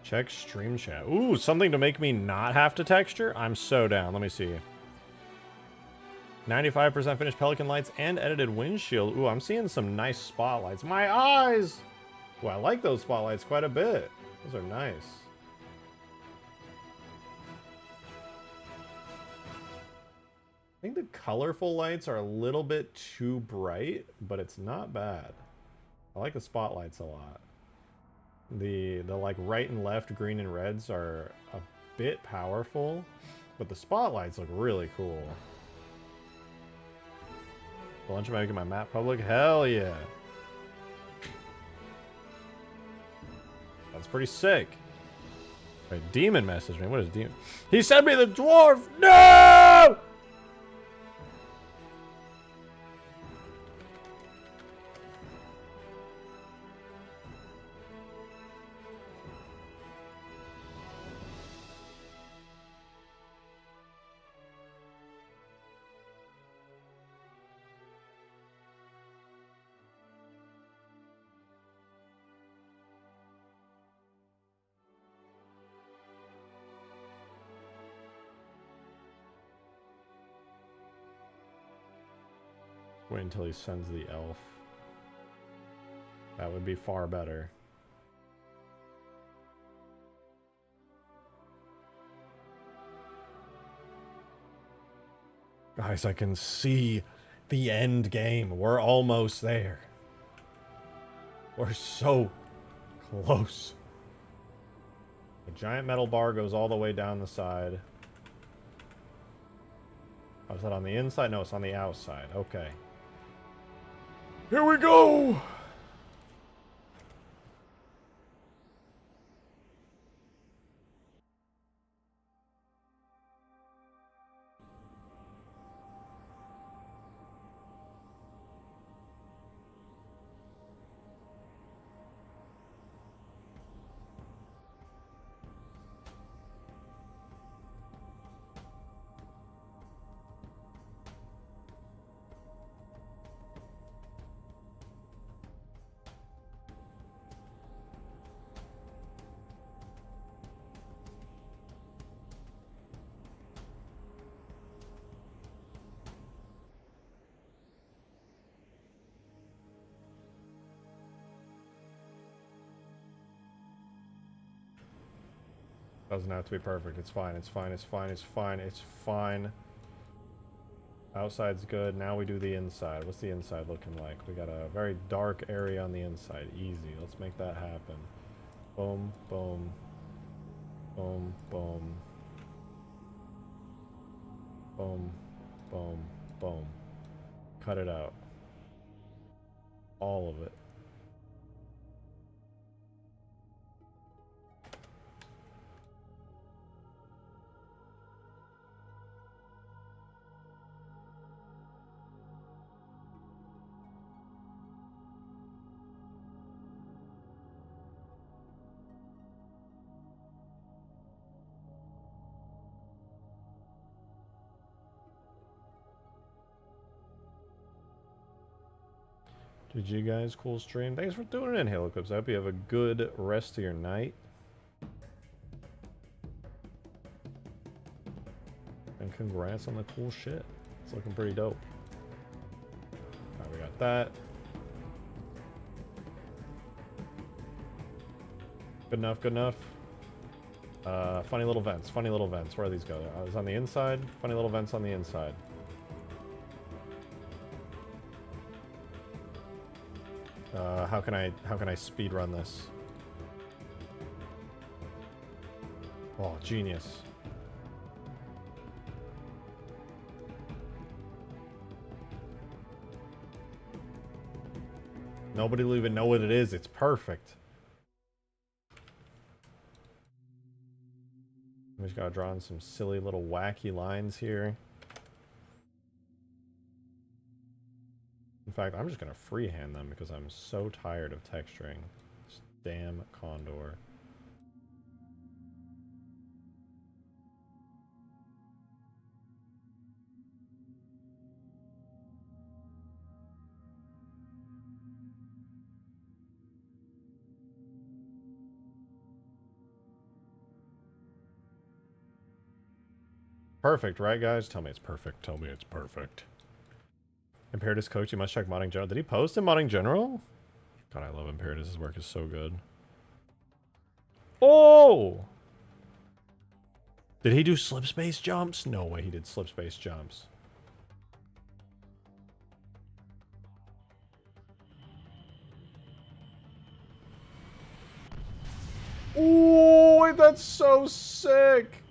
Check stream chat. Ooh, something to make me not have to texture? I'm so down. Let me see. 95% finished Pelican lights and edited windshield. Ooh, I'm seeing some nice spotlights. My eyes! Ooh, I like those spotlights quite a bit. Those are nice. I think the colorful lights are a little bit too bright, but it's not bad. I like the spotlights a lot. The like right and left green and reds are a bit powerful, but the spotlights look really cool. Lunch, am I making my map public? Hell yeah. That's pretty sick. Wait, demon messaged me. What is demon? He sent me the dwarf! No! Wait until he sends the elf. That would be far better. Guys, I can see the end game. We're almost there. We're so close. The giant metal bar goes all the way down the side. Oh, is that on the inside? No, it's on the outside. Okay. Here we go! Doesn't have to be perfect. It's fine. It's fine. It's fine. It's fine. It's fine. Outside's good. Now we do the inside. What's the inside looking like? We got a very dark area on the inside. Easy. Let's make that happen. Boom, boom. Boom, boom. Boom, boom, boom. Cut it out. All of it. GG guys, cool stream. Thanks for tuning in, Halo Clips. I hope you have a good rest of your night. And congrats on the cool shit. It's looking pretty dope. Alright, we got that. Good enough, good enough. Funny little vents, funny little vents. Where are these go? It's on the inside. Funny little vents on the inside. How can I speed run this? Oh, genius. Nobody will even know what it is. It's perfect. We just gotta draw in some silly little wacky lines here. In fact, I'm just gonna freehand them because I'm so tired of texturing. This damn Condor. Perfect, right guys? Tell me it's perfect. Tell me it's perfect. Imperatus coach, you must check Modding General. Did he post in Modding General? God, I love Imperatus. His work is so good. Oh! Did he do slip space jumps? No way he did slip space jumps. Oh, that's so sick.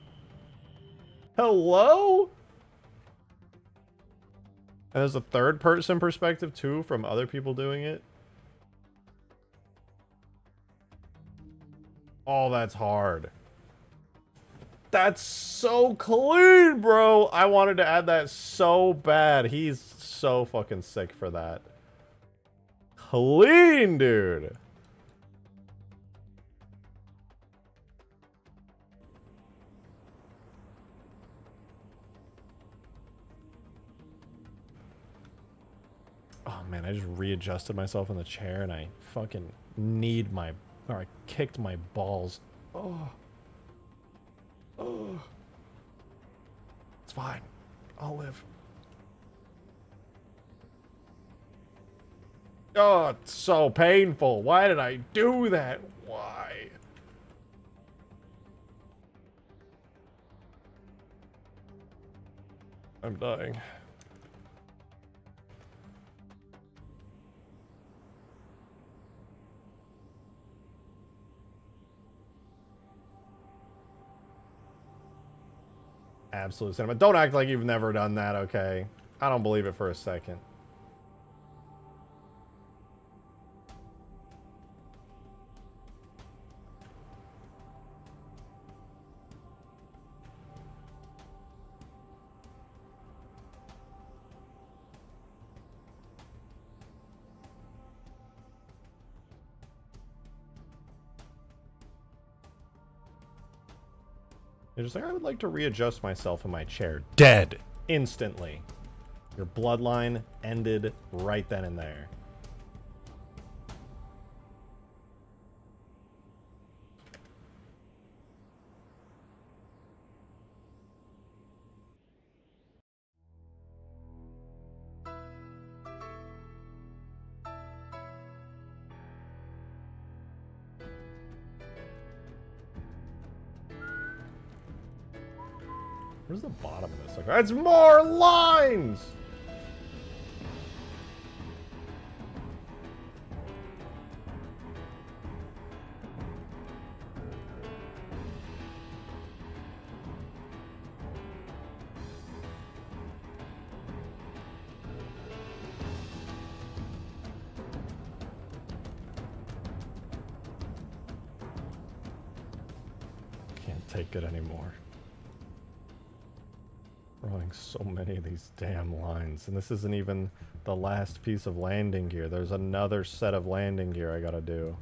Hello? And there's a third person perspective too from other people doing it. Oh, that's hard. That's so clean, bro. I wanted to add that so bad. He's so fucking sick for that. Clean, dude. Oh man, I just readjusted myself in the chair and I fucking I kicked my balls. Oh. Oh. It's fine. I'll live. Oh, it's so painful. Why did I do that? Why? I'm dying. Absolute cinema. Don't act like you've never done that, okay? I don't believe it for a second. You're just like, I would like to readjust myself in my chair. Dead! Instantly. Your bloodline ended right then and there. Where's the bottom of this? Like, that's more lines! Can't take it anymore. Drawing so many of these damn lines, and this isn't even the last piece of landing gear. There's another set of landing gear I gotta do.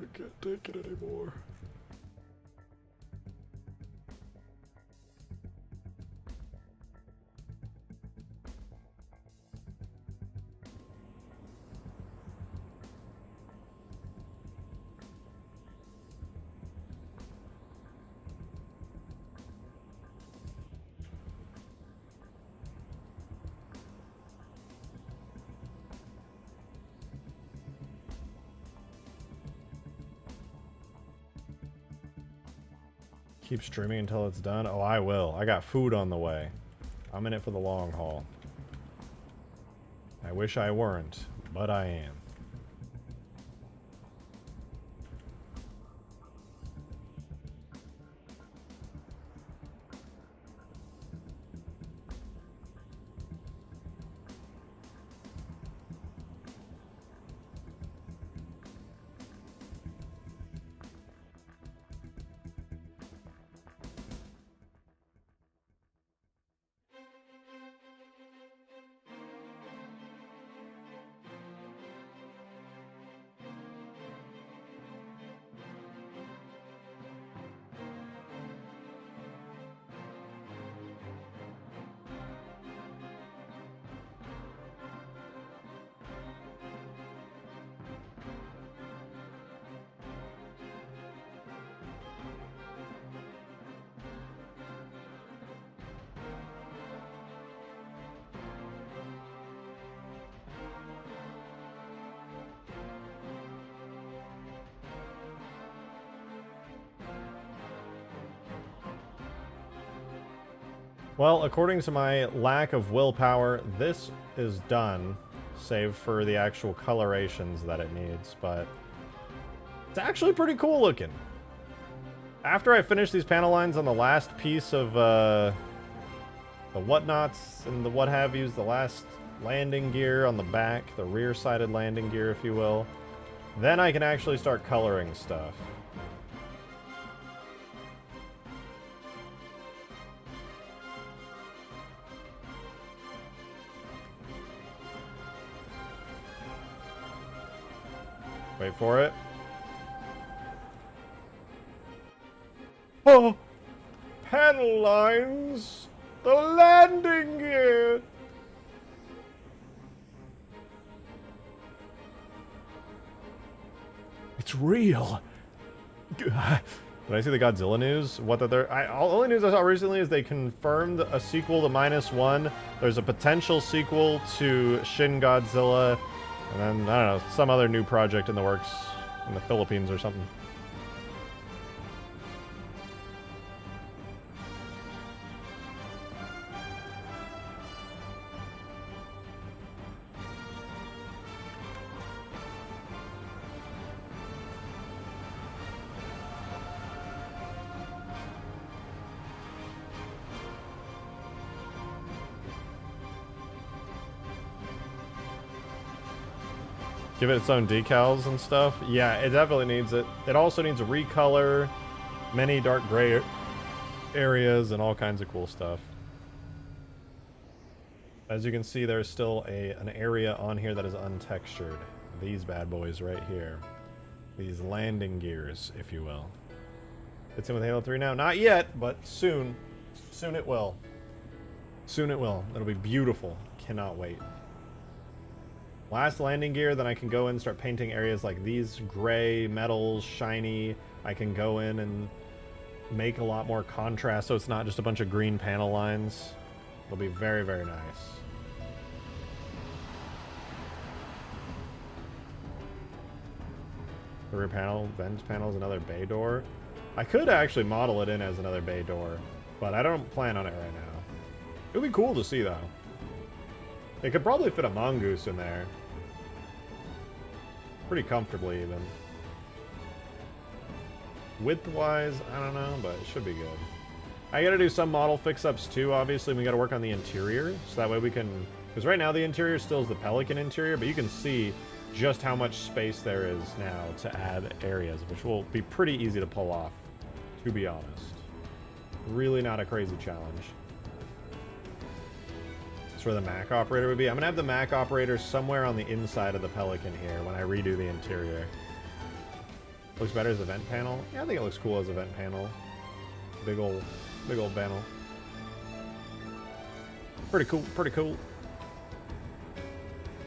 I can't take it anymore. Keep streaming until it's done? Oh, I will. I got food on the way. I'm in it for the long haul. I wish I weren't, but I am. Well, according to my lack of willpower, this is done, save for the actual colorations that it needs, but It's actually pretty cool looking. After I finish these panel lines on the last piece of the whatnots and the what have yous, the last landing gear on the back, the rear-sided landing gear, if you will, then I can actually start coloring stuff. Wait for it. Oh! Panel lines! The landing gear! It's real! Did I see the Godzilla news? What that they're... only news I saw recently is they confirmed a sequel to -1. There's a potential sequel to Shin Godzilla. And then, I don't know, some other new project in the works in the Philippines or something. Give it its own decals and stuff. Yeah, it definitely needs it. It also needs a recolor, many dark gray areas, and all kinds of cool stuff. As you can see, there's still an area on here that is untextured. These bad boys right here. These landing gears, if you will. It's in with Halo 3 now? Not yet, but soon. Soon it will. Soon it will. It'll be beautiful. Cannot wait. Last landing gear, then I can go in and start painting areas like these gray, metals, shiny. I can go in and make a lot more contrast so it's not just a bunch of green panel lines. It'll be very, very nice. The rear panel, vent panel is another bay door. I could actually model it in as another bay door, but I don't plan on it right now. It would be cool to see, though. It could probably fit a mongoose in there. Pretty comfortably, even. Width-wise, I don't know, but it should be good. I gotta do some model fix-ups, too, obviously. We gotta work on the interior, so that way we can... Because right now the interior still is the Pelican interior, but you can see just how much space there is now to add areas, which will be pretty easy to pull off, to be honest. Really not a crazy challenge. Where the Mac operator would be. I'm gonna have the Mac operator somewhere on the inside of the Pelican here when I redo the interior. Looks better as a vent panel. Yeah, I think it looks cool as a vent panel. Big old panel. Pretty cool, pretty cool.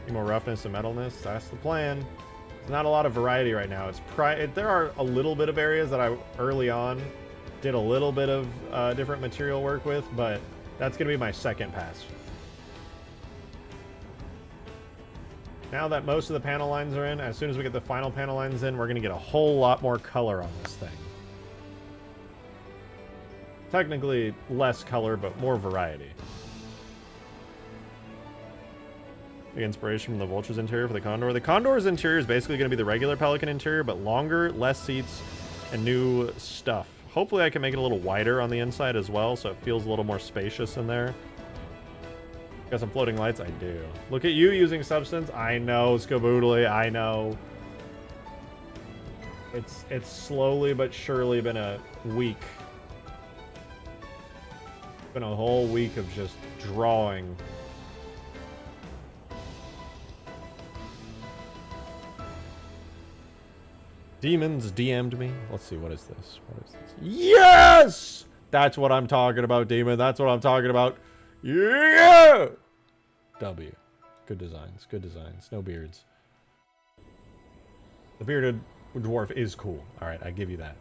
Need more roughness and metalness. That's the plan. There's not a lot of variety right now. There are a little bit of areas that I early on did a little bit of different material work with, but that's gonna be my second pass. Now that most of the panel lines are in, as soon as we get the final panel lines in, we're going to get a whole lot more color on this thing. Technically, less color, but more variety. The inspiration from the Vulture's interior for the Condor. The Condor's interior is basically going to be the regular Pelican interior, but longer, less seats, and new stuff. Hopefully I can make it a little wider on the inside as well, so it feels a little more spacious in there. Got some floating lights? I do. Look at you using substance. I know, Skaboodly. I know. It's slowly but surely been a week. Been a whole week of just drawing. Demons DM'd me. Let's see, what is this? What is this? Yes! That's what I'm talking about, Demon. That's what I'm talking about. Yeah! W. Good designs. Good designs. No beards. The bearded dwarf is cool. Alright, I give you that.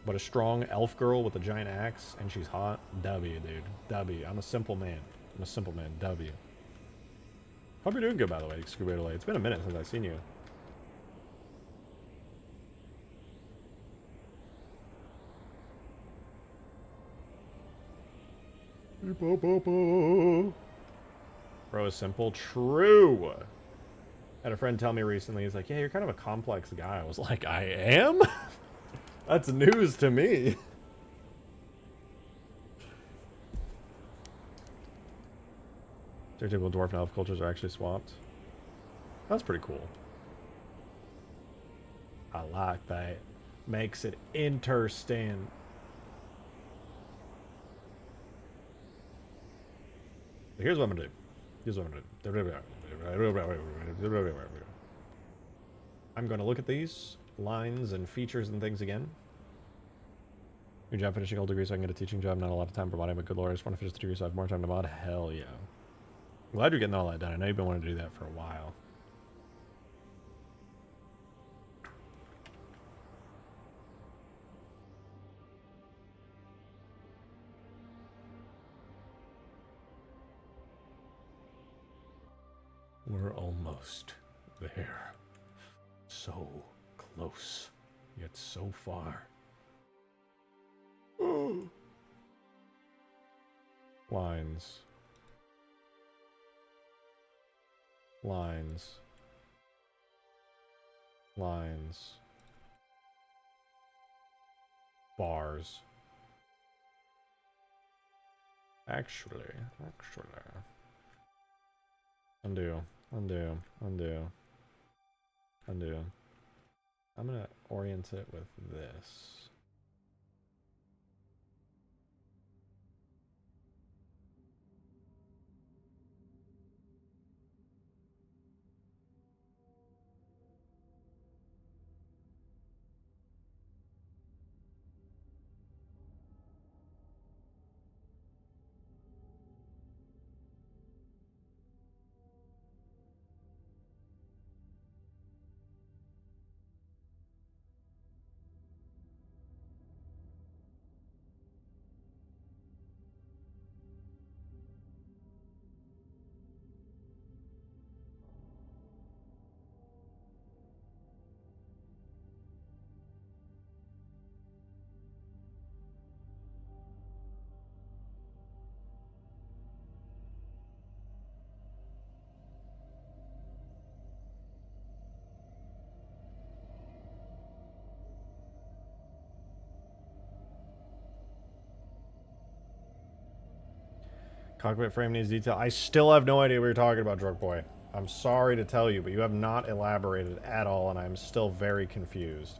But a strong elf girl with a giant axe, and she's hot. W, dude. W. I'm a simple man. I'm a simple man. W. Hope you're doing good, by the way, Scuba. It's been a minute since I've seen you. Bro is simple. True. had a friend tell me recently, he's like, yeah, you're kind of a complex guy. I was like, I am? That's news to me. Stereotypical dwarf and elf cultures are actually swapped. That's pretty cool. I like that. Makes it interesting. Here's what I'm gonna do. Here's what I'm gonna do. I'm gonna look at these lines and features and things again. New job finishing old degree so I can get a teaching job. Not a lot of time for modding, but good lord, I just want to finish the degree so I have more time to mod. Hell yeah. I'm glad you're getting all that done. I know you've been wanting to do that for a while. We're almost there. So close, yet so far. Lines. Lines. Lines. Bars. Actually. Undo. I'm gonna orient it with this. Cockpit frame needs detail. I still have no idea what you're talking about, Drug Boy. I'm sorry to tell you, but you have not elaborated at all, and I'm still very confused.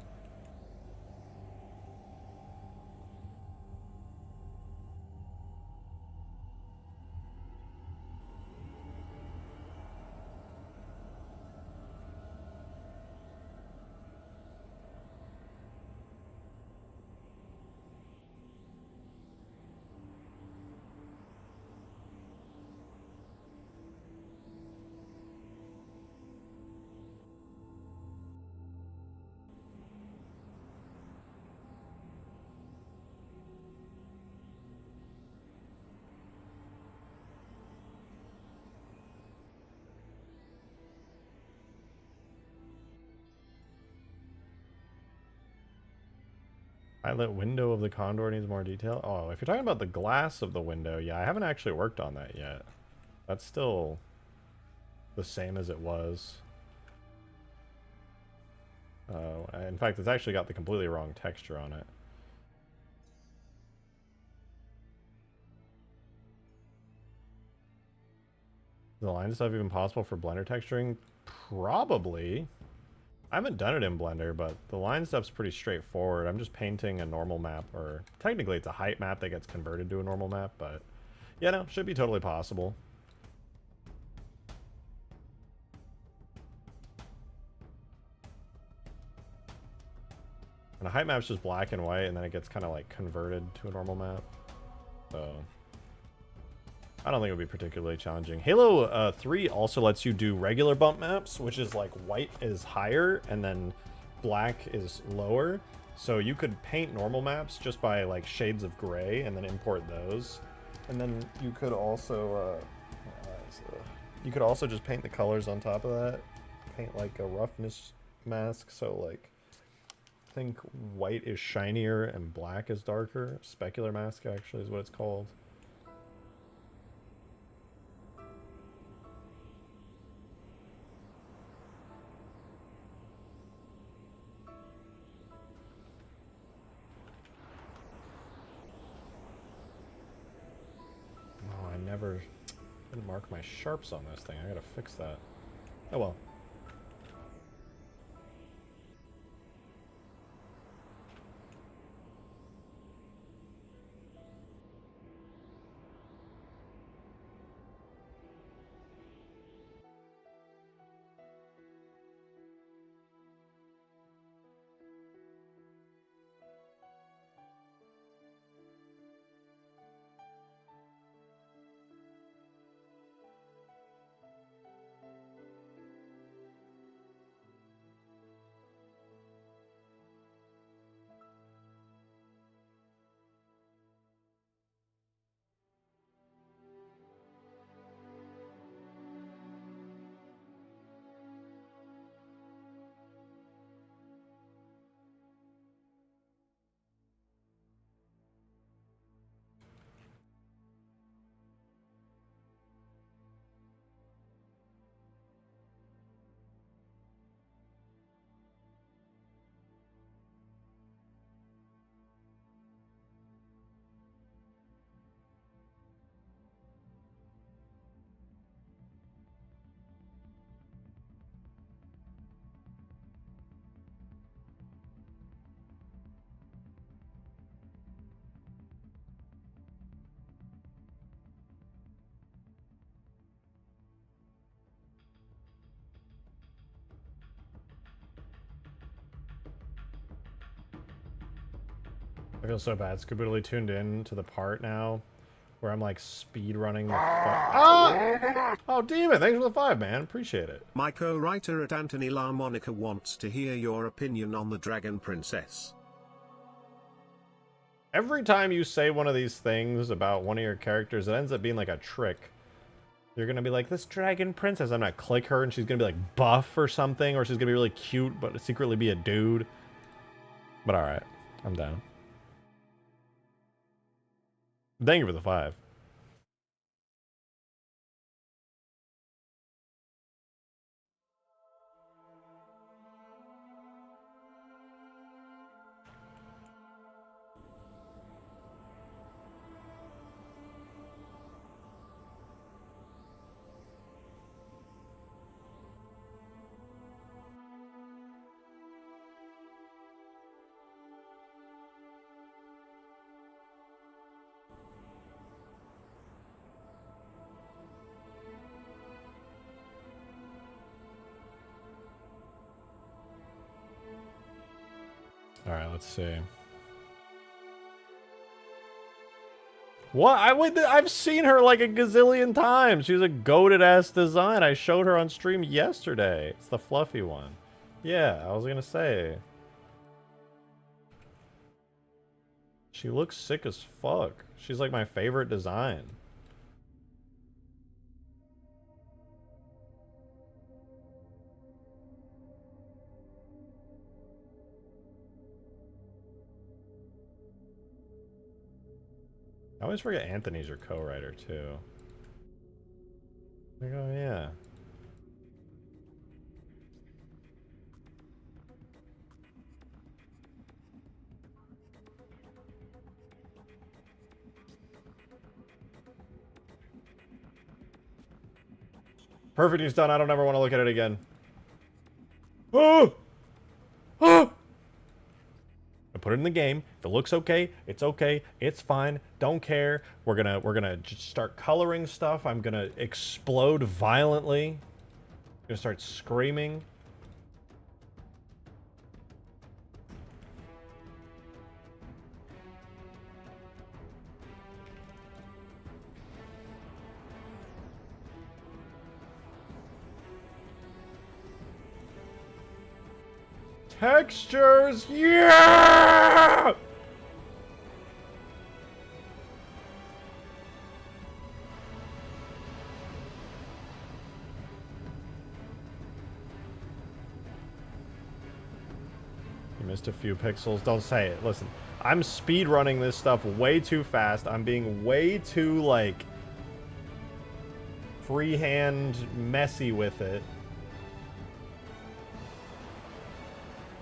Pilot window of the Condor needs more detail. Oh, if you're talking about the glass of the window, yeah, I haven't actually worked on that yet. That's still the same as it was. In fact, it's actually got the completely wrong texture on it. Is the line stuff even possible for Blender texturing? Probably. I haven't done it in Blender, but the line stuff's pretty straightforward. I'm just painting a normal map, or technically it's a height map that gets converted to a normal map, but yeah, no, should be totally possible. And a height map's just black and white, and then it gets kind of like converted to a normal map. So I don't think it would be particularly challenging. Halo 3 also lets you do regular bump maps, which is like white is higher and then black is lower. So you could paint normal maps just by like shades of gray and then import those. And then you could also just paint the colors on top of that. Paint like a roughness mask, so like I think white is shinier and black is darker. Specular mask actually is what it's called. never didn't mark my sharps on this thing. I gotta fix that. Oh well. I feel so bad. Scoobily tuned in to the part now where I'm like speed running the Ah! Oh, Demon, thanks for the 5, man. Appreciate it. My co-writer at Anthony La Monica wants to hear your opinion on the Dragon Princess. Every time you say one of these things about one of your characters, it ends up being like a trick. You're gonna be like, this Dragon Princess. I'm gonna click her and she's gonna be like buff or something, or she's gonna be really cute but secretly be a dude. But alright, I'm down. Thank you for the 5. Alright, let's see. What? I've seen her like a gazillion times. She's a goated ass design. I showed her on stream yesterday. It's the fluffy one. Yeah, I was gonna say. She looks sick as fuck. She's like my favorite design. I always forget Anthony's your co-writer too. Like, oh yeah. Perfect, he's done. I don't ever want to look at it again. Oh! Oh! I put it in the game. If it looks okay, it's okay. It's fine. Don't care. We're gonna just start coloring stuff. I'm gonna explode violently. I'm gonna start screaming. Textures, yeah! You missed a few pixels. Don't say it. Listen, I'm speed running this stuff way too fast. I'm being way too, like, freehand messy with it.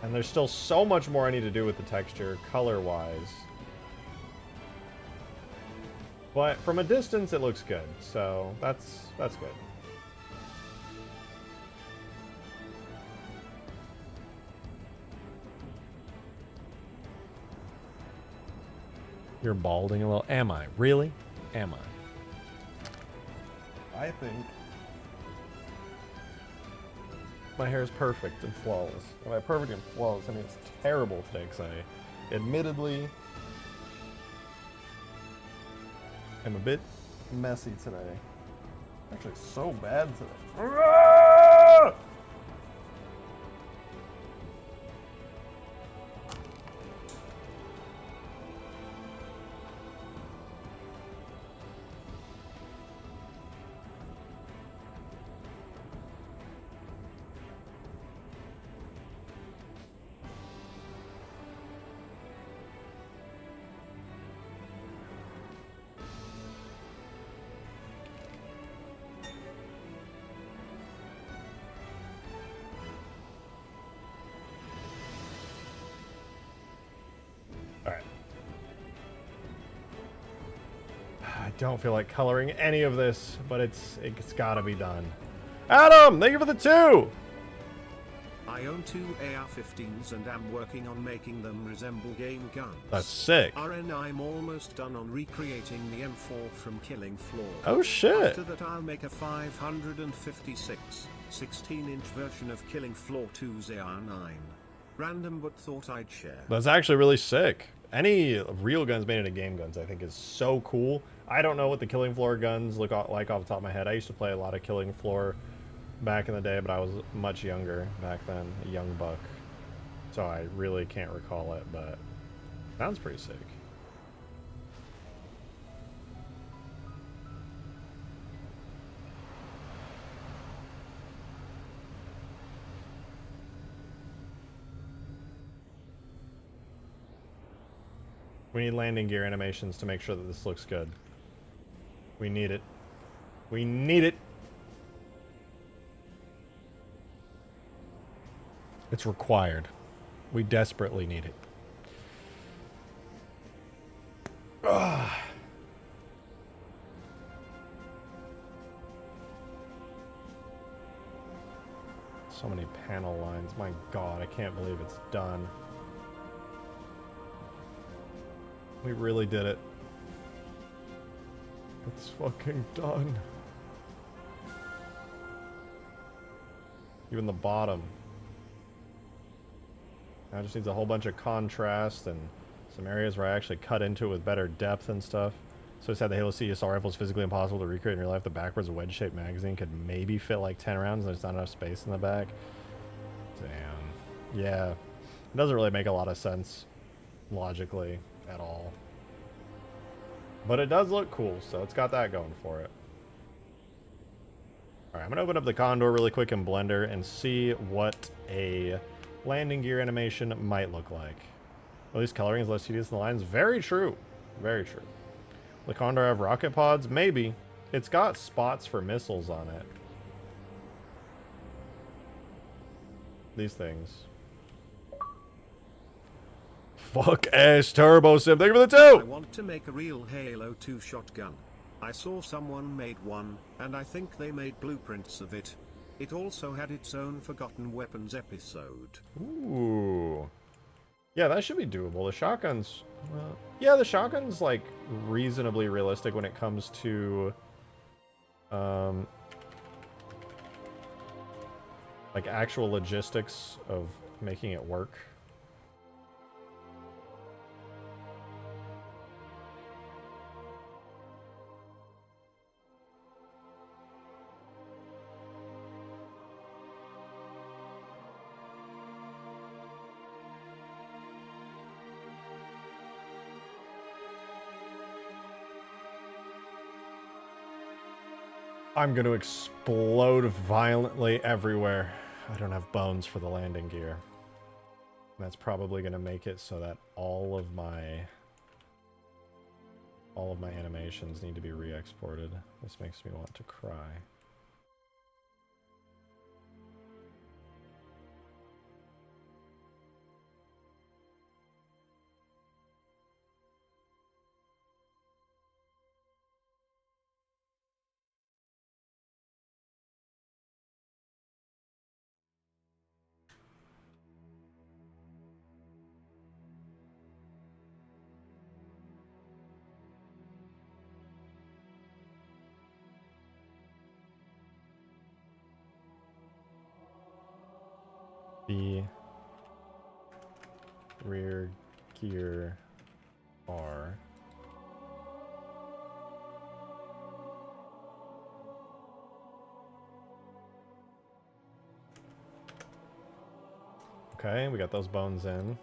And there's still so much more I need to do with the texture, color-wise. But from a distance, it looks good, so that's good. You're balding a little. Am I? Really? Am I think my hair is perfect and flawless. And by perfect and flawless, I mean it's terrible today because I admittedly am a bit messy today. Actually, so bad today. I don't feel like coloring any of this, but it's gotta be done. Adam, thank you for the 2! I own 2 AR-15s and am working on making them resemble game guns. That's sick. I'm almost done on recreating the M4 from Killing Floor. Oh shit. After that I'll make a 556 16-inch version of Killing Floor 2's AR-9. Random but thought I'd share. That's actually really sick. Any real guns made into game guns I think is so cool. I don't know what the Killing Floor guns look like off the top of my head. I used to play a lot of Killing Floor back in the day, but I was much younger back then, a young buck. So I really can't recall it, but sounds pretty sick. We need landing gear animations to make sure that this looks good. We need it. We need it. It's required. We desperately need it. Ugh. So many panel lines. My God, I can't believe it's done. We really did it. It's fucking done. Even the bottom. Now it just needs a whole bunch of contrast and some areas where I actually cut into it with better depth and stuff. So I said the Halo C assault rifle is physically impossible to recreate in real life. The backwards wedge-shaped magazine could maybe fit like 10 rounds and there's not enough space in the back. Damn. Yeah. It doesn't really make a lot of sense logically at all. But it does look cool, so it's got that going for it. Alright, I'm going to open up the Condor really quick in Blender and see what a landing gear animation might look like. At least coloring is less tedious than the lines. Very true. Very true. Will the Condor have rocket pods? Maybe. It's got spots for missiles on it. These things. Fuck ass Turbo Sim. Thank you for the 2! I want to make a real Halo 2 shotgun. I saw someone made one, and I think they made blueprints of it. It also had its own Forgotten Weapons episode. Ooh. Yeah, that should be doable. The shotguns... yeah, the shotgun's, like, reasonably realistic when it comes to... like, actual logistics of making it work. I'm going to explode violently everywhere. I don't have bones for the landing gear. That's probably going to make it so that all of my animations need to be re-exported. This makes me want to cry. B. Rear gear R. Okay, we got those bones in.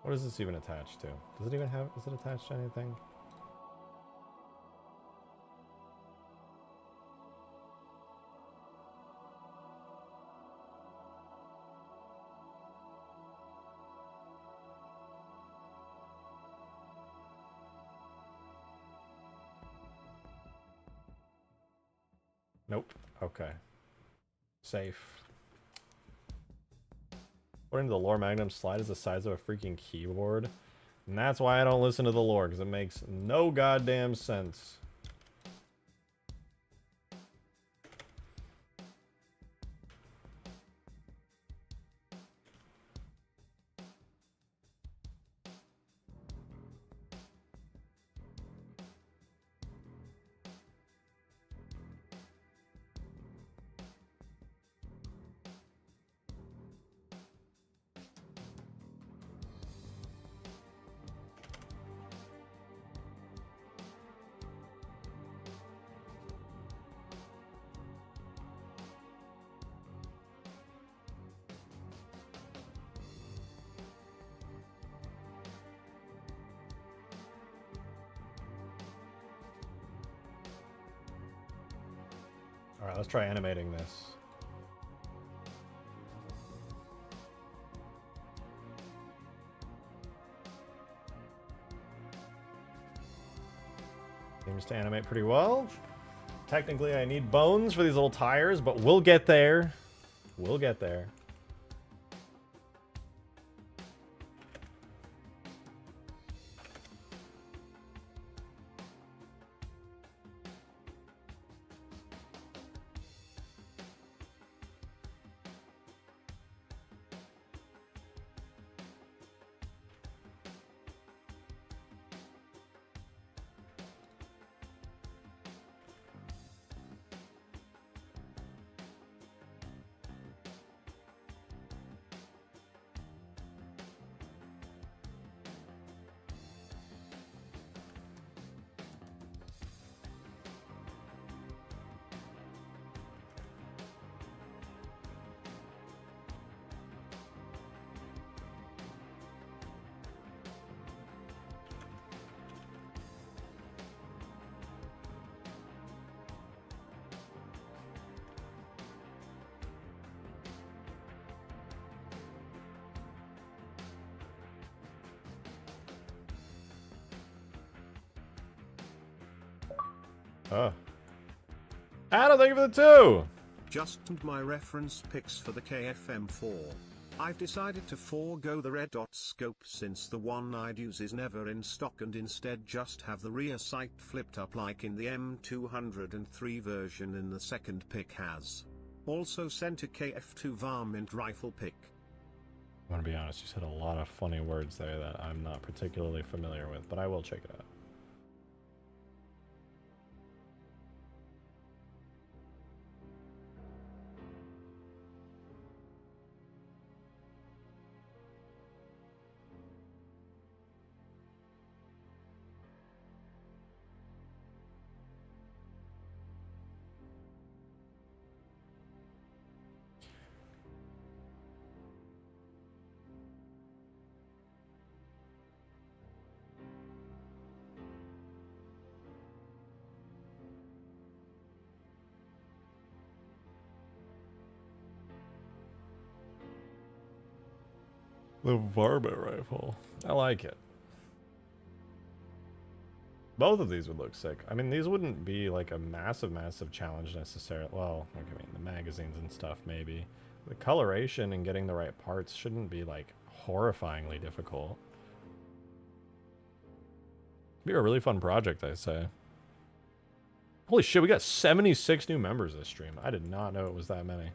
What is this even attached to? Does it even have, is it attached to anything? Nope. Okay. Safe. According to the lore, Magnum slide is the size of a freaking keyboard. And that's why I don't listen to the lore, because it makes no goddamn sense. Alright, let's try animating this. Seems to animate pretty well. Technically, I need bones for these little tires, but we'll get there. We'll get there. Oh. Adam, thank you for the 2! Just my reference picks for the KFM4. I've decided to forego the red dot scope since the one I'd use is never in stock and instead just have the rear sight flipped up like in the M203 version in the second pick has. Also sent a KF2 varmint rifle pick. I'm gonna be honest, you said a lot of funny words there that I'm not particularly familiar with, but I will check it out. The varmint rifle. I like it. Both of these would look sick. I mean, these wouldn't be like a massive challenge necessarily. Well, I mean, the magazines and stuff maybe. The coloration and getting the right parts shouldn't be like horrifyingly difficult. Be a really fun project, I say. Holy shit, we got 76 new members this stream. I did not know it was that many.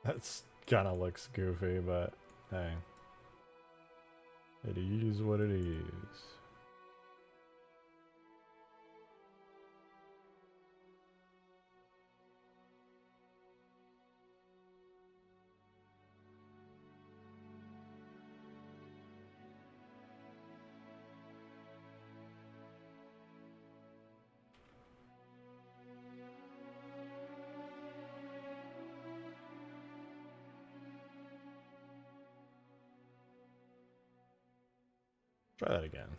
That's kind of looks goofy, but hey. It is what it is. Try that again.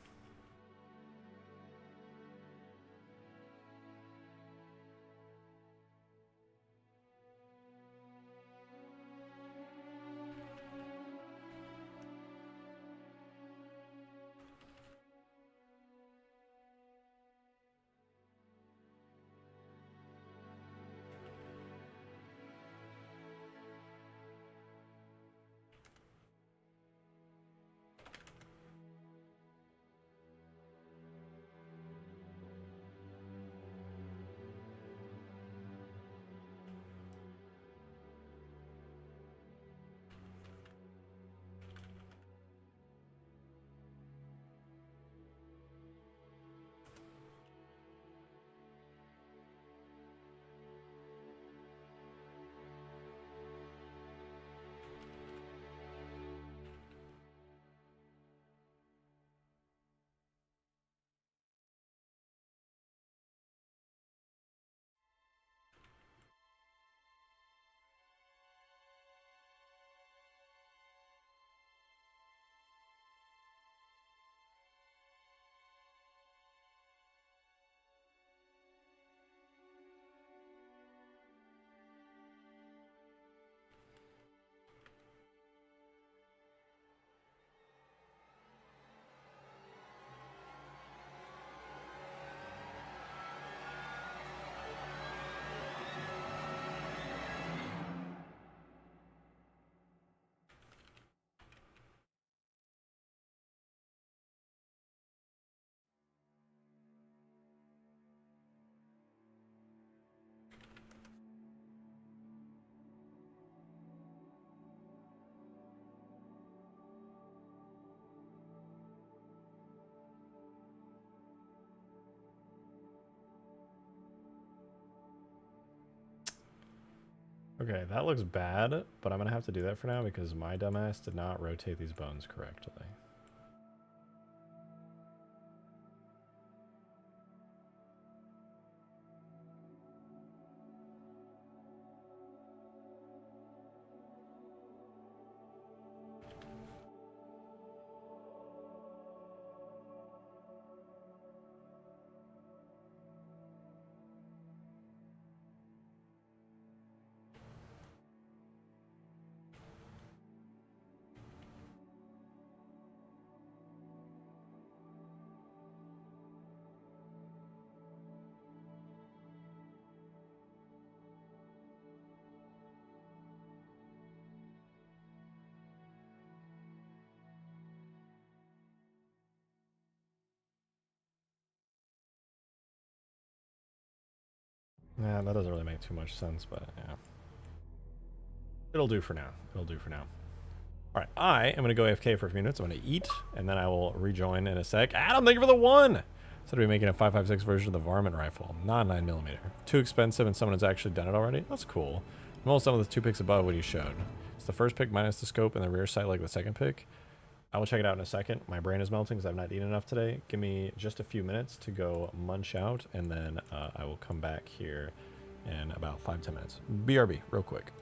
Okay, that looks bad, but I'm gonna have to do that for now because my dumbass did not rotate these bones correctly. Yeah, that doesn't really make too much sense, but yeah. It'll do for now. It'll do for now. All right, I am going to go AFK for a few minutes. I'm going to eat, and then I will rejoin in a sec. Adam, thank you for the 1! Said we're making a 5.56 version of the varmint rifle, not 9mm. Too expensive, and someone has actually done it already. That's cool. I'm almost done with the 2 picks above what he showed. It's the first pick minus the scope and the rear sight like the second pick. I will check it out in a second. My brain is melting because I've not eaten enough today. Give me just a few minutes to go munch out, and then I will come back here in about 5-10 minutes. BRB, real quick.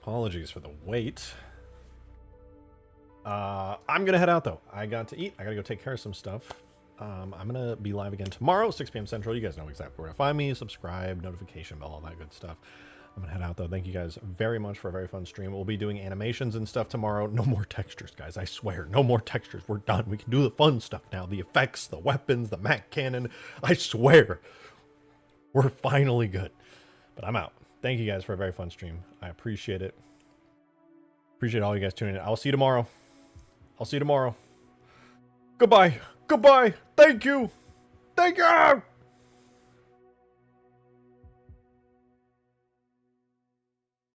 Apologies for the wait. I'm gonna head out though. I got to eat. I gotta go take care of some stuff. I'm gonna be live again tomorrow, 6 p.m. Central. You guys know exactly where to find me. Subscribe, notification bell, all that good stuff. I'm gonna head out though. Thank you guys very much for a very fun stream. We'll be doing animations and stuff tomorrow. No more textures, guys. I swear, no more textures. We're done. We can do the fun stuff now. The effects, the weapons, the Mac cannon. I swear, we're finally good. But I'm out. Thank you guys for a very fun stream. I appreciate it. Appreciate all you guys tuning in. I'll see you tomorrow. I'll see you tomorrow. Goodbye. Goodbye. Thank you. Thank you.